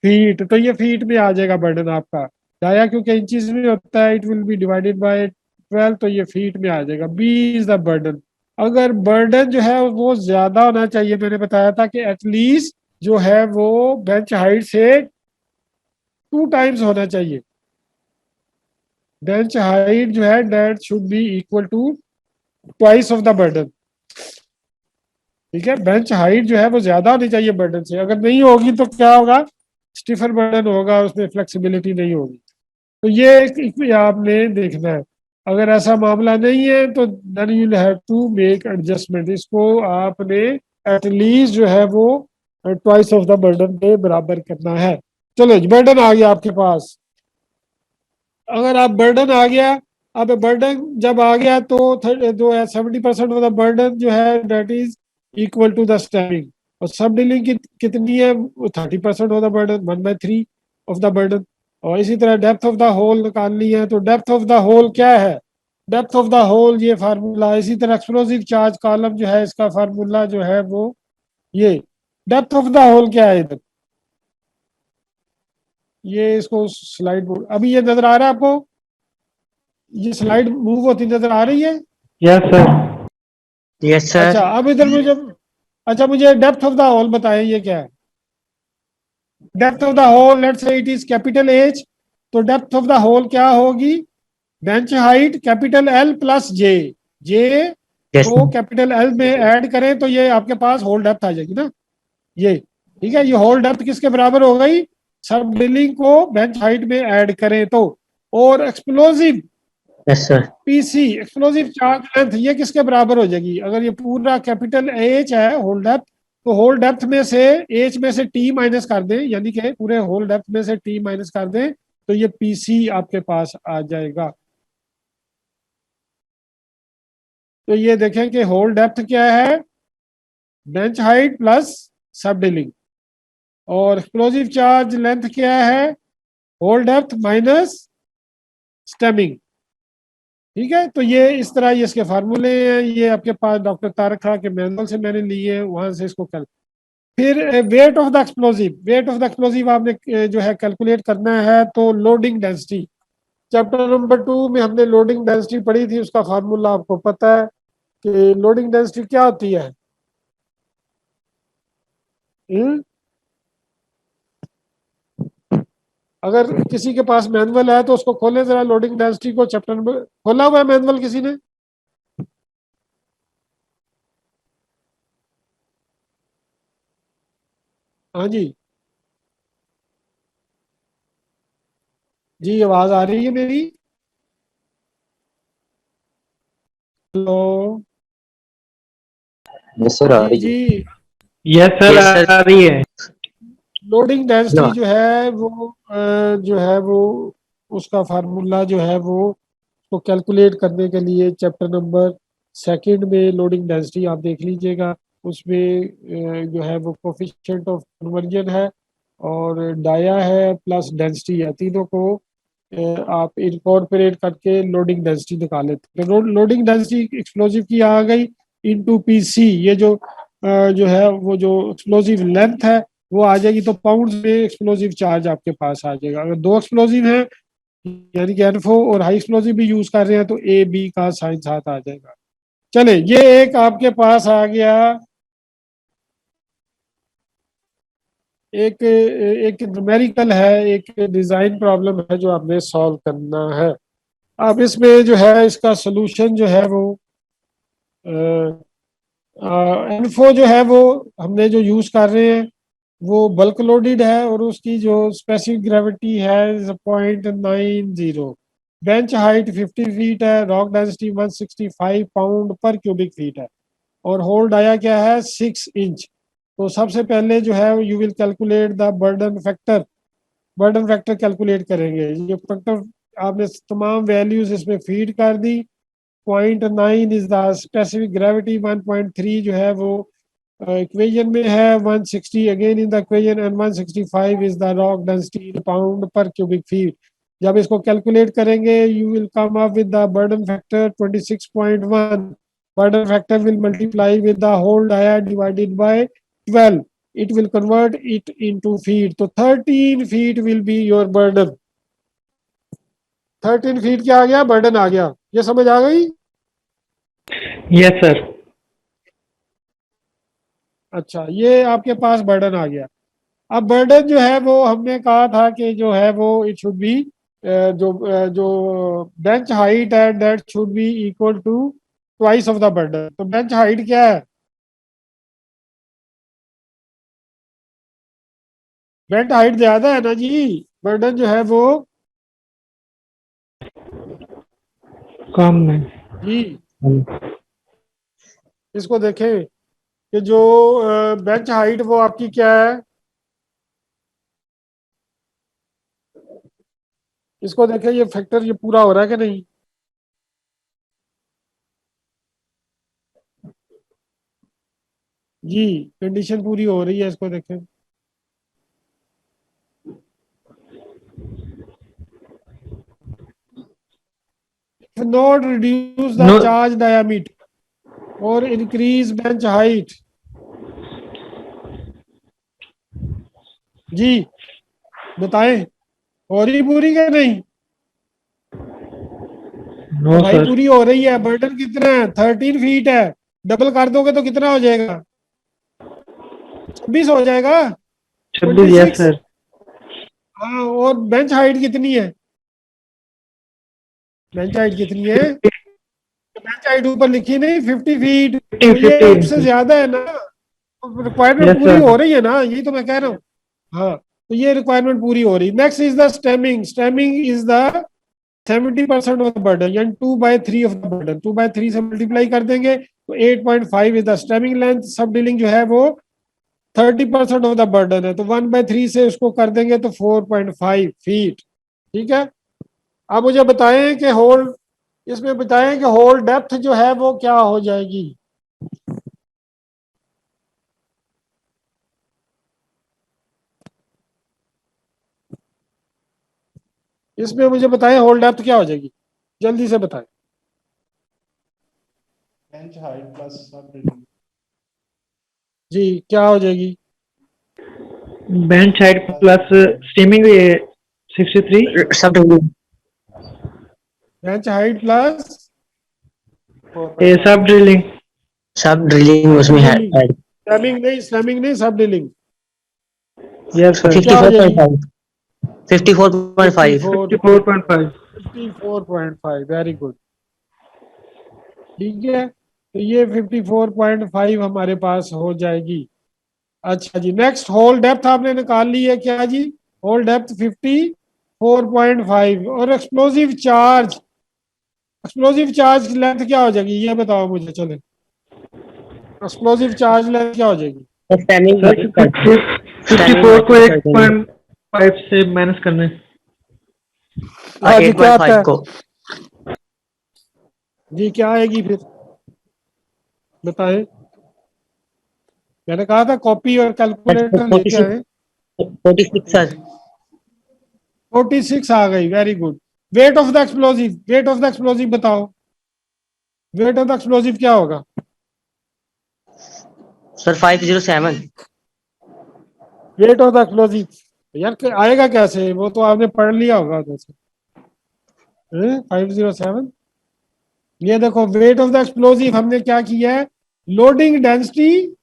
feet, तो ये फीट में आ जाएगा बर्डन आपका। डाया क्योंकि इंचेस में होता है, it will be divided by 12, तो ये फीट में आ जाएगा। B is the burden. अगर बर्डन जो है वो ज्यादा होना चाहिए, मैंने बताया था कि एटलीस्ट जो है वो बेंच हाइट से 2 टाइम्स होना चाहिए। बेंच हाइट जो है that should be equal to twice of the burden. ठीक है, बेंच हाइट जो है वो ज्यादा होनी चाहिए बर्डन से, अगर नहीं होगी तो क्या होगा, स्टिफर बर्डन होगा, उसमें फ्लेक्सिबिलिटी नहीं होगी। तो ये आपने देखना है। अगर ऐसा मामला नहीं है तो then you have to make adjustment, इसको आपने एटलीस्ट जो है वो ट्वाइस ऑफ द बर्डन पे बराबर करना है। चलो बर्डन आ गया आपके पास। अगर आप बर्डन आ गया, अब बर्डन जब आ गया तो जो है 70% ऑफ द बर्डन जो है that is equal to the stemming, और सब डीलिंग कितनी है, 30% of the burden, 1/3 of the burden. और इसी तरह डेप्थ ऑफ द होल निकालनी है, तो डेप्थ ऑफ द होल क्या है, डेप्थ ऑफ द होल ये फार्मूला। इसी तरह एक्सप्लोजिव चार्ज कॉलम जो है इसका फार्मूला जो है वो ये डेप्थ ऑफ द होल क्या है इधर, ये इसको स्लाइड अभी ये नजर आ रहा है आपको, ये स्लाइड मूव होती नजर आ रही है। Yes sir. Yes sir. अच्छा अब इधर मुझे, अच्छा मुझे डेप्थ ऑफ द होल बताएं ये क्या है। Depth of the hole let's say it is capital H, तो डेप्थ ऑफ द होल क्या होगी, bench height capital L plus J, J yes को कैपिटल एल में ऐड करें तो ये आपके पास होल डेप्थ आ जाएगी ना, ये ठीक है। ये होल डेप्थ किसके बराबर हो गई, सब ड्रिलिंग को बेंच हाइट में ऐड करें तो। और explosive yes sir. PC explosive charge length ये किसके बराबर हो जाएगी, अगर ये पूरा कैपिटल एच है होल डेप्थ, तो होल डेप्थ में से एच में से टी माइनस कर दें, यानी कि पूरे होल डेप्थ में से टी माइनस कर दें, तो ये पीसी आपके पास आ जाएगा। तो ये देखें कि होल डेप्थ क्या है, बेंच हाइट प्लस सब डीलिंग, और एक्सप्लोजिव चार्ज लेंथ क्या है, होल डेप्थ माइनस स्टेमिंग। ठीक है, तो ये इस तरह ये इसके फार्मूले हैं, ये आपके पास डॉक्टर तारक खां के मैनुअल से मैंने लिए हैं, वहां से इसको कर। फिर वेट ऑफ द एक्सप्लोजिव आपने जो है कैलकुलेट करना है, तो लोडिंग डेंसिटी, चैप्टर नंबर 2 में हमने लोडिंग डेंसिटी पढ़ी थी, उसका फार्मूला आपको पता है कि लोडिंग डेंसिटी क्या होती है। हम्म? अगर किसी के पास मैनुअल है तो उसको खोले जरा, लोडिंग डेंसिटी को, चैप्टर नंबर खोला हुआ है मैनुअल किसी ने? हाँ जी जी, आवाज आ रही है मेरी? हेलो यस सर, आ जी रही है। जी। Yes sir, yes sir. आ रही है। लोडिंग डेंसिटी ना, जो है वो जो है वो उसका फार्मूला जो है वो उसको कैलकुलेट करने के लिए चैप्टर नंबर 2 में लोडिंग डेंसिटी आप देख लीजिएगा, उसमें जो है वो कोफिशिएंट ऑफ कन्वर्जन है और डाया है प्लस डेंसिटी है, तीनों को आप इनकॉर्पोरेट करके लोडिंग डेंसिटी निकाल लेते हैं। तो लोडिंग डेंसिटी एक्सप्लोजिव की आ गई इनटू पीसी, ये जो जो है वो जो एक्सप्लोजिव लेंथ है वो आ जाएगी, तो पाउंड में एक्सप्लोजिव चार्ज आपके पास आ जाएगा। अगर दो एक्सप्लोजिव है यानी कि एनफो और हाई एक्सप्लोजिव भी यूज कर रहे हैं तो ए बी का साइन साथ आ जाएगा। चले, ये एक आपके पास आ गया, एक एक न्यूमेरिकल है, एक डिजाइन प्रॉब्लम है जो आपने सॉल्व करना है। अब इसमें जो है इसका सोल्यूशन जो है वो एनफो जो है वो हमने जो यूज कर रहे हैं वो बल्क लोडेड है और उसकी जो स्पेसिफिक ग्रेविटी है 0.90, बेंच हाइट 50 फीट है, rock density 165 pound per cubic feet है और होल्ड आया क्या है 6 इंच। तो सबसे पहले जो है you will calculate the burden factor calculate करेंगे। ये फैक्टर आपने तमाम वैल्यूज इसमें फीड कर दी। 0.9 इज द स्पेसिफिक ग्रेविटी, 1.3 जो है वो इक्वेशन में है, 160 again in the equation and 165 is the rock density in pound per cubic feet. जब इसको कैलकुलेट करेंगे you will come up with the burden factor 26.1। Burden factor will multiply with the hole dia divided by 12, it will convert it into feet, तो 13 feet will be your burden। 13 feet क्या आ गया, burden आ गया। ये समझ आ गई? Yes sir. अच्छा, ये आपके पास बर्डन आ गया। अब बर्डन जो है वो हमने कहा था कि जो है वो इट शुड बी जो बेंच हाइट है that should be equal to twice of the burden. तो बेंच हाइट क्या है? बेंच हाइट ज्यादा है ना जी, बर्डन जो है वो कम है। जी। इसको देखें कि जो बेंच हाइट वो आपकी क्या है, इसको देखें ये फैक्टर ये पूरा हो रहा है कि नहीं। जी, कंडीशन पूरी हो रही है, इसको देखें। If not reduce the no. charge diameter or increase bench height। जी बताएं, हो रही पूरी क्या नहीं? नो भाई सर। पूरी हो रही है। बर्डन कितना है? 13 फीट है, डबल कर दोगे तो कितना हो जाएगा? 26 हो जाएगा। 26। यस 26। सर। हाँ, और बेंच हाइट कितनी है? बेंच हाइट कितनी है? बेंच हाइट ऊपर लिखी नहीं, 50 फीट, 50 तो ये 50। उससे ज्यादा है ना, रिक्वायरमेंट यस पूरी सर। हो रही है ना, यही तो मैं कह रहा हूँ। हाँ, तो ये रिक्वायरमेंट पूरी हो रही। Next is the stemming. Stemming is the 70% of the burden, यानी 2/3 ऑफ द बर्डन। 2/3 से मल्टीप्लाई कर देंगे तो 8.5 इज द स्टेमिंग लेंथ। सब डीलिंग जो है वो 30% ऑफ द बर्डन है, तो 1/3 से उसको कर देंगे तो 4.5 फीट। ठीक है। अब मुझे बताएं कि होल, इसमें बताएं कि होल डेप्थ जो है वो क्या हो जाएगी। इसमें मुझे बताएं होल डेप्थ क्या हो जाएगी, जल्दी से बताएं। बेंच हाइट प्लस सब, जी क्या हो जाएगी? बेंच हाइट प्लस स्ट्रीमिंग 63 सब डिलीट, बेंच हाइट प्लस सब ड्रिलिंग सब ड्रिलिंग उसमें है ड्रिलिंग, ऐड। स्लैमिंग नहीं, सब ड्रिलिंग। यस तो सर क्या हो जाएगी? 54.5 54.5 54.5, वेरी गुड। ठीक है, तो ये 54.5 हमारे पास हो जाएगी। अच्छा जी, नेक्स्ट होल डेप्थ आपने निकाल ली है क्या जी? Whole depth 54.5। और एक्सप्लोजिव चार्ज की लेंथ क्या हो जाएगी ये बताओ मुझे, चले। एक्सप्लोजिव चार्ज लेंथ क्या हो जाएगी? स्टैमिंग सर माइनस कर देंगे, स्टैमिंग 54 को माइनस कर देंगे 1.5 से माइनस करना है। हाँ जी, क्या आता 8.5 है को। जी? क्या आएगी फिर बताएं। मैंने कहा था कॉपी और कैलकुलेटर लेके 46 आए। 46 सर। 46 आ गई, very good. Weight of the explosive, weight of the explosive बताओ। वेट ऑफ द एक्सप्लोजिव क्या होगा? Sir 507। Weight of the explosive यार आएगा कैसे? वो तो आपने पढ़ लिया होगा जैसे। 507। ये देखो, वेट ऑफ द एक्सप्लोजिव हमने क्या किया है, लोडिंग डेंसिटी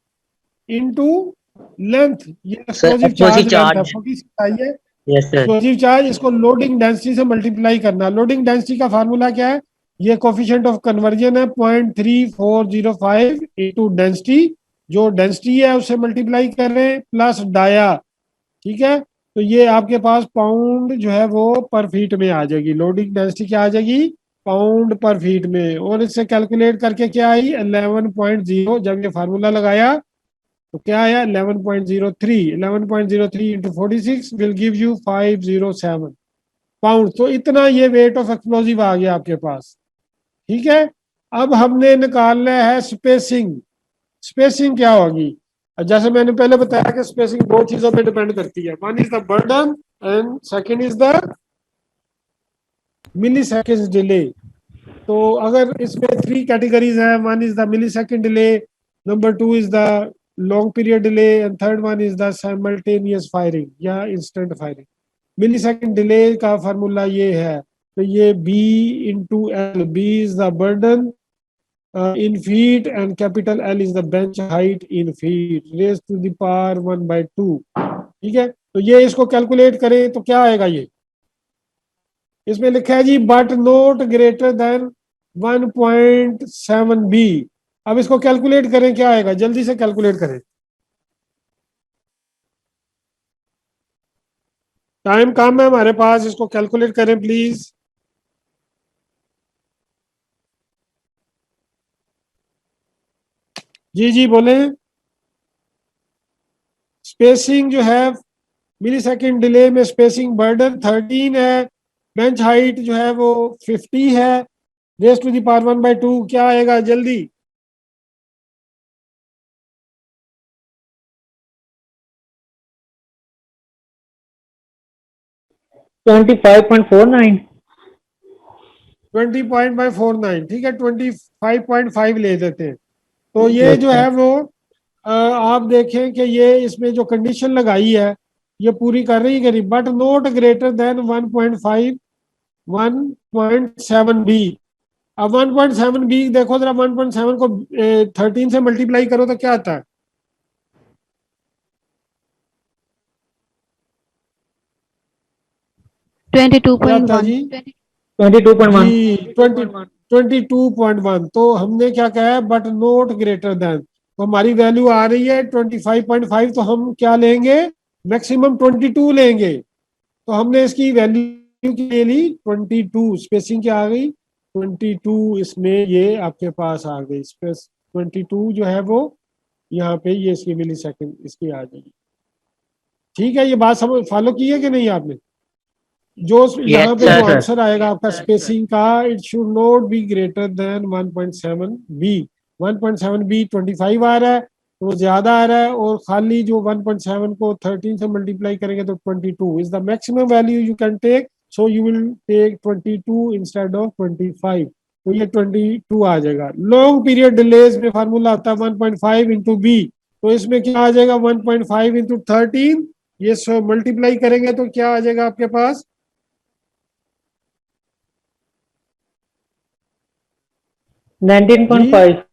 इनटू लेंथ। ये sir explosive explosive charge length है, चार्ज। 46 आई है। Yes sir. एक्सप्लोजिव चार्ज, इसको लोडिंग डेंसिटी से मल्टीप्लाई करना। लोडिंग डेंसिटी का फार्मूला क्या है? ये कोफिशिएंट ऑफ कन्वर्जन है 0.3405 इंटू डेंसिटी, जो डेंसिटी है उससे मल्टीप्लाई कर रहे हैं, प्लस डाया। ठीक है, तो ये आपके पास पाउंड जो है वो पर फीट में आ जाएगी। लोडिंग डेंसिटी क्या आ जाएगी? पाउंड पर फीट में। और इससे कैलकुलेट करके क्या आई? 11.0। जब ये फार्मूला लगाया तो क्या आया? 11.03। 11.03 into 46 will give you 507 pound. तो इतना ये वेट ऑफ एक्सप्लोजिव आ गया आपके पास। ठीक है, अब हमने निकालना है स्पेसिंग। स्पेसिंग क्या होगी? जैसे मैंने पहले बताया कि स्पेसिंग दो चीजों पे डिपेंड करती है, one is the burden and second is the millisecond delay. तो अगर इसमें थ्री कैटेगरीज हैं, one is the millisecond delay, number two is the long period delay, and third one is the simultaneous firing या instant firing. Millisecond delay का formula ये है, तो ये B into L, B is the burden in feet and capital L is the bench height in feet raised to the power 1/2। ठीक है, तो ये इसको कैलकुलेट करें तो क्या आएगा? ये इसमें लिखा है जी but not greater than 1.7 B. अब इसको कैलकुलेट करें, क्या आएगा? जल्दी से कैलकुलेट करें, टाइम कम है हमारे पास, इसको कैलकुलेट करें प्लीज। जी जी बोले। स्पेसिंग जो है मिली सेकेंड डिले में, स्पेसिंग बर्डन 13 है, बेंच हाइट जो है वो 50 है, रेस टू दी पावर 1/2 क्या आएगा जल्दी? ट्वेंटी 5.49 20.49। ठीक है, 25.5 ले देते हैं। तो ये जो है वो आप देखें कि ये इसमें जो कंडीशन लगाई है ये पूरी कर रही है, but not greater than 1.5 1.7 B. अब 1.7 बी देखो जरा, 1.7 को 13 से मल्टीप्लाई करो तो क्या आता है? क्या आता है 22.1. जी? 22.1 जी 22.1। तो हमने क्या कहा है? बट नोट ग्रेटर देन, तो हमारी वैल्यू आ रही है 25.5, तो हम क्या लेंगे? मैक्सिमम 22 लेंगे। तो हमने इसकी वैल्यू के ली 22। स्पेसिंग क्या आ गई? 22। इसमें ये आपके पास आ गई स्पेस 22 जो है वो यहाँ पे, ये इसकी मिली सेकेंड इसकी आ जाएगी। ठीक है, ये बात समझ फॉलो की है कि नहीं आपने? जो यहाँ यस पे जो सर। आंसर आएगा आपका स्पेसिंग का, it should not be greater than 1.7 B. 1.7 B 25 आ रहा है तो ज्यादा आ रहा है, और खाली जो 1.7 को 13 से मल्टीप्लाई करेंगे तो 22 is the maximum value you can take. So you will take 22 instead of 25। तो ये 22 आ जाएगा। लॉन्ग पीरियड डिलेज में फार्मूला आता है 1.5 इंटू बी, तो इसमें क्या आ जाएगा? 1.5 इंटू 13 ये सब मल्टीप्लाई करेंगे तो क्या आ जाएगा आपके पास? 19.5.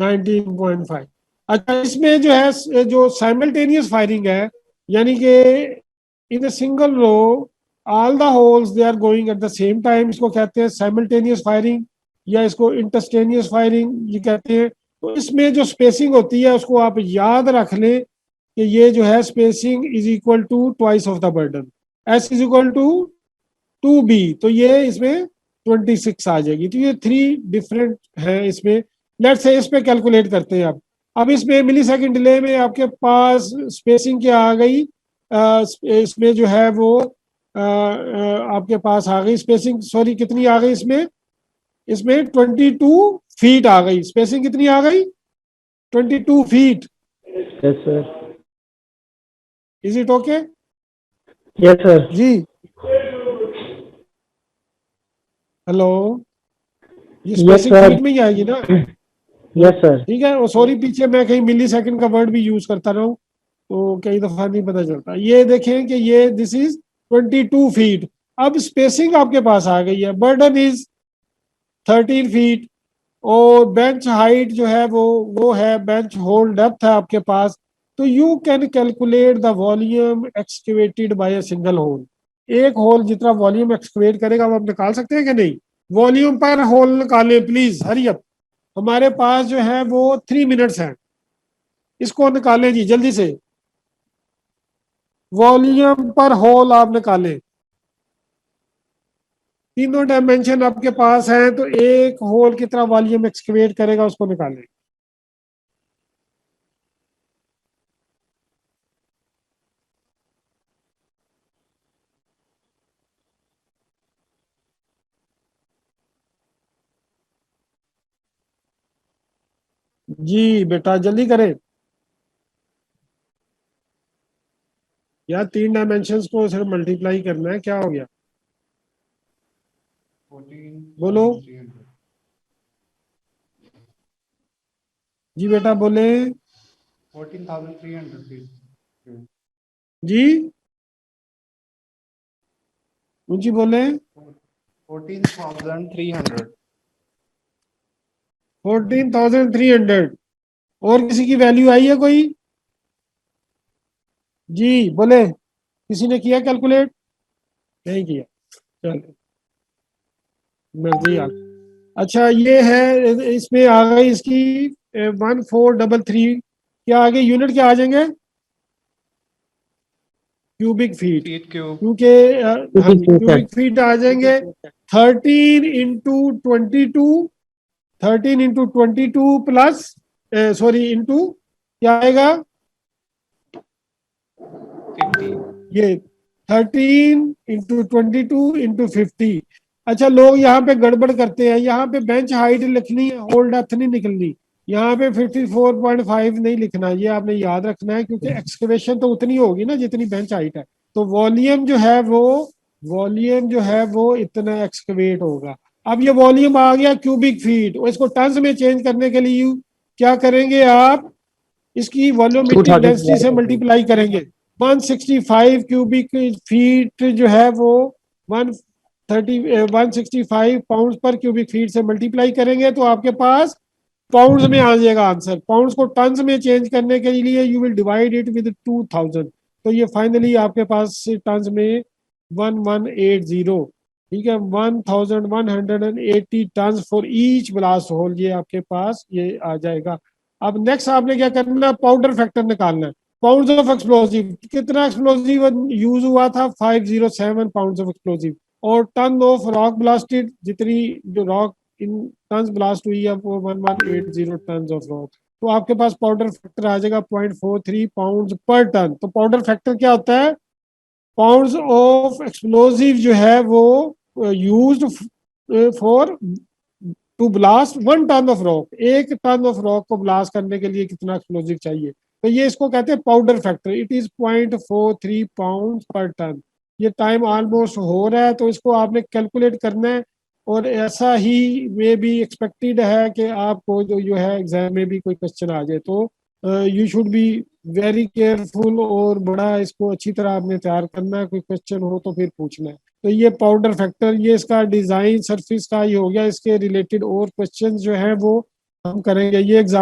19.5। अच्छा, इसमें जो है जो साइमल्टेनियस फायरिंग है, यानी कि in a single row all the holes they are going at the same time, इसको कहते हैं साइमल्टेनियस फायरिंग, या इसको इंटरस्टेनियस फायरिंग ये कहते हैं। तो इसमें जो स्पेसिंग होती है उसको आप याद रख लें कि ये जो है spacing is equal to twice of the burden, S is equal to 2b, तो ये इसमें 26 आ जाएगी। तो ये थ्री डिफरेंट है इसमें। लेट्स से इस पे कैलकुलेट करते हैं। अब इसमें मिली सेकेंड डिले में आपके पास स्पेसिंग क्या आ गई? इसमें जो है वो आपके पास आ गई स्पेसिंग, सॉरी कितनी आ गई इसमें? इसमें 22 फीट आ गई। स्पेसिंग कितनी आ गई? 22 feet. Yes, sir. Is it okay Yes, sir. जी? हेलो, ये Yes, स्पेसिंग sir. फीट में ही आएगी ना? Yes, sir. ठीक है, और सॉरी पीछे मैं कहीं मिली सेकंड का वर्ड भी यूज करता रहा हूँ तो कई दफा नहीं पता चलता। ये देखें कि ये दिस इज 22 फीट। अब स्पेसिंग आपके पास आ गई है, बर्डन इज 13 फीट, और बेंच हाइट जो है वो है, बेंच होल डेप्थ है आपके पास। तो you can calculate the volume excavated by a single hole. एक होल जितना वॉल्यूम एक्सकेवेट करेगा वो आप निकाल सकते हैं कि नहीं? वॉल्यूम पर होल निकालें प्लीज, हरी अप। हमारे पास जो है वो 3 मिनट्स हैं, इसको निकालें जी जल्दी से। वॉल्यूम पर होल आप निकालें, तीनों डायमेंशन आपके पास हैं, तो एक होल कितना वॉल्यूम एक्सकेवेट करेगा उसको निकालें। जी बेटा जल्दी करें यार, 3 डायमेंशंस को सिर्फ मल्टीप्लाई करना है, क्या हो गया? बोलो जी बेटा, बोले 14,300 जी, ऊंची बोले। 14,300 14,300। और किसी की वैल्यू आई है कोई? जी बोले, किसी ने किया कैलकुलेट? नहीं किया, चलो मर्जी आप। अच्छा ये है, इसमें आ गई इसकी 1433। क्या आगे यूनिट क्या आ जाएंगे? Cubic feet, feet cube. क्योंकि हाँ जी क्यूबिक फीट आ जाएंगे। 13 into 22, 13 into 22 plus sorry into क्या आएगा 50। ये 13 इंटू 22 इंटू 50। अच्छा लोग यहाँ पे गड़बड़ करते हैं, यहाँ पे बेंच हाइट लिखनी है, होल डेप्थ नहीं निकलनी। यहाँ पे 54.5 नहीं लिखना, ये आपने याद रखना है, क्योंकि एक्सकवेशन तो उतनी होगी ना जितनी बेंच हाइट है। तो वॉल्यूम जो है वो इतना एक्सकवेट होगा। अब ये वॉल्यूम आ गया क्यूबिक फीट, और इसको टन्स में चेंज करने के लिए क्या करेंगे आप? इसकी वॉल्यूमेट्रिक डेंसिटी से मल्टीप्लाई करेंगे। 165 क्यूबिक फीट जो है वो 165 पाउंड पर क्यूबिक फीट से मल्टीप्लाई करेंगे तो आपके पास पाउंड्स में आ जाएगा आंसर। पाउंड्स को टन्स में चेंज करने के लिए you will divide it with 2000, तो ये फाइनली आपके पास टन्स में 1180, ठीक है, 1180 ton for each blast hole, ये आपके पास ये आ जाएगा। अब नेक्स्ट आपने क्या करना है? पाउडर फैक्टर निकालना है। पाउंड्स ऑफ एक्सप्लोसिव, कितना एक्सप्लोसिव यूज हुआ था? 507 पाउंड्स ऑफ एक्सप्लोसिव। और टन ऑफ रॉक ब्लास्टेड, जितनी जो रॉक इन टन ब्लास्ट हुई है वो 1180 टन ऑफ रॉक। तो आपके पास पाउडर फैक्टर आ जाएगा 0.43 पाउंड पर टन। तो पाउडर फैक्टर क्या होता है? पाउंड्स ऑफ एक्सप्लोसिव जो है वो used for to blast 1 ton of rock. 1 ton of rock को ब्लास्ट करने के लिए कितना एक्सप्लोसिव चाहिए? तो ये इसको कहते हैं powder factor. It is 0.43 pound पर टन। ये टाइम ऑलमोस्ट हो रहा है तो इसको आपने कैलकुलेट करना है, और ऐसा ही वे भी एक्सपेक्टेड है कि आपको जो है एग्जाम में भी कोई क्वेश्चन आ जाए तो you should be very careful और बड़ा इसको अच्छी तरह आपने तैयार करना है। कोई क्वेश्चन हो तो फिर पूछना है। तो ये पाउडर फैक्टर, ये इसका डिजाइन सरफेस का ही हो गया। इसके रिलेटेड और क्वेश्चन जो है वो हम करेंगे। ये एग्जाम